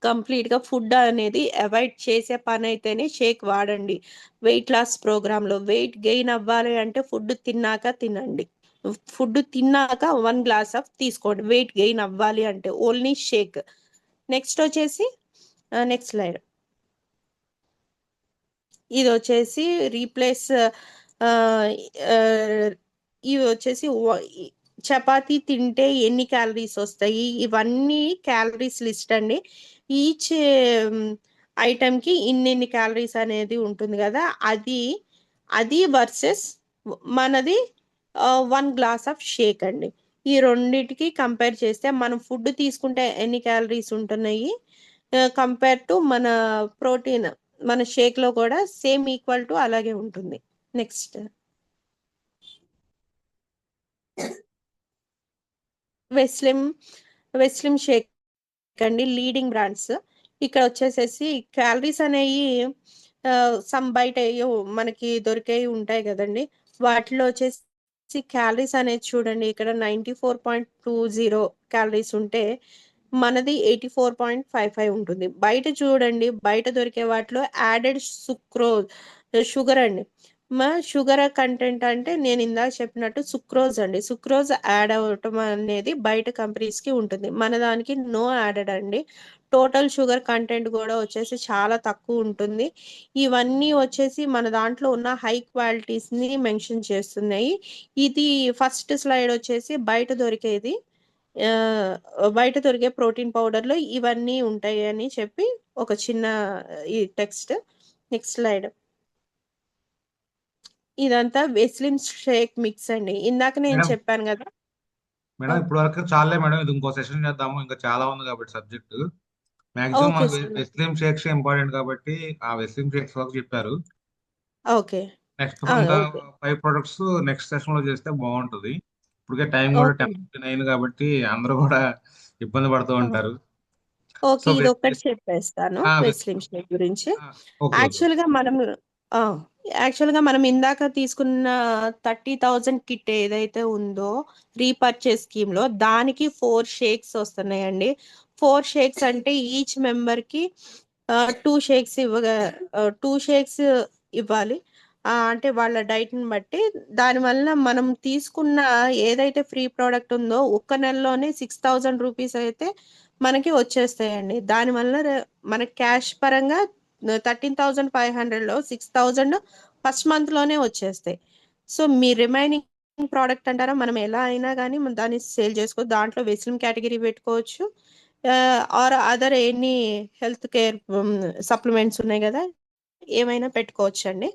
కంప్లీట్ గా ఫుడ్ అనేది అవాయిడ్ చేసే పని అయితేనే షేక్ వాడండి. వెయిట్ లాస్ ప్రోగ్రామ్ లో వెయిట్ గెయిన్ అవ్వాలి అంటే ఫుడ్ తిన్నాక తినండి. ఫుడ్ తిన్నాక 1 గ్లాస్ ఆఫ్ తీసుకోండి వెయిట్ గెయిన్ అవ్వాలి అంటే, ఓన్లీ షేక్. నెక్స్ట్ వచ్చేసి నెక్స్ట్ స్లైడ్. ఇది వచ్చేసి రీప్లేస్, ఇవి వచ్చేసి చపాతీ తింటే ఎన్ని క్యాలరీస్ వస్తాయి, ఇవన్నీ క్యాలరీస్ లిస్ట్ అండి. ఈచ్ ఐటమ్ కి ఇన్ని క్యాలరీస్ అనేది ఉంటుంది కదా, అది వర్సెస్ మనది 1 గ్లాస్ ఆఫ్ షేక్ అండి. ఈ రెండిటికి కంపేర్ చేస్తే మనం ఫుడ్ తీసుకుంటే ఎన్ని క్యాలరీస్ ఉంటున్నాయి కంపేర్ టు మన ప్రోటీన్ మన షేక్ లో కూడా సేమ్ ఈక్వల్ టు అలాగే ఉంటుంది. నెక్స్ట్ వెస్లిమ్ వెస్లిమ్ షేక్ అండి, లీడింగ్ బ్రాండ్స్. ఇక్కడ వచ్చేసేసి క్యాలరీస్ అనేవి సమ్ బయట మనకి దొరికేవి ఉంటాయి కదండి, వాటిలో వచ్చేసి క్యాలరీస్ అనేది చూడండి, ఇక్కడ 94.20 క్యాలరీస్ ఉంటే మనది 84.55 ఉంటుంది. బయట చూడండి, బయట దొరికే వాటిలో యాడెడ్ షుగర్ అండి. షుగర్ కంటెంట్ అంటే నేను ఇందాక చెప్పినట్టు సుక్రోజ్ అండి, సుక్రోజ్ యాడ్ అవ్వటం అనేది బయట కంపెనీస్ కి ఉంటుంది, మన దానికి నో యాడెడ్ అండి. టోటల్ షుగర్ కంటెంట్ కూడా వచ్చేసి చాలా తక్కువ ఉంటుంది. ఇవన్నీ వచ్చేసి మన దాంట్లో ఉన్న హై క్వాలిటీస్ ని మెన్షన్ చేస్తున్నాయి. ఇది ఫస్ట్ స్లైడ్ వచ్చేసి బయట దొరికేది, బయట దొరికే ప్రోటీన్ పౌడర్లో ఇవన్నీ ఉంటాయి అని చెప్పి ఒక చిన్న ఈ టెక్స్ట్. Next slide. ఇదంతా వెస్లిన్ షేక్ మిక్స్ అండి, ఇందాక నేను మేడం చెప్పాను కదా. మేడం ఇప్పటి వరకు చాలే మేడం, ఇది ఇంకో సెషన్ చేద్దాము, ఇంకా చాలా ఉంది కాబట్టి సబ్జెక్ట్. మాక్సిమం ఓకే మనకు సార్. వెస్లిమ్ షేక్స్ ఇంపార్టెంట్ కాబట్టి ఆ వెస్లిమ్ షేక్స్ వరకు చెప్పారు. ఓకే. నెక్స్ట్ ఇంకా ఓకే 5 ప్రొడక్ట్స్ నెక్స్ట్ సెషన్ లో చేస్తే బాగుంటుంది. ఇప్పటికే టైం కూడా ఓకే 10:15 అయింది కాబట్టి అందరూ కూడా ఇబ్బంది పడుతూ ఉంటారు. ఓకే, సో ఇది ఒక్కటి చెప్పేస్తాను వెస్లిమ్ షేక్ గురించి. ఓకే యాక్చువల్గా మనం ఇందాక తీసుకున్న 30,000 కిట్ ఏదైతే ఉందో రీపర్చేస్ స్కీమ్ లో, దానికి 4 షేక్స్ వస్తున్నాయండి. 4 షేక్స్ అంటే ఈచ్ మెంబర్ కి 2 షేక్స్ 2 షేక్స్ ఇవ్వాలి. అంటే వాళ్ళ డైట్ ని బట్టి. దానివల్ల మనం తీసుకున్న ఏదైతే ఫ్రీ ప్రోడక్ట్ ఉందో ఒక్క నెలలోనే 6,000 రూపీస్ అయితే మనకి వచ్చేస్తాయండి. దానివల్ల మనకి క్యాష్ పరంగా 13,500 లో 6,000 ఫస్ట్ మంత్ లోనే వచ్చేస్తాయి. సో మీ రిమైనింగ్ ప్రోడక్ట్ అంటారా, మనం ఎలా అయినా కానీ దాన్ని సేల్ చేసుకోవచ్చు. దాంట్లో వెస్లిమ్ కేటగిరీ పెట్టుకోవచ్చు, or other any health care supplements ఉన్నాయి కదా, ఏమైనా పెట్టుకోవచ్చు అండి.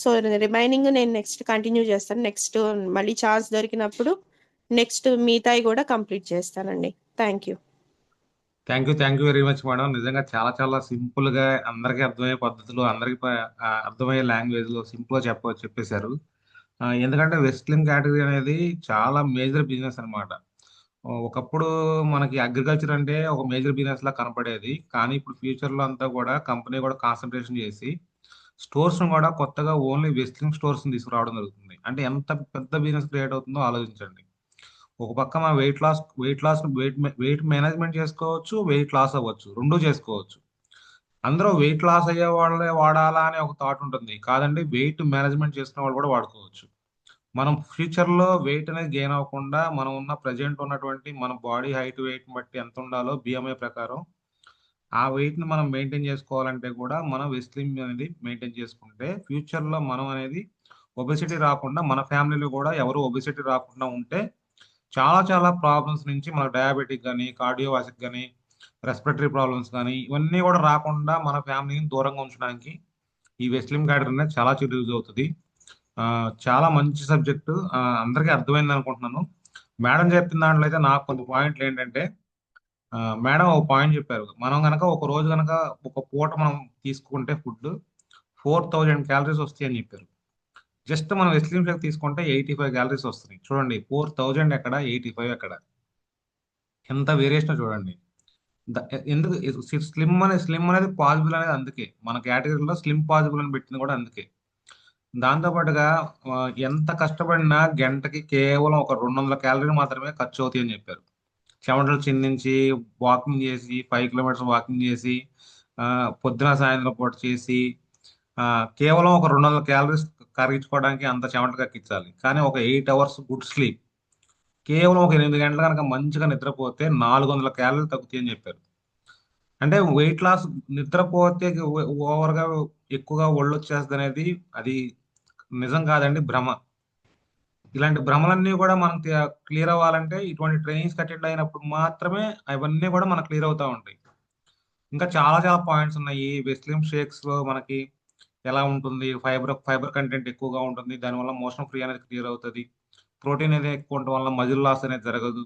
సో రిమైనింగ్ నేను నెక్స్ట్ కంటిన్యూ చేస్తాను. నెక్స్ట్ మళ్ళీ ఛాన్స్ దొరికినప్పుడు నెక్స్ట్ మిగతాయి కూడా కంప్లీట్ చేస్తానండి. Thank you. Thank you very much madam. నిజంగా చాలా చాలా సింపుల్ గా అందరికీ అర్థమయ్యే పద్ధతిలో, అందరికీ అర్థమయ్యే లాంగ్వేజ్ లో సింపుల్ గా చెప్పేశారు. ఎందుకంటే వెస్ట్లిన్ కేటగిరీ అనేది చాలా మేజర్ బిజినెస్ అన్నమాట. ఒకప్పుడు మనకి అగ్రికల్చర్ అంటే ఒక మేజర్ బిజినెస్ లా కనపడేది, కానీ ఇప్పుడు ఫ్యూచర్ లో అంతా కూడా కంపెనీ కూడా కాన్సన్ట్రేషన్ చేసి స్టోర్స్ కూడా కొత్తగా ఓన్లీ వెస్ట్లిన్ స్టోర్స్ తీసుకురావడం జరుగుతుంది. అంటే ఎంత పెద్ద బిజినెస్ క్రియేట్ అవుతుందో ఆలోచించండి. ఒక పక్క మన వెయిట్ మేనేజ్మెంట్ చేసుకోవచ్చు, వెయిట్ లాస్ అవ్వచ్చు, రెండు చేసుకోవచ్చు. అందరూ వెయిట్ లాస్ అయ్యే వాళ్ళే వాడాలా అనే ఒక థాట్ ఉంటుంది, కాదండి వెయిట్ మేనేజ్మెంట్ చేసుకునే వాళ్ళు కూడా వాడుకోవచ్చు. మనం ఫ్యూచర్ లో వెయిట్ అనేది గెయిన్ అవ్వకుండా మనం ఉన్న ప్రజెంట్ ఉన్నటువంటి మన బాడీ హైట్ వెయిట్ బట్టి ఎంత ఉండాలో బిఎంఐ ప్రకారం ఆ వెయిట్ ని మనం మెయింటైన్ చేసుకోవాలంటే కూడా మనం వెస్లిమ్ అనేది మెయింటైన్ చేసుకుంటే ఫ్యూచర్ లో మనం అనేది ఒబెసిటీ రాకుండా, మన ఫ్యామిలీలో కూడా ఎవరు ఒబెసిటీ రాకుండా ఉంటే చాలా చాలా ప్రాబ్లమ్స్ నుంచి మన డయాబెటిక్ కానీ, కార్డియోవాసిక్ కానీ, రెస్పిరేటరీ ప్రాబ్లమ్స్ కానీ ఇవన్నీ కూడా రాకుండా మన ఫ్యామిలీని దూరంగా ఉంచడానికి ఈ వెస్లిమ్ కేటగిరీ అనేది చాలా యూజ్ అవుతుంది. చాలా మంచి సబ్జెక్టు, అందరికీ అర్థమైంది అనుకుంటున్నాను. మేడం చెప్పిన దాంట్లో అయితే నాకు కొన్ని పాయింట్లు ఏంటంటే, మేడం ఒక పాయింట్ చెప్పారు, మనం కనుక ఒక రోజు కనుక ఒక పూట మనం తీసుకుంటే ఫుడ్ 4,000 క్యాలరీస్ వస్తాయి అని చెప్పారు. జస్ట్ మనం వెస్లిమ్ షేక్ తీసుకుంటే 85 క్యాలరీస్ వస్తున్నాయి. చూడండి 4,000 ఎక్కడ, 85 ఎక్కడ, ఎంత వేరియేషన్ చూడండి. ఎందుకు స్లిమ్ అనేది పాసిబుల్ అనేది అందుకే, మన కేటగిరీలో స్లిమ్ పాసిబుల్ అని పెట్టింది కూడా అందుకే. దాంతోపాటుగా ఎంత కష్టపడినా గంటకి కేవలం ఒక 200 క్యాలరీలు మాత్రమే ఖర్చు అవుతాయి అని చెప్పారు. చెమటలు చిందించి వాకింగ్ చేసి 5 కిలోమీటర్స్ వాకింగ్ చేసి పొద్దున సాయంత్రం పూట చేసి కేవలం ఒక 200 క్యాలరీస్ కరిగించుకోవడానికి అంత చెమటలు కక్కించాలి. కానీ ఒక 8 అవర్స్ గుడ్ స్లీప్, కేవలం ఒక 8 గంటలు కనుక మంచిగా నిద్రపోతే 400 క్యాలరీలు తగ్గుతాయి అని చెప్పారు. అంటే వెయిట్ లాస్ నిద్రపోతే ఓవర్గా ఎక్కువగా ఒళ్ళు వచ్చేస్తుంది అనేది అది నిజం కాదండి, భ్రమ. ఇలాంటి భ్రమలన్నీ కూడా మనం క్లియర్ అవ్వాలంటే ఇటువంటి ట్రైనింగ్స్ అటెండ్ అయినప్పుడు మాత్రమే అవన్నీ కూడా మనకు క్లియర్ అవుతా ఉంటాయి. ఇంకా చాలా చాలా పాయింట్స్ ఉన్నాయి. వెస్లిమ్ షేక్స్ లో మనకి ఎలా ఉంటుంది, ఫైబర్ కంటెంట్ ఎక్కువగా ఉంటుంది, దానివల్ల మోషన్ ఫ్రీ అనేది క్లియర్ అవుతుంది, ప్రోటీన్ అనేది ఎక్కువ ఉండటం వల్ల మజిల్ లాస్ అనేది జరగదు.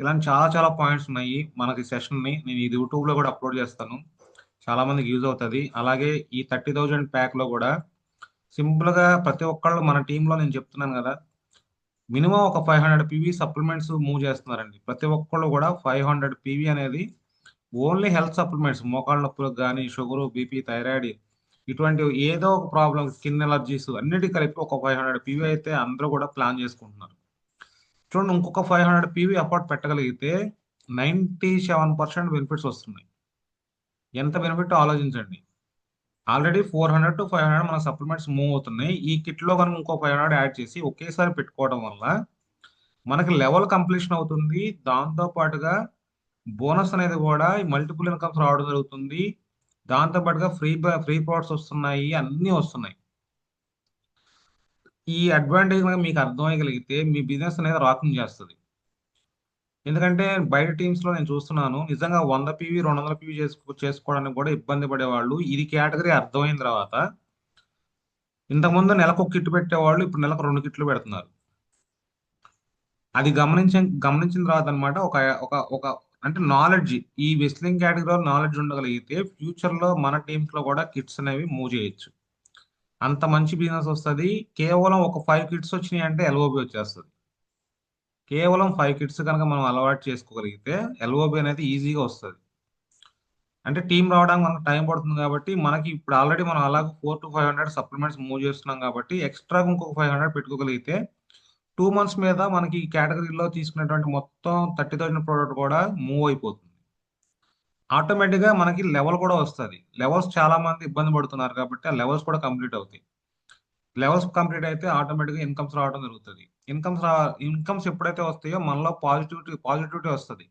ఇలాంటి చాలా చాలా పాయింట్స్ ఉన్నాయి. మనకి సెషన్ ని నేను ఇది యూట్యూబ్ లో కూడా అప్లోడ్ చేస్తాను, చాలా మందికి యూజ్ అవుతుంది. అలాగే ఈ 30,000 ప్యాక్ లో కూడా సింపుల్ గా ప్రతి ఒక్కళ్ళు మన టీంలో నేను చెప్తున్నాను కదా, మినిమం ఒక 500 పీవీ సప్లిమెంట్స్ మూవ్ చేస్తున్నారండి. ప్రతి ఒక్కళ్ళు కూడా 500 పీవీ అనేది ఓన్లీ హెల్త్ సప్లిమెంట్స్, మోకాళ్ళ నొప్పులకు కానీ, షుగరు, బీపీ, థైరాయిడ్, ఇటువంటి ఏదో ఒక ప్రాబ్లం, స్కిన్ ఎలర్జీస్ అన్నిటి కలిపి ఒక 500 పీవీ అయితే అందరూ కూడా ప్లాన్ చేసుకుంటున్నారు. చూడండి, ఇంకొక 500 పీవీ అపార్ట్ పెట్టగలిగితే 97% బెనిఫిట్స్ వస్తున్నాయి. ఎంత బెనిఫిట్ ఆలోచించండి. ఆల్రెడీ 400 to 500 మన సప్లిమెంట్స్ మూవ్ అవుతున్నాయి. ఈ కిట్లో కనుక ఇంకో 500 యాడ్ చేసి ఒకేసారి పెట్టుకోవడం వల్ల మనకి లెవెల్ కంప్లీషన్ అవుతుంది. దాంతో పాటుగా బోనస్ అనేది కూడా మల్టిపుల్ ఇన్కమ్స్ రావడం జరుగుతుంది. దాంతో పాటుగా ఫ్రీ ప్రొడక్ట్స్ వస్తున్నాయి, అన్నీ వస్తున్నాయి. ఈ అడ్వాంటేజ్ మీకు అర్థమయ్యగలిగితే మీ బిజినెస్ అనేది రాకింగ్ చేస్తుంది. ఎందుకంటే బయట టీమ్స్ లో నేను చూస్తున్నాను, నిజంగా 100 పీవీ 200 పీవీ చేసుకోవడానికి కూడా ఇబ్బంది పడేవాళ్ళు. ఇది కేటగిరీ అర్థమైన తర్వాత ఇంతకుముందు నెలకు ఒక కిట్ పెట్టేవాళ్ళు ఇప్పుడు నెలకు 2 కిట్లు పెడుతున్నారు. అది గమనించిన తర్వాత అనమాట ఒక ఒక ఒక అంటే నాలెడ్జ్, ఈ వెస్లింగ్ కేటగిరీలో నాలెడ్జ్ ఉండగలిగితే ఫ్యూచర్ లో మన టీమ్స్ లో కూడా కిట్స్ అనేవి మూవ్ చేయొచ్చు. అంత మంచి బిజినెస్ వస్తుంది. కేవలం ఒక 5 కిట్స్ వచ్చినాయి అంటే ఎల్ఓబి వచ్చేస్తుంది. కేవలం 5 కిట్స్ కనుక మనం అలవాటు చేసుకోగలిగితే ఎల్ఓబి అనేది ఈజీగా వస్తుంది. అంటే టీం రావడానికి మనకు టైం పడుతుంది కాబట్టి మనకి ఇప్పుడు ఆల్రెడీ మనం అలాగే 400 to 500 సప్లిమెంట్స్ మూవ్ చేస్తున్నాం కాబట్టి ఎక్స్ట్రా ఇంకొక 500 పెట్టుకోగలిగితే 2 months మీద మనకి ఈ కేటగిరీలో తీసుకునేటువంటి మొత్తం 30,000 ప్రోడక్ట్ కూడా మూవ్ అయిపోతుంది. ఆటోమేటిక్గా మనకి లెవెల్ కూడా వస్తుంది. లెవెల్స్ చాలా మంది ఇబ్బంది పడుతున్నారు కాబట్టి ఆ లెవెల్స్ కూడా కంప్లీట్ అవుతాయి. లెవెల్స్ కంప్లీట్ అయితే ఆటోమేటిక్గా ఇన్కమ్స్ రావడం జరుగుతుంది. ఇన్కమ్స్ ఎప్పుడైతే వస్తాయో మనలో పాజిటివిటీ వస్తుంది.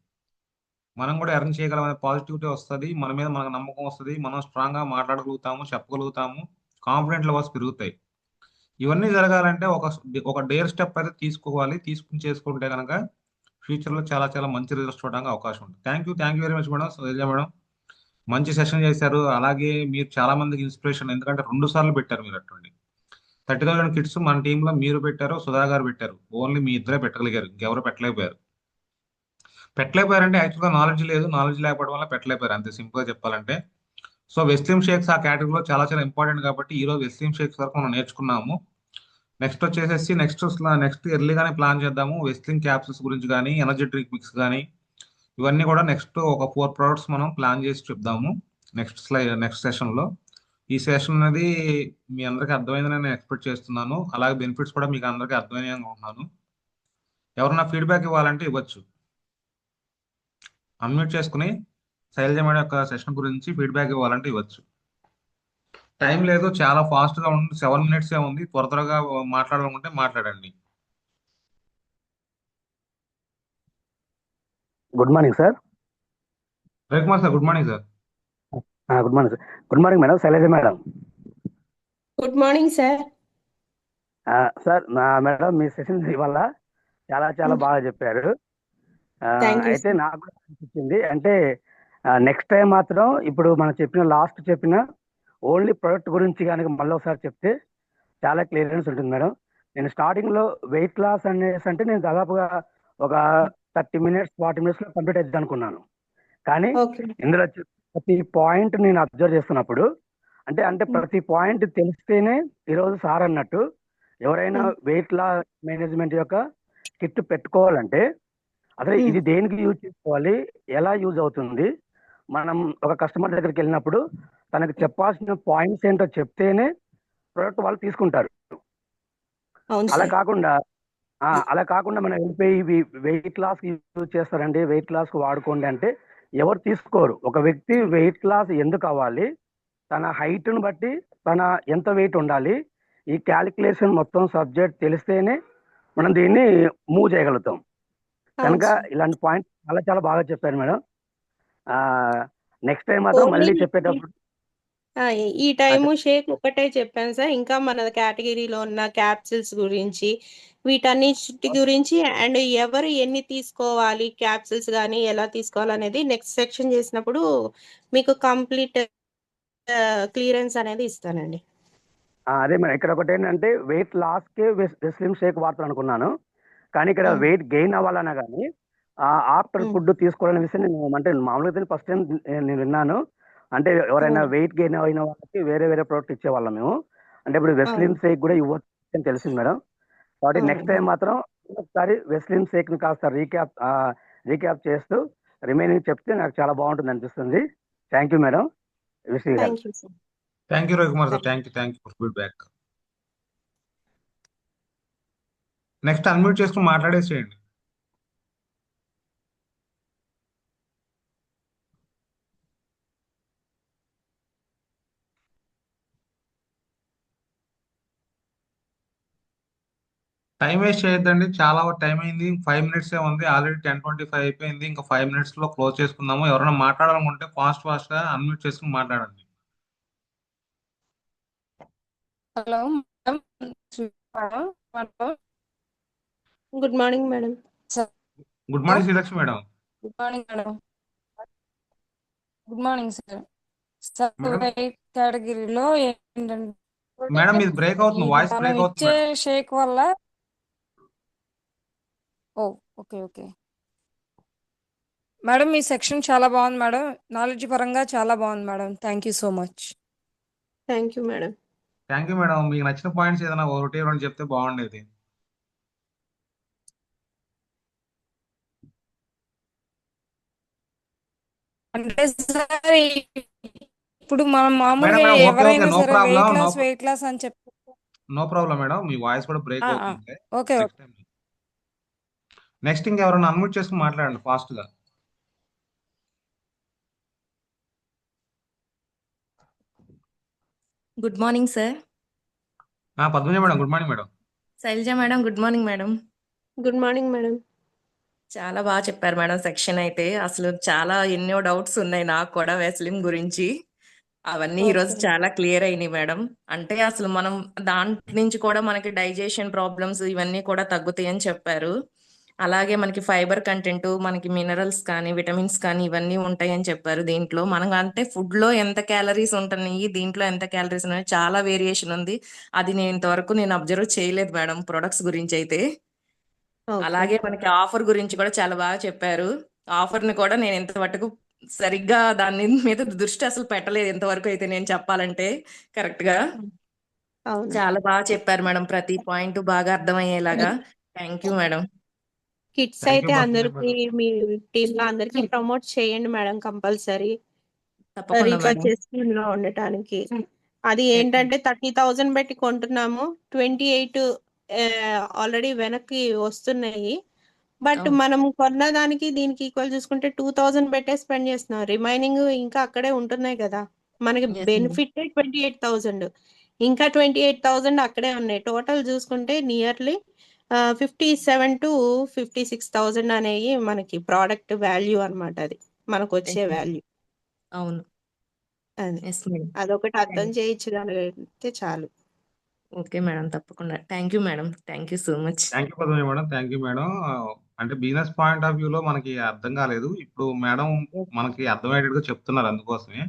మనం కూడా ఎర్న్ చేయగలమనే పాజిటివిటీ వస్తుంది. మన మీద మనకు నమ్మకం వస్తుంది. మనం స్ట్రాంగ్ గా మాట్లాడగలుగుతాము, చెప్పగలుగుతాము, కాన్ఫిడెంట్ లెవెల్స్ పెరుగుతాయి. ఇవన్నీ జరగాలంటే ఒక డేర్ స్టెప్ అయితే తీసుకోవాలి. చేసుకుంటే కనుక ఫ్యూచర్ లో చాలా చాలా మంచి రిజల్ట్స్ చూడడానికి అవకాశం ఉంది. Thank you very much madam, Shailaja madam. మంచి సెషన్ చేశారు. అలాగే మీరు చాలా మందికి ఇన్స్పిరేషన్, ఎందుకంటే 2 సార్లు పెట్టారు మీరు అటువంటి 30,000 కిట్స్. మన టీంలో మీరు పెట్టారు, సుధా గారు పెట్టారు. ఓన్లీ మీ ఇద్దరే పెట్టగలిగారు, ఇంకెవరు పెట్టలేకపోయారంటే యాక్చువల్గా నాలెడ్జ్ లేదు, నాలెడ్జ్ లేకపోవడం వల్ల పెట్టలేకపోయారు, అంతే సింపుల్ గా చెప్పాలంటే. సో వెస్లిమ్ షేక్స్ ఆ కేటగిరీలో చాలా చాలా ఇంపార్టెంట్ కాబట్టి ఈ రోజు వెస్లిమ్ షేక్స్ వరకు మనం నేర్చుకున్నాము. నెక్స్ట్ వచ్చేసేసి నెక్స్ట్ ఎర్లీగానే ప్లాన్ చేద్దాము. వెస్లిమ్ క్యాప్సూల్స్ గురించి కానీ, ఎనర్జీ డ్రింక్ మిక్స్ కానీ, ఇవన్నీ కూడా నెక్స్ట్ ఒక 4 products మనం ప్లాన్ చేసి చెప్దాము నెక్స్ట్ సెషన్ లో. ఈ సెషన్ అనేది మీ అందరికీ అర్థమైందని నేను ఎక్స్పెక్ట్ చేస్తున్నాను. అలాగే బెనిఫిట్స్ కూడా మీకు అందరికీ అర్థమైంది అనుకుంటున్నాను. ఎవరన్నా ఫీడ్బ్యాక్ ఇవ్వాలంటే ఇవ్వచ్చు. అన్మ్యూట్ చేసుకుని శైలజ మేడం యొక్క సెషన్ గురించి ఫీడ్బ్యాక్ ఇవ్వాలంటే ఇవ్వచ్చు. టైం లేదు, చాలా ఫాస్ట్ గా ఉంది, 7 minutes ఉంది. త్వరగా మాట్లాడాలనుకుంటే మాట్లాడండి. Good morning sir. Ravikumar sir, good morning sir. Good morning sir. Good morning madam, Shailaja madam. Good morning sir. Sir madam మీ సెషన్ ఇవాళ చాలా చాలా బాగా చెప్పారు. థ్యాంక్ యూ అయితే నాకు కూడా అనిపించింది, అంటే నెక్స్ట్ టైం మాత్రం ఇప్పుడు మనం లాస్ట్ చెప్పిన ఓన్లీ ప్రొడక్ట్ గురించి కనుక మళ్ళీ ఒకసారి చెప్తే చాలా క్లియరెన్స్ ఉంటుంది మేడం. నేను స్టార్టింగ్ లో వెయిట్ లాస్ అనేసి అంటే నేను దాదాపుగా ఒక 30 minutes 40 minutes లో కంప్లీట్ అవుతుంది అనుకున్నాను. కానీ ఓకే. ఇందులో ప్రతి పాయింట్ నేను అబ్జర్వ్ చేస్తున్నప్పుడు అంటే ప్రతి పాయింట్ తెలిస్తేనే ఈరోజు సార్ అన్నట్టు ఎవరైనా వెయిట్ లాస్ మేనేజ్మెంట్ యొక్క కిట్ పెట్టుకోవాలంటే అసలు ఇది దేనికి యూజ్ చేసుకోవాలి, ఎలా యూజ్ అవుతుంది, మనం ఒక కస్టమర్ దగ్గరికి వెళ్ళినప్పుడు తనకు చెప్పాల్సిన పాయింట్స్ ఏంటో చెప్తేనే ప్రోడక్ట్ వాళ్ళు తీసుకుంటారు. అలా కాకుండా మనం వెళ్ళిపోయి వెయిట్ లాస్ యూజ్ చేస్తారండి, వెయిట్ లాస్ వాడుకోండి అంటే ఎవరు తీసుకోరు. ఒక వ్యక్తి వెయిట్ లాస్ ఎందుకు అవ్వాలి, తన హైట్ను బట్టి తన ఎంత వెయిట్ ఉండాలి, ఈ క్యాలిక్యులేషన్ మొత్తం సబ్జెక్ట్ తెలిస్తేనే మనం దీన్ని మూవ్ చేయగలుగుతాం. కనుక ఇలాంటి పాయింట్ చాలా చాలా బాగా చెప్పారు మేడం. నెక్స్ట్ టైం మాత్రం మళ్ళీ చెప్పేటప్పుడు ఈ టైము షేక్ ఒకటే చెప్పాను సార్. ఇంకా మన కేటగిరీలో ఉన్న క్యాప్సిల్స్ గురించి, వీటన్నిటి గురించి, అండ్ ఎవరు ఎన్ని తీసుకోవాలి క్యాప్సిల్స్ కానీ ఎలా తీసుకోవాలి అనేది నెక్స్ట్ సెక్షన్ చేసినప్పుడు మీకు కంప్లీట్ క్లియరెన్స్ అనేది ఇస్తానండి. అదే మేడం, ఇక్కడ ఒకటి ఏంటంటే వెయిట్ లాస్కే వెస్లిమ్ షేక్ వాడతాను అనుకున్నాను, కానీ ఇక్కడ వెయిట్ గెయిన్ అవ్వాలన్నా కానీ ఆఫ్టర్ ఫుడ్ తీసుకోవాలనే విషయం నేను అంటే మామూలుగా ఫస్ట్ టైం నేను విన్నాను. అంటే ఎవరైనా వెయిట్ గెయిన్ అయిన వాళ్ళకి వేరే వేరే ప్రోడక్ట్ ఇచ్చేవాళ్ళం మేము. అంటే ఇప్పుడు వెస్లిమ్ షేక్ కూడా ఇవ్వచ్చు అని తెలిసింది మేడం. కాబట్టి నెక్స్ట్ టైం మాత్రం ఒకసారి వెస్లిన్ షేక్ని కాస్త రీక్యాప్ చేస్తూ రిమైనింగ్ చెప్తే నాకు చాలా బాగుంటుంది అనిపిస్తుంది. Thank you madam. Wish you help. Thank you sir. Thank you Ravikumar sir. Thank you for feedback. Next unmute చేసుకుని మాట్లాడేసేయండి. టైం వేస్ట్ చేయొద్దండి, చాలా టైం అయింది. 5 minutes ఉంది, ఆల్రెడీ 10:25 అయిపోయింది. ఇంకా 5 minutes లో క్లోజ్ చేసుకుందాము. ఎవరైనా మాట్లాడాలనుకుంటే ఫాస్ట్ గా అన్మ్యూట్ చేసుకుని మాట్లాడండి. Hello madam. Madam. Good morning madam. Good morning Srilakshmi madam. Good morning madam. Good morning sir. Sir madam weight కేటగిరీలో ఏంటంటే మేడం ఇది బ్రేక్ అవుతుంది, వాయిస్ మనం బ్రేక్ అవుతుంది ఇచ్చే మేడం. షేక్ వల్ల ఓకే ఓకే మేడం, మీ సెక్షన్ చాలా బాగుంది మేడం. నాలెడ్జ్ పరంగా చాలా బాగుంది madam. Thank you so much. Thank you madam. Thank you madam. మీకు నచ్చిన పాయింట్స్ ఏదైనా ఒకటి రెండు చెప్తే బాగుండేది. అంటే సార్ ఇప్పుడు మనం మేడం మామూలుగా మేడం ఓకే ఓకే, ఎవరైనా నో సరే ప్రాబ్లం, వెయిట్ లాస్ అని చెప్పి నో ప్రాబ్లం మేడం. మీ వాయిస్ కూడా బ్రేక్ అవుతుంది. ఓకే నెక్స్ట్ టైం నెక్స్ట్ ఇంకెవరైనా అన్మ్యూట్ చేసుకుని మాట్లాడండి ఫాస్ట్ గా. Good morning sir. Padmaja madam good morning madam. Shailaja madam good morning madam. Good morning madam. చాలా బాగా చెప్పారు మేడం. సెక్షన్ అయితే అసలు చాలా ఎన్నో డౌట్స్ ఉన్నాయి నాకు కూడా వెస్లిన్ గురించి. అవన్నీ ఈరోజు చాలా క్లియర్ అయినాయి మేడం. అంటే అసలు మనం దాంట్ నుంచి కూడా మనకి డైజెషన్ ప్రాబ్లమ్స్ ఇవన్నీ కూడా తగ్గుతాయని చెప్పారు. అలాగే మనకి ఫైబర్ కంటెంట్, మనకి మినరల్స్ కానీ విటమిన్స్ కానీ ఇవన్నీ ఉంటాయని చెప్పారు. దీంట్లో మనం అంటే ఫుడ్ లో ఎంత క్యాలరీస్ ఉంటున్నాయి, దీంట్లో ఎంత క్యాలరీస్ ఉన్నాయి, చాలా వేరియేషన్ ఉంది. అది నేను ఇంతవరకు అబ్జర్వ్ చేయలేదు మేడం ప్రొడక్ట్స్ గురించి అయితే. అలాగే మనకి ఆఫర్ గురించి కూడా చాలా బాగా చెప్పారు. ఆఫర్ ని కూడా నేను ఇంతవరకు సరిగ్గా దాని మీద దృష్టి అసలు పెట్టలేదు ఇంతవరకు అయితే, నేను చెప్పాలంటే కరెక్ట్ గా. చాలా బాగా చెప్పారు మేడం, ప్రతి పాయింట్ బాగా అర్థమయ్యేలాగా. Thank you madam. కిట్స్ థ్యాంక్ యూ అయితే పద్మజ అందరికి మేడం. మీ టీమ్ లో అందరికి ప్రమోట్ చేయండి మేడం కంపల్సరీ తప్పకుండా మేడం. రీపర్చేస్ స్కీమ్ లో ఉండటానికి. అది ఏంటంటే 30,000 పెట్టి కొంటున్నాము, 28 ఆల్రెడీ వెనక్కి వస్తున్నాయి. బట్ అవును. మనం కొన్న దానికి దీనికి ఈక్వల్ చూసుకుంటే 2,000 పెట్టే స్పెండ్ చేస్తున్నాం. రిమైనింగ్ ఇంకా అక్కడే ఉంటున్నాయి కదా. మనకి Yes, madam. బెనిఫిట్ 28,000, ఇంకా 28,000 అక్కడే ఉన్నాయి. టోటల్ చూసుకుంటే నియర్లీ 57 to 56,000 అనేవి మనకి ప్రోడక్ట్ వాల్యూ అన్నమాట. అది మనకు వచ్చే Yes, madam. వాల్యూ. అవును. అది ఎస్ మేడం. అదొకటి అర్థం చేయించగలిగితే చాలు. ఓకే మేడం, తప్పకుండా. Thank you madam. Thank you so much. Thank you Padmaja madam. Thank you madam. అంటే బిజినెస్ పాయింట్ ఆఫ్ వ్యూలో మనకి అర్థం కాలేదు, ఇప్పుడు మేడం మనకి అర్థమయ్యేటట్టుగా చెప్తున్నారు. అందుకోసమే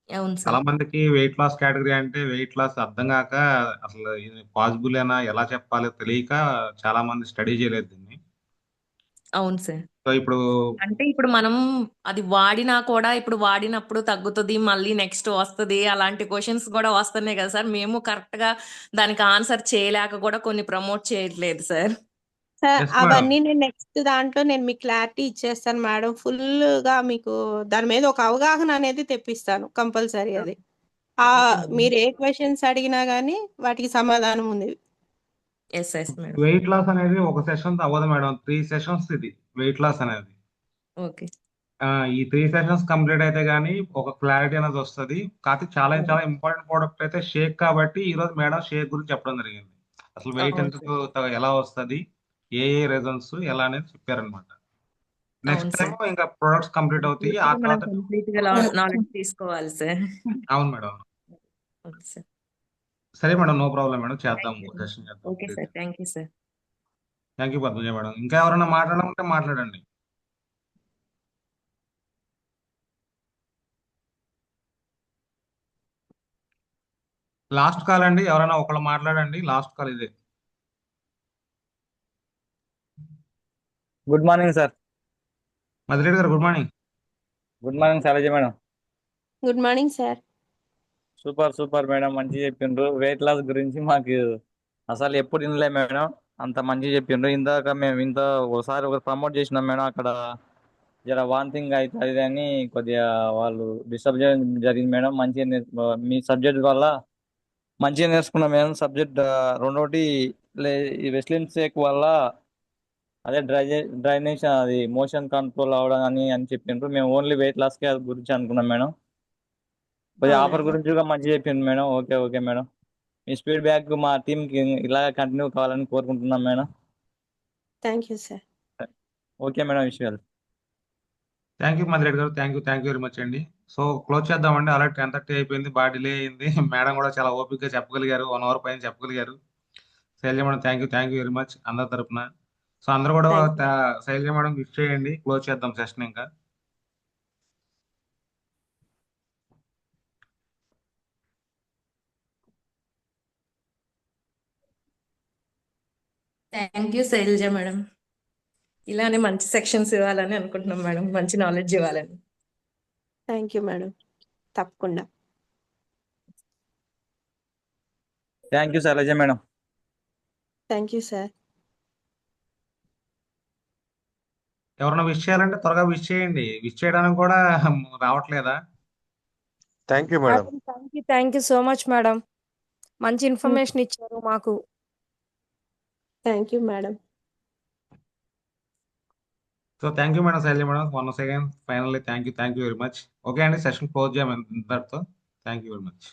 అవును చాలా సార్. మందికి వెయిట్ లాస్ కేటగిరీ అంటే వెయిట్ లాస్ అర్థం కాక అసలు ఇది పాసిబుల్ అయినా ఎలా చెప్పాలో తెలియక చాలా మంది స్టడీ చేయలేదు దీన్ని. అవును సార్. సో ఇప్పుడు అంటే ఇప్పుడు మనం అది వాడినా కూడా ఇప్పుడు వాడినప్పుడు తగ్గుతుంది, మళ్ళీ నెక్స్ట్ వస్తుంది, అలాంటి క్వశ్చన్స్ కూడా వస్తున్నాయి కదా సార్. మేము కరెక్ట్ గా దానికి ఆన్సర్ చేయలేక కూడా కొన్ని ప్రమోట్ చేయట్లేదు సార్. Sir yes madam. అవన్నీ నేను నెక్స్ట్ దాంట్లో నేను మీకు క్లారిటీ ఇచ్చేస్తాను మేడం. ఫుల్ గా మీకు దాని మీద ఒక అవగాహన అనేది తెప్పిస్తాను కంపల్సరీ. అది ఓకే మేడం. మీరు ఏ క్వశ్చన్స్ అడిగినా గానీ వాటికి సమాధానం ఉంది. Yes yes madam. Weight loss అనేది ఒక సెషన్ అవ్వదు మేడం, 3 సెషన్స్ ఇది వెయిట్ లాస్ అనేది. ఓకే. ఈ 3 సెషన్స్ కంప్లీట్ అయితే గానీ ఒక క్లారిటీ అనేది వస్తుంది. కాకపోతే చాలా చాలా ఇంపార్టెంట్ ప్రోడక్ట్ అయితే షేక్, కాబట్టి ఈ రోజు మేడం షేక్ గురించి చెప్పడం జరిగింది. అసలు వెయిట్ అవును ఎందుకు ఎలా వస్తుంది, ఏ రీజన్స్ ఎలా అనేది చెప్పారనమాట. నెక్స్ట్ అవును టైం సార్. ఇంకా ప్రొడక్ట్స్ కంప్లీట్ అవుతాయి. ఆ మనం తర్వాత కంప్లీట్ గా నాలెడ్జ్ తీసుకోవాలి సార్. అవును మేడం. Okay sir. సరే మేడం, నో ప్రాబ్లం మేడం, చేద్దాం, థ్యాంక్ యూ. సెషన్ చేద్దాం. Okay sir. Thank you sir. Thank you Padmaja madam. ఇంకా ఎవరైనా మాట్లాడాలంటే మాట్లాడండి. లాస్ట్ కాల్ అండి, ఎవరైనా ఒకళ్ళు మాట్లాడండి. లాస్ట్ కాల్ ఇదే. Good morning sir. Madhureddy garu good morning. Good morning Shailaja madam. Good morning sir. Super super madam, మంచిగా చెప్పిండ్రు. వెయిట్ లాస్ గురించి మాకు అసలు ఎప్పుడు వినలే మేడం. అంత మంచిగా చెప్పిండ్రు. ఇందాక మేము ఒకసారి ప్రమోట్ చేసినాం మేడం, అక్కడ జర వాంతింగ్ అయితే అది అని కొద్దిగా వాళ్ళు డిస్టర్బ్ చేయడం జరిగింది మేడం. మంచిగా మీ సబ్జెక్ట్ వల్ల మంచిగా నేర్చుకున్నాం మేడం సబ్జెక్ట్. రెండోటి ఈ వెస్లిన్ సేక్ వల్ల అదే డ్రైనేజ్ అది మోషన్ కంట్రోల్ అవడం అని చెప్పిండ్రు. మేము ఓన్లీ వెయిట్ లాస్ కి గురించి అనుకున్నాం మేడం. కొద్దిగా ఆఫర్ అవునండి. గురించి కూడా మంచిగా చెప్పింది మేడం. Okay okay madam. మీ స్పీడ్ బ్యాక్ మా టీంకి ఇలా కంటిన్యూ కావాలని కోరుకుంటున్నాం madam. Thank you sir. Okay madam విషయాలు. Thank you Madhureddy garu, thank you very much అండి. సో క్లోజ్ చేద్దామండి. ఆల్రెడీ 10:30 అయిపోయింది, బాగా డిలే అయింది. మేడం కూడా చాలా ఓపిక్గా చెప్పగలిగారు, 1 అవర్ పైన చెప్పగలిగారు. Shailaja madam thank you very much అందరి తరపున. సో అందరూ కూడా thank you. Shailaja madam wish చేయండి, క్లోజ్ చేద్దాం సెషన్ ఇంకా. Thank you Shailaja madam. ఇలానే మంచి సెక్షన్స్ ఇవ్వాలని అనుకుంటున్నాం మేడం, మంచి నాలెడ్జ్ ఇవ్వాలని. Thank you madam. తప్పకుండా. Thank you Shailaja madam. Thank you sir. ఎవరైనా విష్ చేయాలంటే త్వరగా విష్ చేయండి. విష్ చేయడానికి కూడా రావట్లేదా? Thank you madam. Thank you so much madam. మంచి ఇన్ఫర్మేషన్ ఇచ్చారు మాకు. Thank you madam. So thank you madam Shailaja madam. One second finally thank you very much. Okay అండి, సెషన్ క్లోజ్ చేయమని ఇంతటితో. Thank you very much.